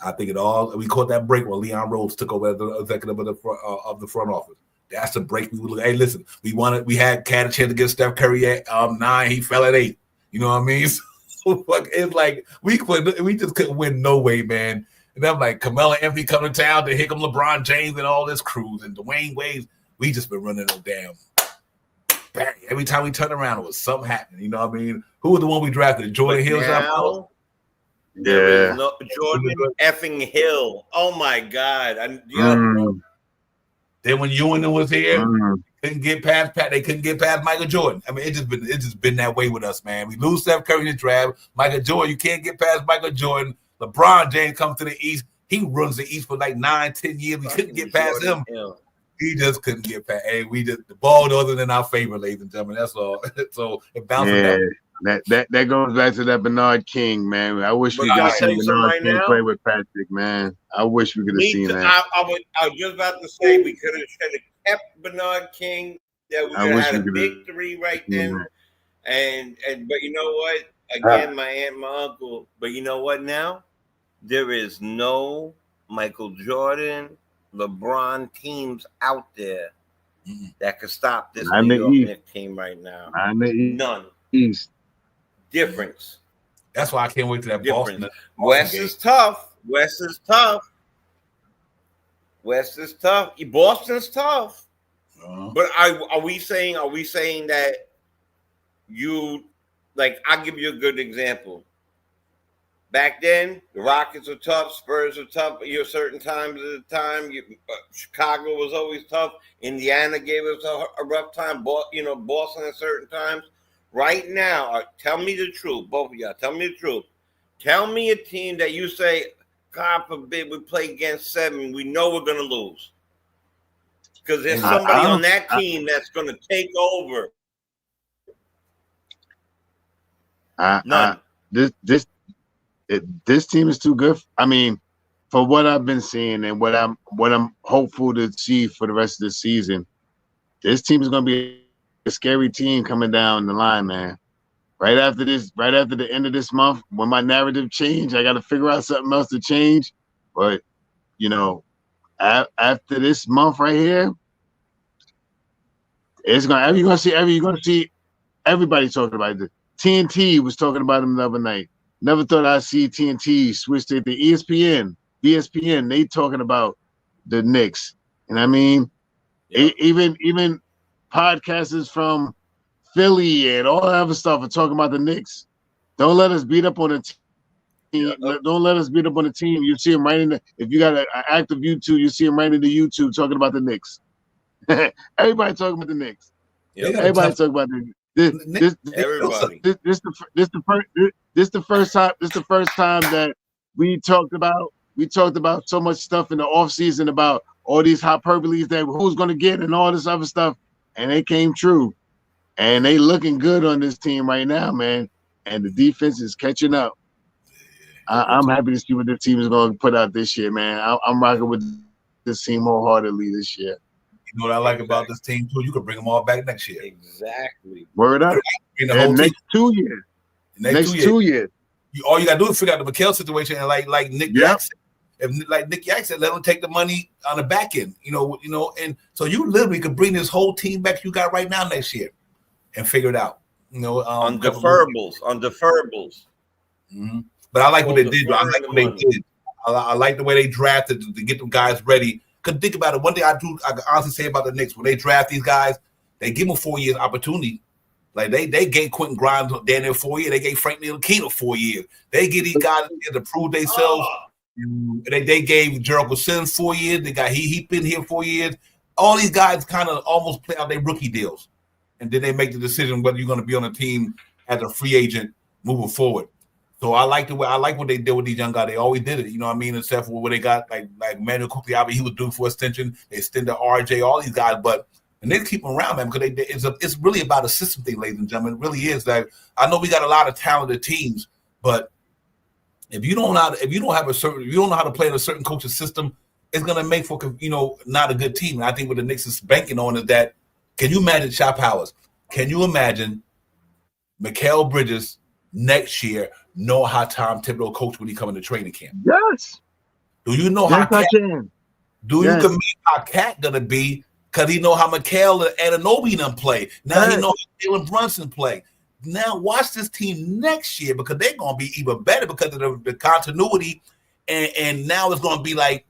I think we caught that break when Leon Rose took over as the executive of the front office. That's the break we would look. Hey, listen, we had a chance to get Steph Curry at 9. He fell at 8. You know what I mean? So it's like we just couldn't win no way, man. And I'm like, Carmelo Anthony coming to town, to Hickam, LeBron James, and all this crews, and Dwayne Wade. We just been running them damn. Bang. Every time we turn around, it was something happening. You know what I mean? Who was the one we drafted? Jordan Hill? Yeah. Jordan effing Hill. Oh my God. Then when Ewing was here, couldn't get past Pat. They couldn't get past Michael Jordan. I mean, it just been that way with us, man. We lose Steph Curry in the draft. Michael Jordan, you can't get past Michael Jordan. LeBron James comes to the East. He runs the East for like 9-10 years. We couldn't get past him. He just couldn't get past. Hey, the ball wasn't in our favor, ladies and gentlemen. That's all. So it bounced back. That goes back to that Bernard King, man. I wish we could have seen Bernard King play with Patrick, man. I wish we could have seen that. I was just about to say we should have kept Bernard King. That we could have had a big 3 right then. And but you know what? Again, my aunt, my uncle. But you know what? Now there is no Michael Jordan, LeBron teams out there that could stop this New York Knicks team right now. None. East. Difference. That's why I can't wait to that Boston. West is tough. Boston's tough. But are we saying that you like? I'll give you a good example. Back then, the Rockets were tough, Spurs were tough. Certain times at the time, Chicago was always tough. Indiana gave us a rough time. Boston at certain times. Right now, tell me the truth, both of y'all. Tell me the truth. Tell me a team that you say, God forbid, we play against 7. We know we're going to lose. Because there's somebody on that team that's going to take over. None. This team is too good. I mean, for what I've been seeing and what I'm hopeful to see for the rest of the season, this team is going to be a scary team coming down the line, man. Right after the end of this month, when my narrative change, I got to figure out something else to change. But after this month right here, you're gonna see everybody talking about it. TNT was talking about them the other night. Never thought I'd see TNT switch to the ESPN. They talking about the Knicks. And I mean, even podcasters from Philly and all that other stuff are talking about the Knicks. Don't let us beat up on the team. Don't let us beat up on the team. You see them right in if you got an active YouTube, you see them right in the YouTube talking about the Knicks. Everybody talking about the Knicks. Everybody talking about the everybody. This the first time that we talked about so much stuff in the offseason about all these hyperboles that who's gonna get and all this other stuff, and they came true. And they looking good on this team right now, man. And the defense is catching up. I'm happy to see what this team is going to put out this year, man. I'm rocking with this team wholeheartedly this year. You know what I like about this team too? You can bring them all back next year. Exactly. Word up. And next 2 years. Next 2 years. All you gotta do is figure out the McHale situation and like Nick Jackson. If like Nick Jackson, let him take the money on the back end. And so you literally could bring this whole team back you got right now next year. And figure it out, on deferrables. Mm-hmm. But I like what they did. I like the way they drafted to get them guys ready. Because think about it. One thing I honestly say about the Knicks, when they draft these guys, they give them 4 years opportunity. Like they gave Quentin Grimes down there 4 years. They gave Frank Ntilikina 4 years. They give these guys to prove themselves. They gave Jericho Sims 4 years. They got he been here 4 years. All these guys kind of almost play out their rookie deals. And then they make the decision whether you're going to be on a team as a free agent moving forward. So I like what they did with these young guys. They always did it, you know what I mean? Except for what they got, like Manuel Kupliabi, he was due for extension. They extended RJ, all these guys, but and they keep them around, man, because it's really about a system thing, ladies and gentlemen. It really is. Like I know we got a lot of talented teams, but if you don't know how to play in a certain coaching system, it's going to make for not a good team. And I think what the Knicks is banking on is that. Can you imagine Shop Powers? Can you imagine Mikal Bridges next year know how Tom Thibodeau coach when he come into training camp? Yes. Do you know how Cat? Do you mean how Cat gonna be? Because he know how Mikal and Anunoby them play. Now he know how Jalen Brunson play. Now watch this team next year because they're gonna be even better because of the continuity, and now it's gonna be like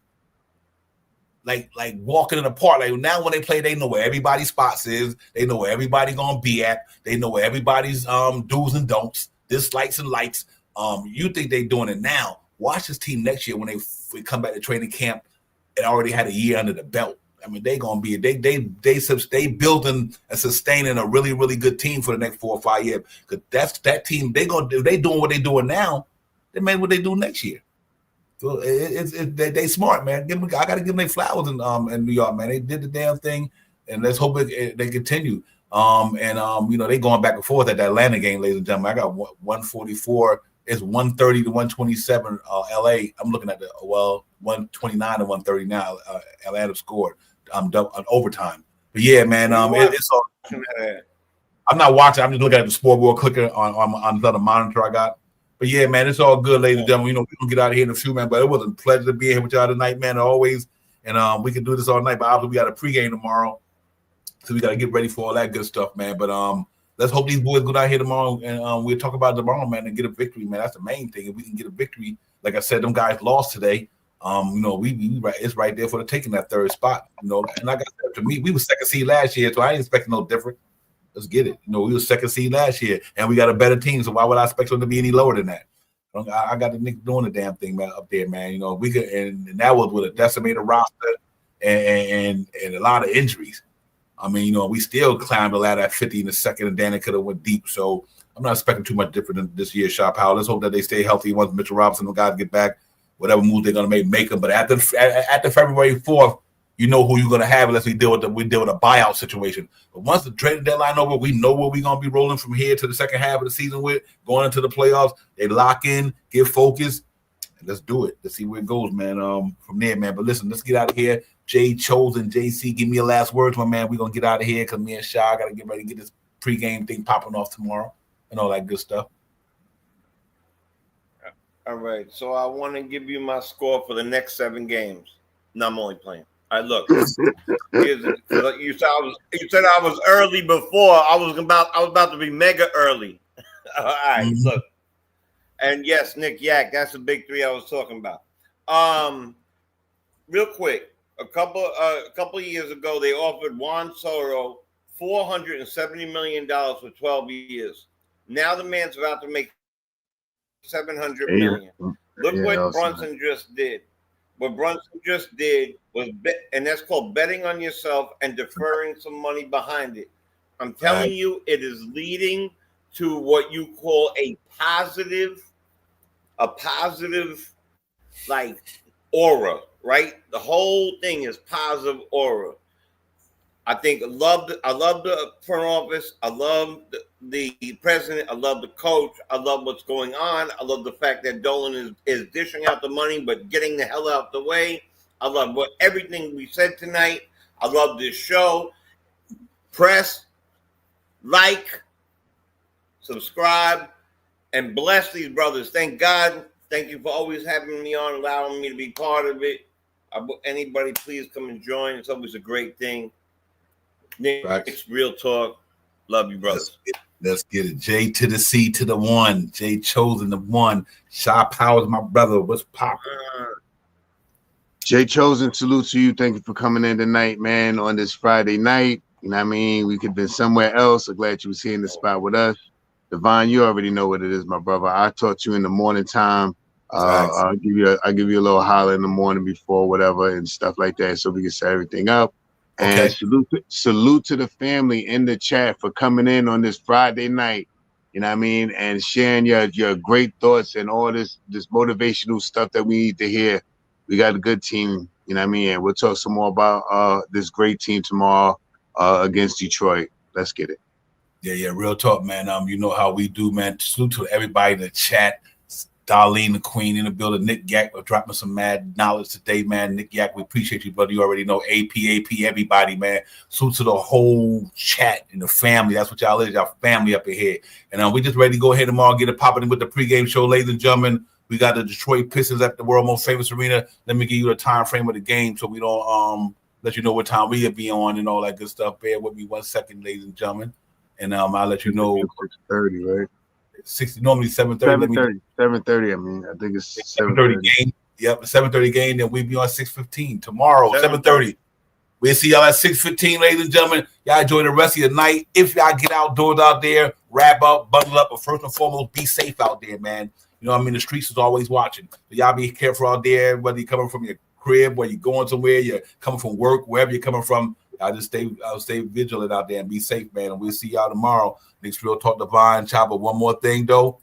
walking in the park. Like now when they play, they know where everybody's spots is. They know where everybody gonna be at. They know where everybody's do's and don'ts, dislikes and likes. You think they doing it now. Watch this team next year when they come back to training camp and already had a year under the belt. I mean, they gonna be they building and sustaining a really, really good team for the next 4 or 5 years. Because that's that team, they doing what they doing now, they made what they do next year. So they smart, man. I got to give them their flowers in New York, man. They did the damn thing, and let's hope they continue. They going back and forth at that Atlanta game, ladies and gentlemen. I got 144. It's 130 to 127. LA. I'm looking at 129 to 130 now. Atlanta scored on overtime. But yeah, man. It's all. I'm not watching. I'm just looking at the scoreboard, clicking on the other monitor I got. But yeah, man, it's all good, ladies and gentlemen. We're gonna get out of here in a few, man. But it was a pleasure to be here with y'all tonight, man. Always, and we can do this all night. But obviously, we got a pregame tomorrow, so we got to get ready for all that good stuff, man. But let's hope these boys go down here tomorrow, and we'll talk about it tomorrow, man, and get a victory, man. That's the main thing. If we can get a victory, like I said, them guys lost today. It's right there for the taking that third spot. And like I said, to me, we were second seed last year, so I ain't expecting no different. Let's get it. We were second seed last year, and we got a better team. So why would I expect them to be any lower than that? I got the Knicks doing the damn thing, man, up there, man. We could, and that was with a decimated roster and a lot of injuries. I mean, we still climbed the ladder at 50 in the second, and then it could have went deep. So I'm not expecting too much different than this year's Shop Powell. Let's hope that they stay healthy once Mitchell Robinson and the guys get back. Whatever moves they're gonna make them. But after February 4th, you know who you're gonna have unless we deal with a buyout situation. But once the trading deadline over, we know where we're gonna be rolling from here to the second half of the season with going into the playoffs. They lock in, get focused, let's do it. Let's see where it goes, man. From there, man. But listen, let's get out of here. Jay Chosen, JC, give me your last words, my man. We're gonna get out of here because me and Shy gotta get ready to get this pregame thing popping off tomorrow and all that good stuff. All right. So I want to give you my score for the next 7 games. No, I'm only playing. All right, look. You said I was early before. I was about to be mega early. All right, look. And yes, Nick Yak, that's the big 3 I was talking about. Real quick. A couple of years ago, they offered Juan Soto $470 million for 12 years. Now the man's about to make $700 million. Look what Brunson just did. What Brunson just did was and that's called betting on yourself and deferring some money behind it. I'm telling you, it is leading to what you call a positive like aura. Right, the whole thing is positive aura. I love the front office. I love the president. I love the coach. I love what's going on. I love the fact that Dolan is dishing out the money, but getting the hell out the way. I love everything we said tonight. I love this show. Press, like, subscribe, and bless these brothers. Thank God. Thank you for always having me on, allowing me to be part of it. Anybody, please come and join. It's always a great thing. Nick's Real Talk. Love you, brothers. Let's get it. J to the C to the 1. Jay Chosen the 1. Shy Powers, my brother. What's poppin'? Jay Chosen, salute to you. Thank you for coming in tonight, man, on this Friday night. You know what I mean? We could have been somewhere else. I'm glad you was here in the spot with us. Devon, you already know what it is, my brother. I talk to you in the morning time. I'll give you a little holler in the morning before whatever and stuff like that, so we can set everything up. And salute to the family in the chat for coming in on this Friday night. You know what I mean? And sharing your great thoughts and all this motivational stuff that we need to hear. We got a good team. You know what I mean? And we'll talk some more about this great team tomorrow against Detroit. Let's get it. Yeah, real talk, man. You know how we do, man. Salute to everybody in the chat. Darlene, the queen in the building. Nick Yak, dropping some mad knowledge today, man. Nick Yak, we appreciate you, brother. You already know AP, everybody, man. Salute to the whole chat and the family. That's what y'all is, y'all family up in here. And we just ready to go ahead tomorrow, get it popping with the pregame show, ladies and gentlemen. We got the Detroit Pistons at the world most famous arena. Let me give you the time frame of the game so we don't let you know what time we'll be on and all that good stuff. Bear with me 1 second, ladies and gentlemen. And I'll let you know. 6:30, right? 60, normally 7:30. 7:30. I mean, I think it's 7:30 game. Yep, 7:30 game. Then we'll be on 6:15 tomorrow. 7:30. We'll see y'all at 6:15, ladies and gentlemen. Y'all enjoy the rest of your night. If y'all get outdoors out there, wrap up, bundle up, but first and foremost, be safe out there, man. You know what I mean? The streets is always watching. So y'all be careful out there, whether you're coming from your crib, whether you're going somewhere, you're coming from work, wherever you're coming from. I'll stay vigilant out there and be safe, man. And we'll see y'all tomorrow. Nick's Real Talk Divine Chopper. One more thing, though.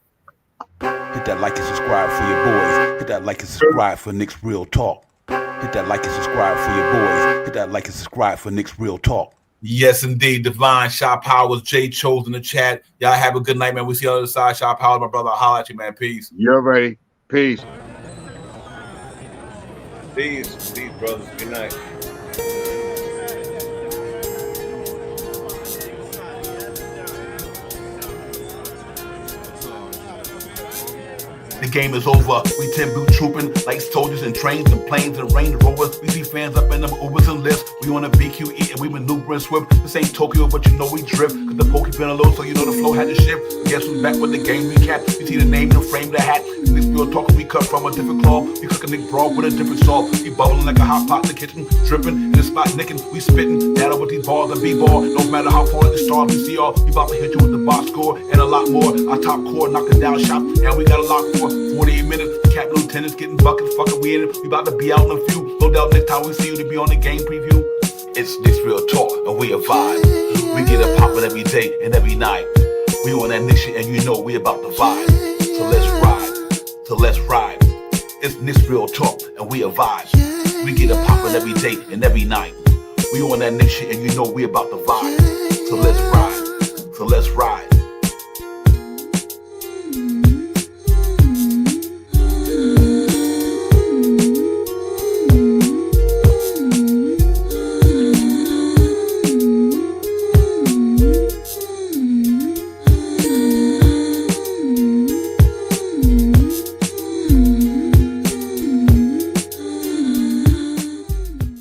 Hit that like and subscribe for your boys. Hit that like and subscribe for Nick's Real Talk. Hit that like and subscribe for your boys. Hit that like and subscribe for Nick's Real Talk. Yes, indeed. Divine, Shy Powers, Jay Chose in the chat. Y'all have a good night, man. We see you on the other side. Shy Powers, my brother. I'll holler at you, man. Peace. You're ready. Peace. Peace, brothers. Good night. The game is over. We 10 boot trooping like soldiers and trains and planes and Range Rovers. We see fans up in them Ubers and lifts. We on a BQE and we maneuver and swift. This ain't Tokyo, but you know we drift. Cause the pokey been a low, so you know the flow had to shift. Guess who's back with the game recap? You see the name, the frame, the hat. In this Real Talk, we cut from a different cloth. We cook a Nick broth with a different salt. We bubbling like a hot pot in the kitchen. Dripping in the spot, nicking. We spitting. Data with these balls and B-ball. No matter how far the stars we see all. We about to hit you with the box score and a lot more. Our top core knocking down shop. And we got a lot for 48 minutes. Captain lieutenants getting buckets. Fucking we in it. We about to be out in a few. No doubt next time we see you to be on the game preview. It's this Real Talk and we a vibe. We get it poppin' every day and every night. We on that Nick shit and you know we about to vibe. So let's ride. It's this Real Talk and we a vibe. We get it poppin' every day and every night. We on that Nick shit and you know we about to vibe. So let's ride.